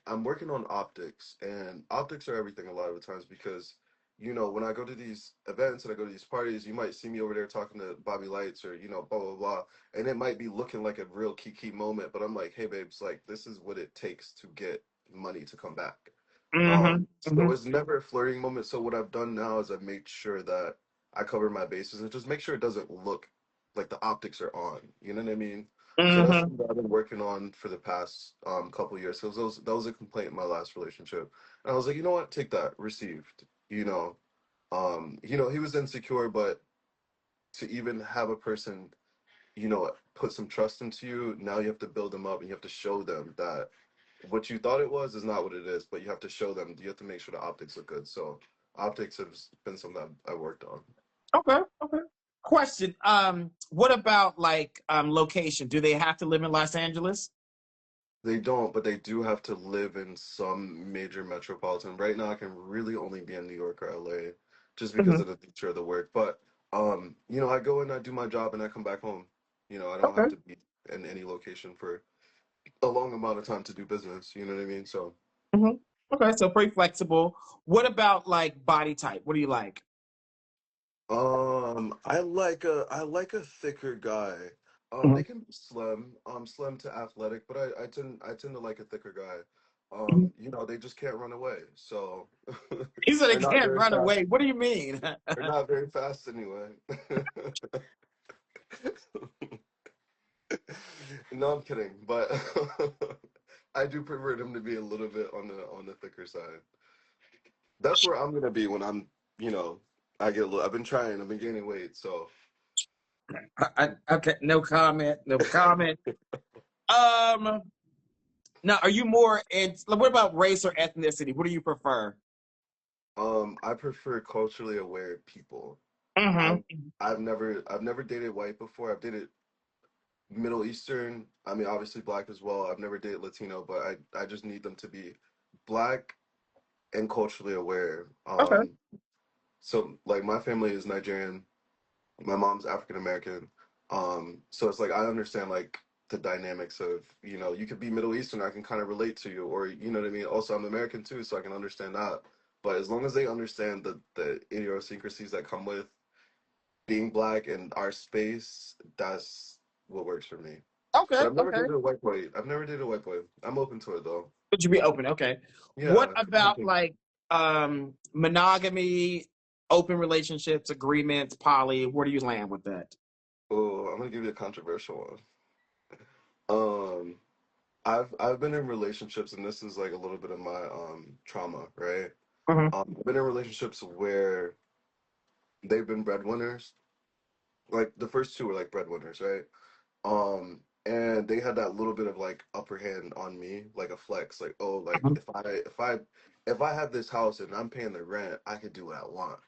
I'm working on optics, and optics are everything a lot of the times because when I go to these events and I go to these parties, you might see me over there talking to Bobby Lights or blah blah blah, and it might be looking like a real key moment, but I'm like, hey babes, like this is what it takes to get money to come back. Mhm. So Mhm. it's never a flirting moment. So what I've done now is I've made sure that I cover my bases and just make sure it doesn't look like the optics are on. You know what I mean? So that's Mm-hmm. something that I've been working on for the past couple of years. So that was a complaint in my last relationship, and I was like, you know what, take that, received. He was insecure, but to even have a person, put some trust into you, now you have to build them up and you have to show them that what you thought it was is not what it is, but you have to show them, you have to make sure the optics look good. So optics has been something I worked on. Okay. Okay. Question. What about like location? Do they have to live in Los Angeles? They don't, but they do have to live in some major metropolitan. Right now, I can really only be in New York or LA just because Hmm. of the nature of the work. But, I go and I do my job and I come back home. I don't have Okay. to be in any location for a long amount of time to do business. You know what I mean? So, Hmm. Okay. So pretty flexible. What about like body type? What do you like? I like a thicker guy. Mhm. They can be slim, slim to athletic, but I tend to like a thicker guy. They just can't run away, so You said they're they not can't very run fast. away. What do you mean? They're not very fast anyway. No, I'm kidding, but I do prefer them to be a little bit on the thicker side. That's where I'm gonna be when you know, I get a little. I've been trying. I've been gaining weight, so. Okay. No comment. No comment. Um. Now, are you more in? What about race or ethnicity? What do you prefer? I prefer culturally aware people. I've Mm-hmm. I've never dated white before. I've dated Middle Eastern. I mean, obviously black as well. I've never dated Latino, but I just need them to be black and culturally aware. Okay. So like my family is Nigerian. My mom's African American. So it's like I understand like the dynamics of, you could be Middle Eastern, I can kind of relate to you, or you know what I mean? Also, I'm American too, so I can understand that. But as long as they understand the idiosyncrasies that come with being black in our space, that's what works for me. Okay. But I've never Okay. dated a white boy. I've never dated a white boy. I'm open to it though. Would you be open? Okay. What Yeah. about like monogamy, open relationships, agreements, poly? Where do you land with that? Oh, I'm gonna give you a controversial one. I've been in relationships, and this is like a little bit of my trauma, right? Hmm. I've been in relationships where they've been breadwinners. Like the first two were like breadwinners, right? And they had that little bit of like upper hand on me, like a flex, like, oh, like if I have this house and I'm paying the rent, I could do what I want,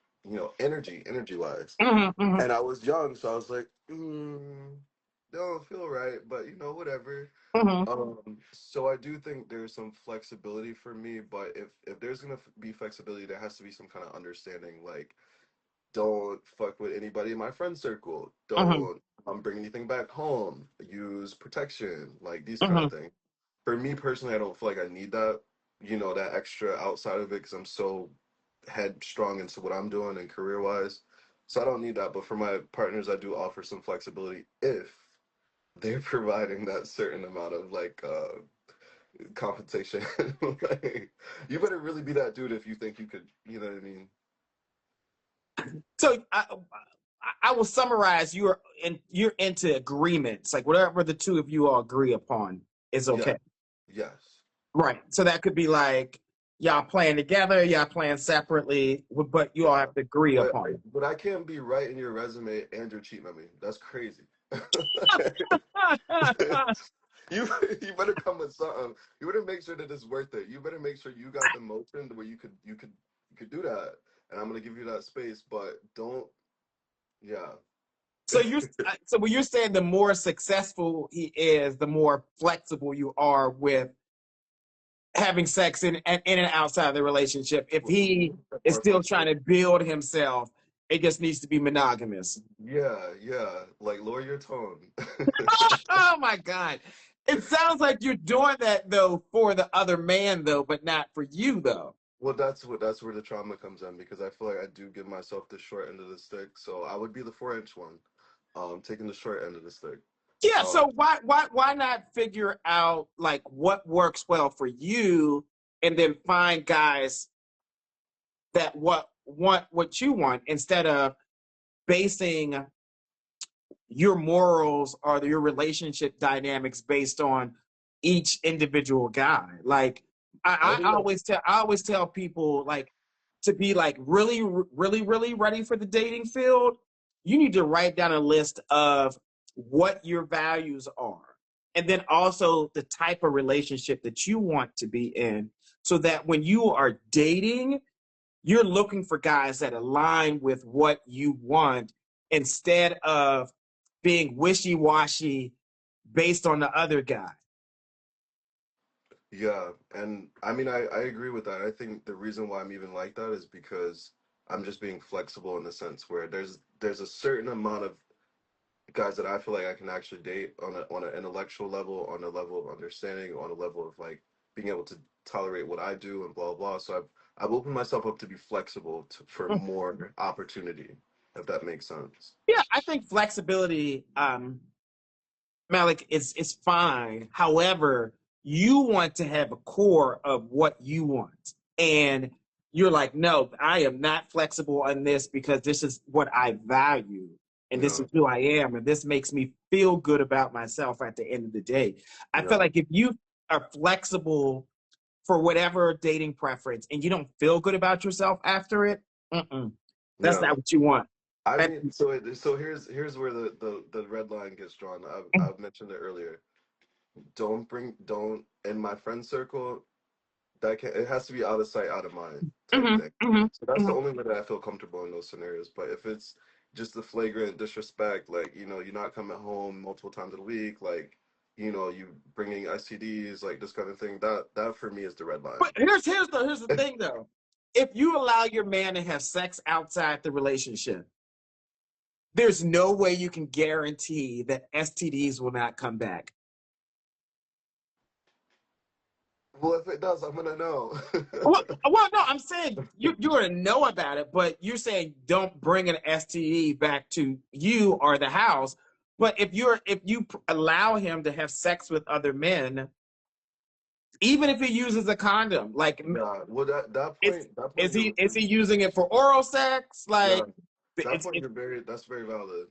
energy wise. Hmm. Hmm. And I was young, so I was like, don't feel right, but whatever. Hmm. So I do think there's some flexibility for me, but if there's gonna be flexibility, there has to be some kind of understanding. Like, don't fuck with anybody in my friend circle. Hmm. Don't bring anything back home. Use protection, like these kind Hmm. of things. For me personally, I don't feel like I need that, that extra outside of it because I'm so headstrong into what I'm doing and career wise. So I don't need that. But for my partners, I do offer some flexibility if they're providing that certain amount of like compensation. Like, you better really be that dude if you think you could, you know what I mean? So I will summarize. You're into agreements, like whatever the two of you all agree upon is Yeah, okay. yes. Right. So that could be like y'all playing together, y'all playing separately, but you all Yeah. have to agree But upon it. but I can't be writing your resume and you're cheating on me. That's crazy. You you better come with something. You better make sure that it's worth it. You better make sure you got the motion where you could do that. And I'm gonna give you that space, but don't yeah. So when you're saying the more successful he is, the more flexible you are with having sex in and outside the relationship. If he is More still trying flexible. to build himself, it just needs to be monogamous. Yeah, yeah. Like lower your tone. Oh my God. It sounds like you're doing that though for the other man though, but not for you though. Well, that's where the trauma comes in because I feel like I do give myself the short end of the stick. So I would be the 4-inch one, taking the short end of the stick. Yeah, Um, so why not figure out like what works well for you and then find guys that want what you want instead of basing your morals or your relationship dynamics based on each individual guy. Like I always tell people, like, to be like really, really, really ready for the dating field, you need to write down a list of what your values are. And then also the type of relationship that you want to be in, so that when you are dating, you're looking for guys that align with what you want instead of being wishy-washy based on the other guy. Yeah, and I mean, I agree with that. I think the reason why I'm even like that is because I'm just being flexible in the sense where there's a certain amount of guys that I feel like I can actually date on an intellectual level, on a level of understanding, on a level of like being able to tolerate what I do and blah blah. So I've opened myself up to be flexible for more opportunity, if that makes sense. Yeah, I think flexibility, Malik, is fine. However, you want to have a core of what you want. And you're like, no, I am not flexible on this because this is what I value. And this Yeah, is who I am. And this makes me feel good about myself at the end of the day. I feel yeah, like if you are flexible for whatever dating preference and you don't feel good about yourself after it, that's yeah. not what you want. I That, mean, so here's where the red line gets drawn. I've mentioned it earlier. Don't in my friend circle, it has to be out of sight, out of mind type thing. So that's the only way that I feel comfortable in those scenarios. But if it's just the flagrant disrespect, like, you're not coming home multiple times a week, like, you bringing STDs, like this kind of thing, that for me is the red line. But here's the thing though. If you allow your man to have sex outside the relationship, there's no way you can guarantee that STDs will not come back. Well, if it does, I'm gonna know. Well, no, I'm saying you're going to know about it, but you're saying don't bring an STD back to you or the house. But if you allow him to have sex with other men, even if he uses a condom, like, Yeah, well, is that is point he is he using it for oral sex? yeah, Like, that it's point that's very valid.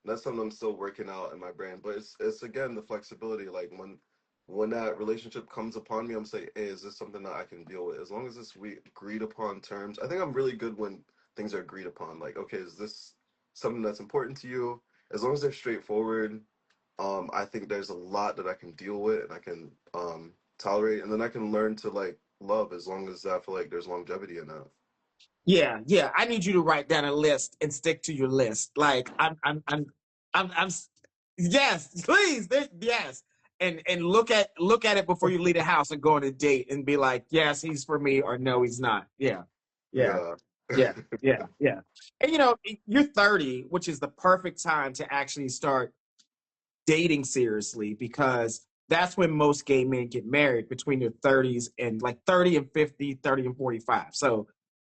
That's something I'm still working out in my brain. But it's again the flexibility. Like when that relationship comes upon me, I'm saying, hey, is this something that I can deal with? As long as it's we agreed upon terms. I think I'm really good when things are agreed upon. Like, okay, is this something that's important to you? As long as they're straightforward, I think there's a lot that I can deal with and I can tolerate, and then I can learn to like love as long as I feel like there's longevity in that. yeah. I need you to write down a list and stick to your list. Like, I'm yes, please, yes. And look at it before you leave the house and go on a date and be like, yes, he's for me, or no, he's not. Yeah, yeah, Yeah. yeah, yeah. And you're 30, which is the perfect time to actually start dating seriously, because that's when most gay men get married, between their 30s and like 30 and 50, 30 and 45. So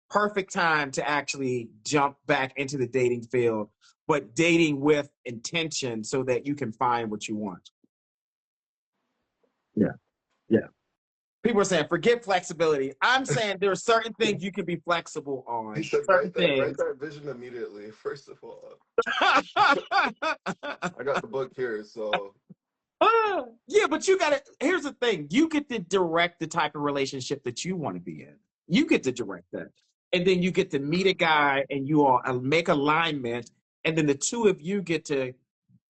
perfect time to actually jump back into the dating field, but dating with intention so that you can find what you want. Yeah, yeah. People are saying forget flexibility. I'm saying there are certain things you can be flexible He on. said, Certain write things. that vision immediately. First of all, I got the book here, so Yeah, but you gotta, here's the thing. You get to direct the type of relationship that you want to be in. You get to direct that. And then you get to meet a guy and you all make alignment. And then the two of you get to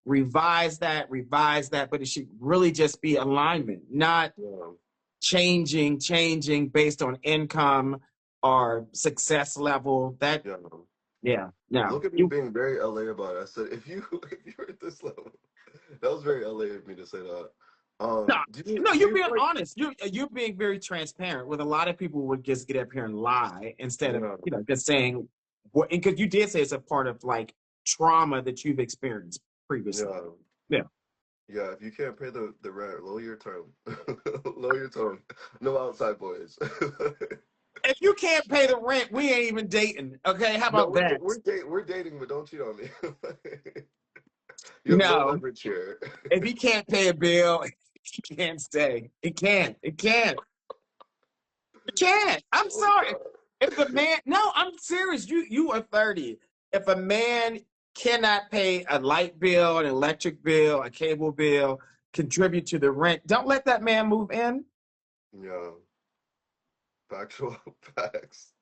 revise that, but it should really just be alignment, not yeah, changing based on income or success level. That, yeah. yeah, no. Look at me being very LA about it. I said, if you if you're at this level, that was very LA of me to say that. No, no, Do you're you being feel like honest. You're being very transparent. With a lot of people would just get up here and lie instead of yeah, just saying what. Because you did say it's a part of like trauma that you've experienced previously. yeah, Yeah. yeah? If you can't pay the rent, lower your tone, lower your tone. No outside boys. If you can't pay the rent, we ain't even dating. Okay, how No, about that? we're dating, but don't cheat on me. You have no No, leverage here. if he can't pay a bill, he can't stay. It can't. It can't. It can't. I'm Oh sorry. God. If the man, no, I'm serious. You are 30. if a man cannot pay a light bill, an electric bill, a cable bill, contribute to the rent, don't let that man move in. Yeah. Factual facts.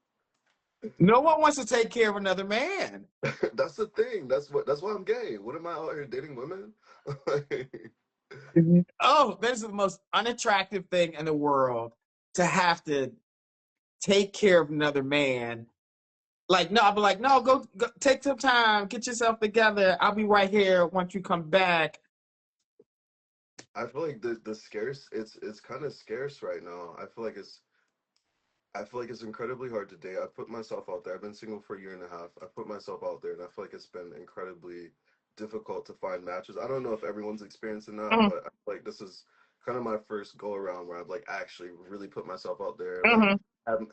No one wants to take care of another man. That's the thing. That's why I'm gay. What am I out here dating women? Oh, that is the most unattractive thing in the world, to have to take care of another man. Like, no, I'll be like, no, go take some time, get yourself together. I'll be right here once you come back. I feel like the scarce it's kind of scarce right now. I feel like it's incredibly hard to date. I've put myself out there. I've been single for a year and a half. I've put myself out there, and I feel like it's been incredibly difficult to find matches. I don't know if everyone's experiencing that, Mhm, but I feel like this is kind of my first go around where I've like actually really put myself out there, like mhm,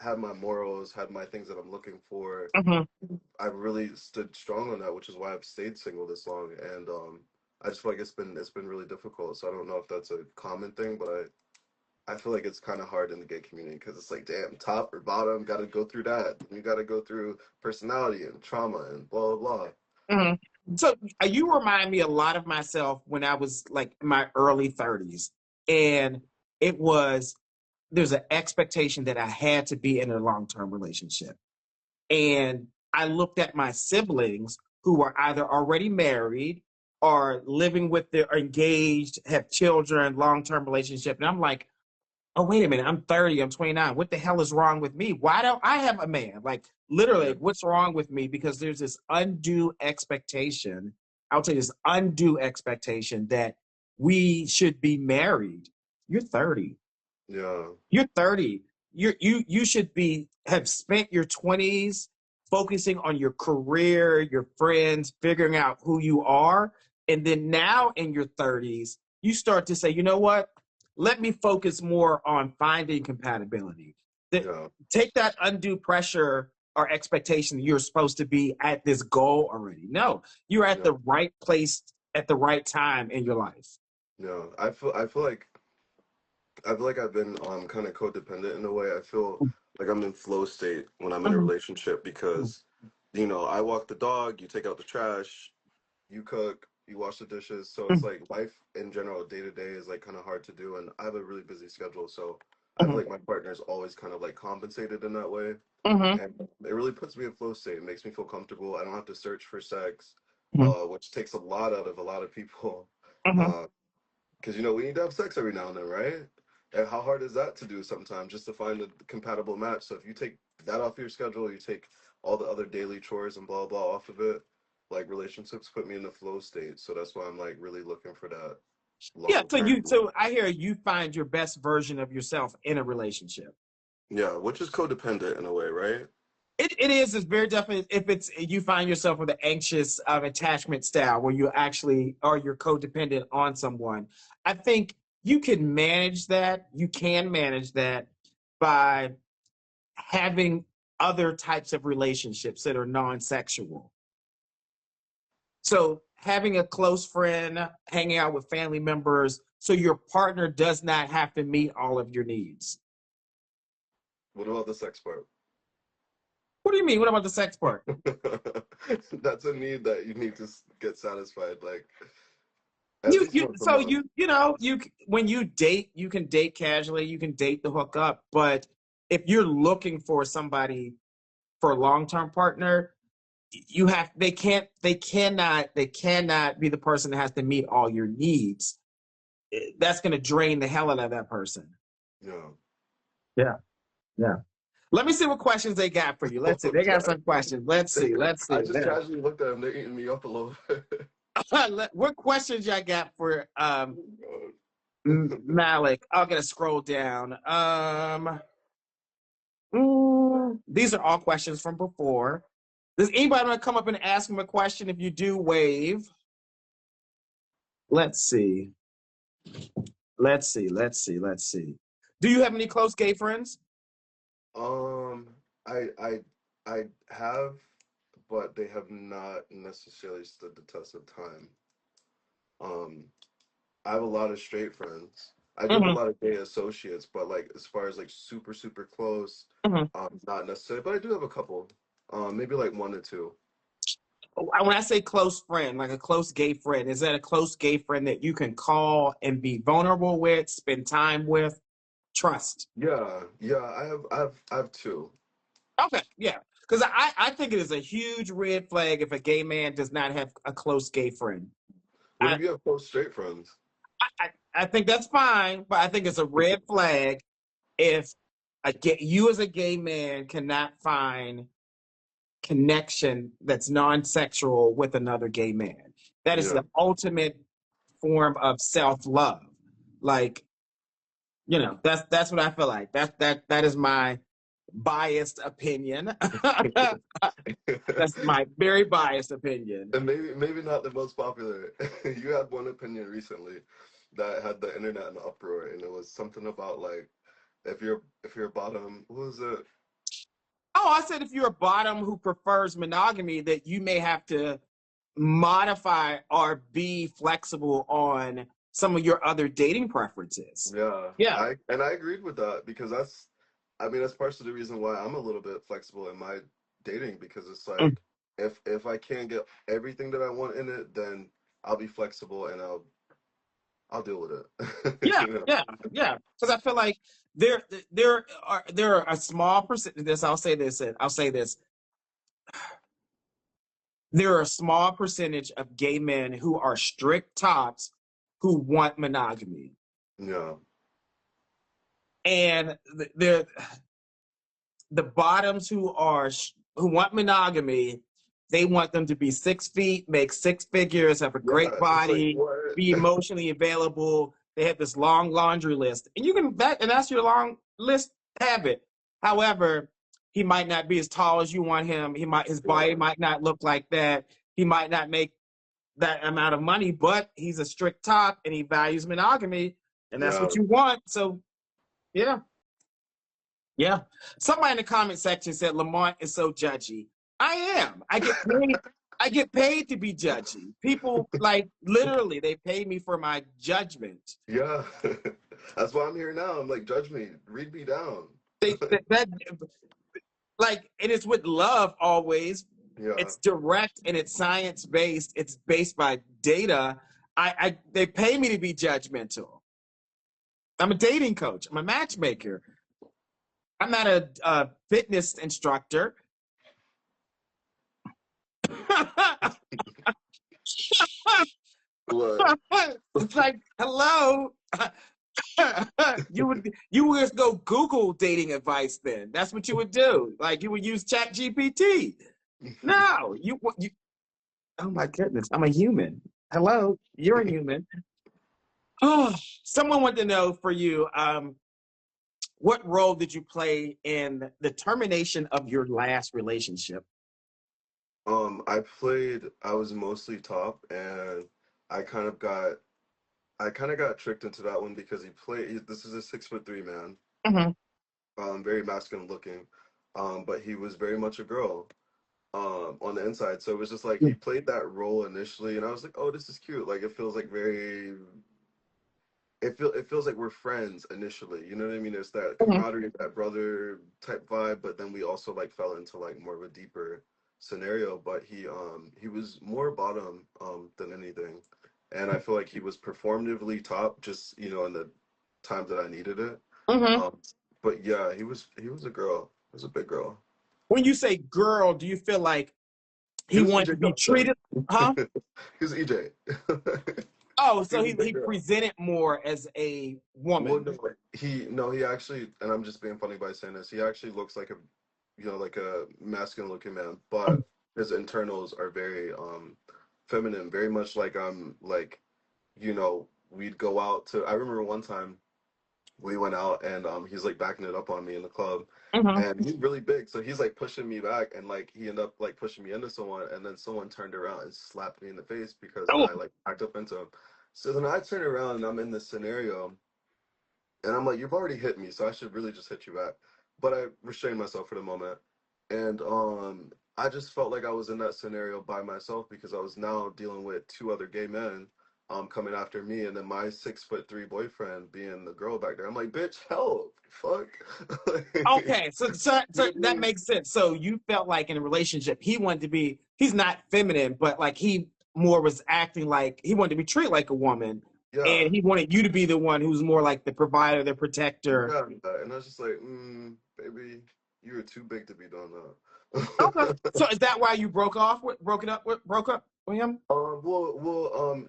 have my morals, have my things that I'm looking for. mhm. I've really stood strong on that, which is why I've stayed single this long. And I just feel like it's been really difficult. So I don't know if that's a common thing, but I feel like it's kind of hard in the gay community because it's like, damn, top or bottom, got to go through that. You got to go through personality and trauma and blah, blah, blah. Mhm. So you remind me a lot of myself when I was like in my early 30s. And it was, there's an expectation that I had to be in a long-term relationship. And I looked at my siblings who were either already married or living with their engaged, have children, long-term relationship. And I'm like, oh, wait a minute, I'm 30, I'm 29. What the hell is wrong with me? Why don't I have a man? Like, literally, Yeah, what's wrong with me? Because there's this undue expectation. I'll tell you, this undue expectation that we should be married. You're 30. yeah, You're 30. You should be have spent your 20s focusing on your career, your friends, figuring out who you are. And then now in your 30s, you start to say, you know what? Let me focus more on finding compatibility. yeah, Take that undue pressure or expectation that you're supposed to be at this goal already. No, you're at yeah, the right place at the right time in your life. yeah. I feel like I've been kind of codependent in a way. I feel like I'm in flow state when I'm in a Mhm, relationship because, you know, I walk the dog, you take out the trash, you cook, you wash the dishes. So it's mhm, like life in general, day to day is like kind of hard to do. And I have a really busy schedule. So I feel mhm, like my partner's always kind of like compensated in that way. mhm, And it really puts me in flow state. It makes me feel comfortable. I don't have to search for sex, mhm, which takes a lot out of a lot of people. mhm. Because, you know, we need to have sex every now and then, right? And how hard is that to do sometimes just to find a compatible match? So if you take that off your schedule, you take all the other daily chores and blah, blah off of it, like relationships put me in the flow state. So that's why I'm like really looking for that Yeah, long term. so I hear you find your best version of yourself in a relationship. Yeah, which is codependent in a way, right? It is, it's very definitely, if it's you find yourself with an anxious attachment style where you actually or you're codependent on someone. I think you can manage that. You can manage that by having other types of relationships that are non-sexual. So having a close friend, hanging out with family members, so your partner does not have to meet all of your needs. What about the sex part? What do you mean? What about the sex part? That's a need that you need to get satisfied, like at You least you once a so month. you know you when you date, you can date casually, you can date to hook up, but if you're looking for somebody for a long-term partner, you have they cannot be the person that has to meet all your needs. That's going to drain the hell out of that person. Yeah. Yeah, yeah. Let me see what questions they got for you. Let's see. I'm They got sorry. some questions. Let's see. Let's I see. just casually looked at them. They're eating me up a little bit. What questions y'all got for Oh, Malik? I'm gonna scroll down. These are all questions from before. Does anybody want to come up and ask him a question? If you do, wave. Let's see. Let's see. Let's see. Let's see. Do you have any close gay friends? Um, I I I have, but they have not necessarily stood the test of time. Um, I have a lot of straight friends. I do have a Hmm. lot of gay associates, but like as far as like super super close, Hmm. not necessarily. But I do have a couple. Maybe like one or two. when I say close friend, like a close gay friend, is that a close gay friend that you can call and be vulnerable with, spend time with, trust? Yeah, I have two. Okay, yeah. Because I think it is a huge red flag if a gay man does not have a close gay friend. What I, if you have close straight friends? I think that's fine, but I think it's a red flag if you as a gay man cannot find connection that's non-sexual with another gay man. That is Yeah. the ultimate form of self-love. Like, that's what I feel like. That is my biased opinion. That's my very biased opinion. And maybe not the most popular. You had one opinion recently that had the internet in an uproar, and it was something about like if you're a bottom, what was it? Oh, I said if you're a bottom who prefers monogamy, that you may have to modify or be flexible on some of your other dating preferences. Yeah, Yeah. I agreed with that because I mean that's partially the reason why I'm a little bit flexible in my dating because it's Mm. like if I can't get everything that I want in it, then I'll be flexible and I'll deal with it. Yeah, You know? yeah. Because I feel like there are a small percentage. I'll say this. There are a small percentage of gay men who are strict tops who want monogamy, Yeah, and the bottoms who want monogamy, they want them to be 6 feet, make six figures, have a great yeah. It's like body, what? be emotionally available. They have this long laundry list, and that's your long list. Have it. However, he might not be as tall as you want him. His body Yeah, might not look like that. He might not make that amount of money, but he's a strict top and he values monogamy, and that's yeah. what you want. So, yeah. Yeah. Somebody in the comment section said Lamont is so judgy. I am. I get paid to be judgy. People like literally they pay me for my judgment. Yeah. That's why I'm here now. I'm like, judge me, read me down. That like and it's with love always. Yeah. It's direct and it's science based. It's based by data. They pay me to be judgmental. I'm a dating coach. I'm a matchmaker. I'm not a fitness instructor. Look, It's like, hello. You would just go Google dating advice then. That's what you would do. Like you would use Chat GPT. No, you oh my goodness, I'm a human. Hello, you're a human. Oh, someone wanted to know for you, what role did you play in the termination of your last relationship? I was mostly top and I kind of got tricked into that one because this is a 6'3" man, Mhm. very masculine looking, but he was very much a girl, on the inside. So it was just like he played that role initially, and I was like, oh, this is cute. Like it feels like it feels like we're friends initially. You know what I mean? There's that Mhm. camaraderie, that brother type vibe, but then we also like fell into like more of a deeper scenario. But he was more bottom than anything. And I feel like he was performatively top just, in the times that I needed it. Mhm. Um but yeah, he was a girl. He was a big girl. When you say girl, do you feel like He he was wanted EJ to be Johnson. treated? Huh? He was EJ. Oh, He so was a he big girl. presented more as a Well, woman. no, he actually, and I'm just being funny by saying this. He actually looks like like a masculine looking man, but his internals are very feminine, very much like we'd go out to. I remember one time we went out and he's like backing it up on me in the club, Mhm. and he's really big, so he's like pushing me back, and like he ended up like pushing me into someone, and then someone turned around and slapped me in the face because Oh, I like backed up into him. So then I turn around and I'm in this scenario. And I'm like, you've already hit me, so I should really just hit you back. But I restrained myself for the moment. And I just felt like I was in that scenario by myself because I was now dealing with two other gay men coming after me, and then my 6'3" boyfriend being the girl back there. I'm like, bitch, help. Fuck. okay. So You know what I that mean? makes sense. So you felt like in a relationship, he wanted to be he's not feminine, but like he more was acting like he wanted to be treated like a woman, Yeah. and he wanted you to be the one who's more like the provider, the protector. Yeah, and I was just like, baby, you were too big to be doing Okay. that. So is that why you broke up with him?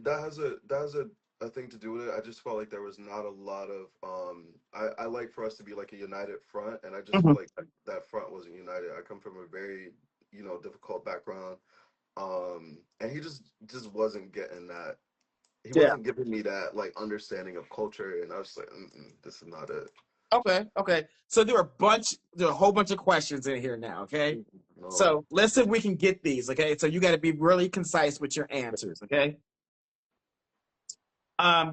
That has a thing to do with it. I just felt like there was not a lot of I like for us to be like a united front, and I just Mhm. feel like that front wasn't united. I come from a very, difficult background. And he just wasn't getting that. He Yeah. wasn't giving me that like understanding of culture, and I was like, this is not it. Okay. So there are a whole bunch of questions in here now, okay? No. So let's see if we can get these, okay? So you got to be really concise with your answers, okay?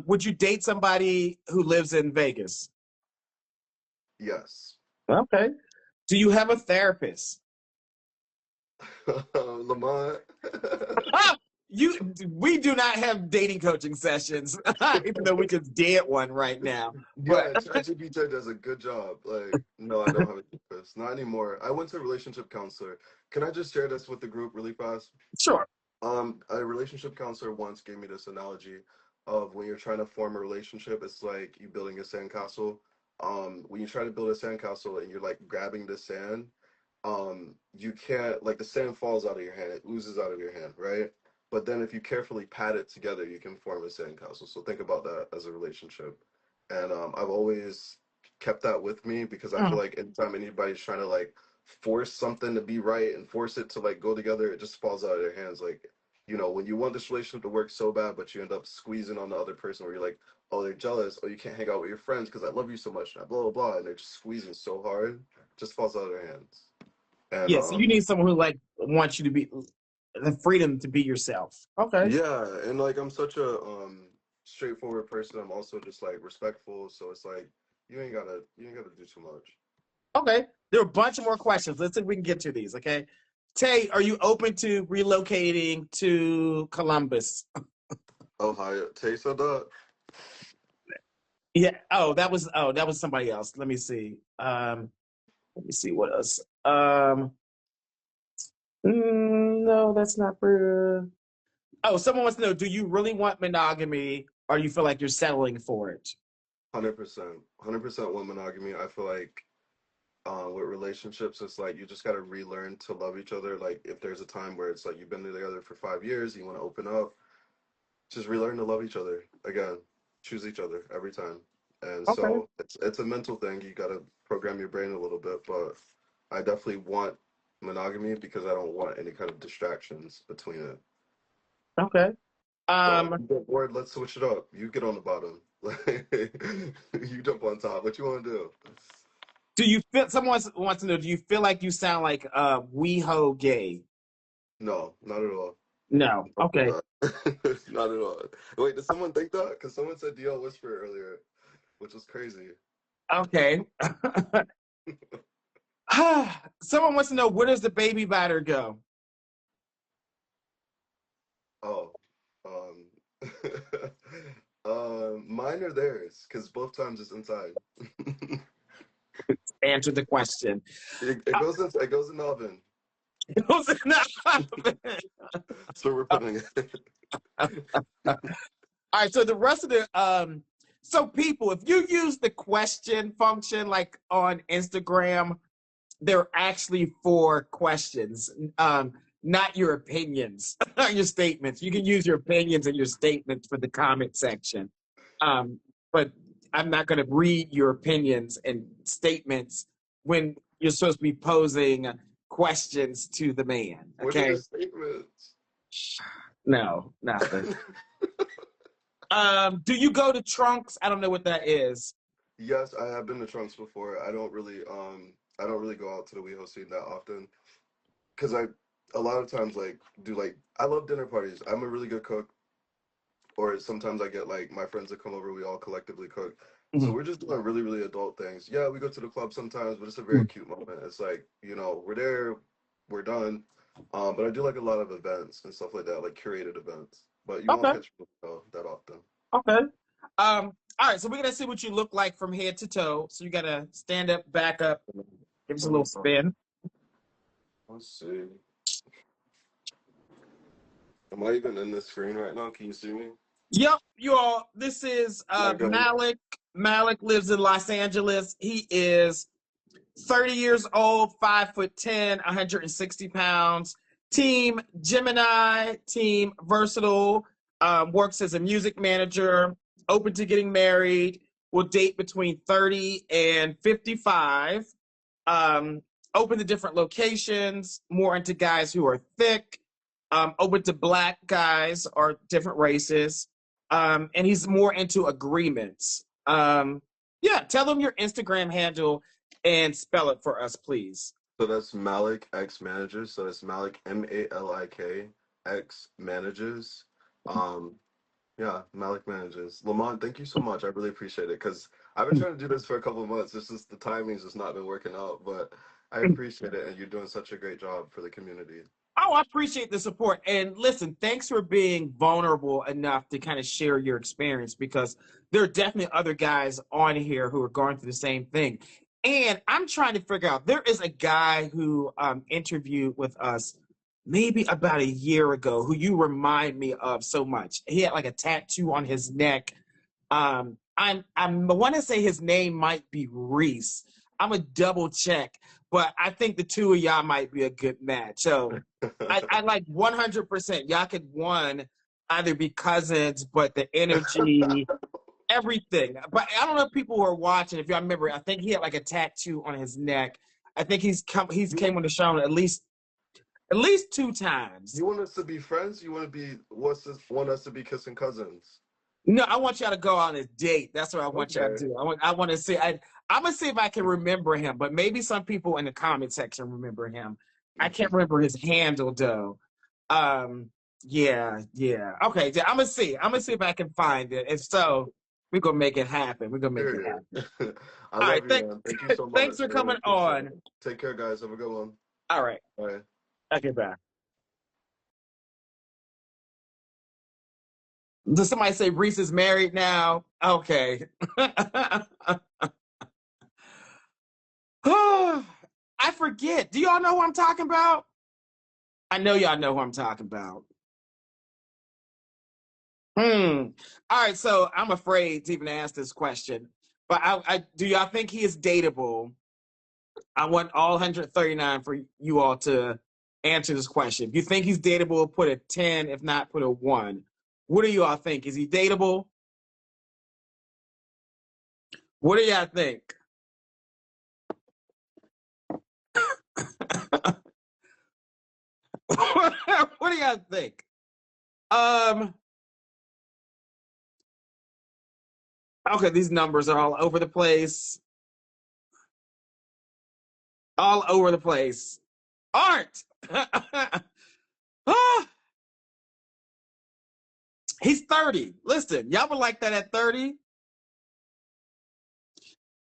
Would you date somebody who lives in Vegas? Yes. Okay. Do you have a therapist? Lamont. We do not have dating coaching sessions, even though we just did one right now. Yeah, But ChatGPT does a good job. Like, no, I don't have a therapist. Not anymore. I went to a relationship counselor. Can I just share this with the group really fast? sure. A relationship counselor once gave me this analogy of when you're trying to form a relationship, it's like you building a sandcastle. When you try to build a sandcastle and you're like grabbing the sand, you can't, like, the sand falls out of your hand, it oozes out of your hand, right? But then if you carefully pat it together, you can form a sandcastle. So think about that as a relationship. And I've always kept that with me because I feel Mm. like anytime anybody's trying to like force something to be right and force it to like go together, it just falls out of their hands. Like, when you want this relationship to work so bad, but you end up squeezing on the other person where you're like, oh, they're jealous. Oh, you can't hang out with your friends because I love you so much. And blah, blah, blah. And they're just squeezing so hard, it just falls out of their hands. And Yeah, so you need someone who like wants you to be the freedom to be yourself. Okay. yeah, and like I'm such a straightforward person. I'm also just like respectful. So it's like you ain't gotta do too much. Okay. There are a bunch of more questions. Let's see if we can get to these. Okay. Tay, are you open to relocating to Columbus? Ohio, taste of that. Yeah. Oh, that was somebody else. Let me see. Let me see what else. No, that's not for. Oh, someone wants to know: do you really want monogamy, or you feel like you're settling for it? 100% with monogamy. I feel like with relationships, it's like you just gotta relearn to love each other. Like if there's a time where it's like you've been together for 5 years, you want to open up, just relearn to love each other again. Choose each other every time. And Okay. so it's a mental thing. You gotta program your brain a little bit, but I definitely want monogamy because I don't want any kind of distractions between it. Okay. But Um, you get bored, let's switch it up. You get on the bottom. You jump on top. What you want to do? do you feel? Someone wants to know: do you feel like you sound like WeHo gay? No, not at all. No. Okay. Not not at all. Wait, did someone think that? Because someone said DL Whisper earlier, which was crazy. Okay. Someone wants to know, where does the baby batter go? Oh, um, mine or theirs? Because both times it's inside. Answer the question. It goes in the oven. So we're putting it. All right, so the rest of the so people, if you use the question function like on Instagram, they're actually for questions, not your opinions, your statements. You can use your opinions and your statements for the comment section, but I'm not going to read your opinions and statements when you're supposed to be posing questions to the man. What are Okay, the statements? no, nothing. Do you go to Trunks? I don't know what that is. Yes, I have been to Trunks before. I don't really go out to the WeHo scene that often because I a lot of times like do like I love dinner parties. I'm a really good cook, or sometimes I get like my friends that come over. We all collectively cook. So Mhm. we're just doing really, really adult things. Yeah, we go to the club sometimes, but it's a very cute moment. It's like, we're there, we're done. But I do like a lot of events and stuff like that, like curated events. But you won't Okay, catch me that often. okay. All right, so we're gonna see what you look like from head to toe. So you gotta stand up, back up, give us a little spin. Let's see. Am I even in this screen right now? Can you see me? Yep, you all. This is Okay. Malik. Malik lives in Los Angeles. He is 30 years old, 5'10", 160 pounds. Team Gemini, team versatile, works as a music manager, open to getting married, will date between 30 and 55. Open to different locations, more into guys who are thick, open to black guys or different races. And he's more into agreements. Yeah, tell them your Instagram handle and spell it for us, please. So that's Malik X Managers. So it's Malik Malik X Managers. Yeah, Malik Managers. Lamont, thank you so much. I really appreciate it because I've been trying to do this for a couple of months. It's just the timing's just not been working out, but I appreciate it, and you're doing such a great job for the community. Oh, I appreciate the support. And listen, thanks for being vulnerable enough to kind of share your experience, because there are definitely other guys on here who are going through the same thing. And I'm trying to figure out, there is a guy who interviewed with us maybe about a year ago who you remind me of so much. He had like a tattoo on his neck. I want to say his name might be Reese. I'm a double check, but I think the two of y'all might be a good match. So I like 100%. Y'all could either be cousins, but the energy, everything. But I don't know if people who are watching, if y'all remember, I think he had like a tattoo on his neck. I think he's came on the show at least 2 times. You want us to be friends? You want us to be kissing cousins? No, I want y'all to go on a date. That's what I want y'all to do. I want to see. I'm gonna see if I can remember him, but maybe some people in the comment section remember him. I can't remember his handle though. Yeah. Okay, I'm gonna see. I'm gonna see if I can find it. If so, we're gonna make it happen. We're gonna make it happen. I love you, man. Thank you so much. Thanks for coming on. Take care, guys. Have a good one. All right. Bye. Okay, bye. Does somebody say Reese is married now? Okay. I forget. Do y'all know who I'm talking about? I know y'all know who I'm talking about. All right, so I'm afraid to even ask this question, but I do y'all think he is dateable? I want all 139 for you all to answer this question. If you think he's dateable, put a 10. If not, put a 1. What do you all think? Is he dateable? What do y'all think? What do y'all think? Okay, these numbers are all over the place. All over the place. Art! He's 30. Listen, y'all would like that at 30?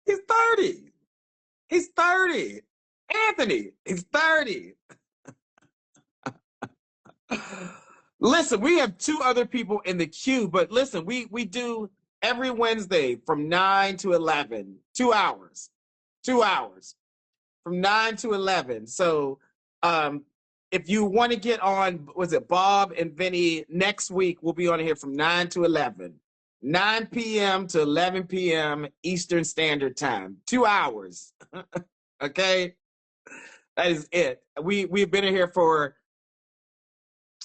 He's 30. He's 30. Anthony, he's 30. Listen, we have 2 other people in the queue, but listen, we do every Wednesday from 9 to 11. 2 hours. 2 hours. From 9 to 11. So if you want to get on, was it Bob and Vinny, next week we'll be on here from 9 to 11. 9 p.m. to 11 p.m. Eastern Standard Time. 2 hours. Okay? That is it. We've been in here for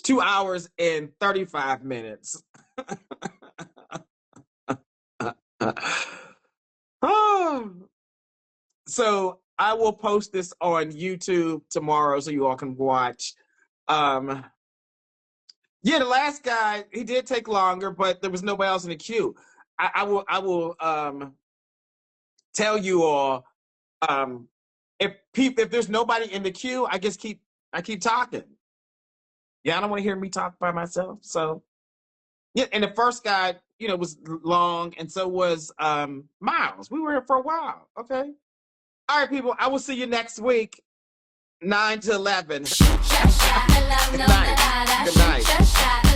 2 hours and 35 minutes. Oh. So I will post this on YouTube tomorrow so you all can watch. Yeah, the last guy, he did take longer, but there was nobody else in the queue. I will tell you all, if there's nobody in the queue, I keep talking. Yeah, I don't want to hear me talk by myself. So yeah, and the first guy, was long, and so was Miles. We were here for a while. Okay. All right, people. I will see you next week, 9 to 11. Good night. Good night.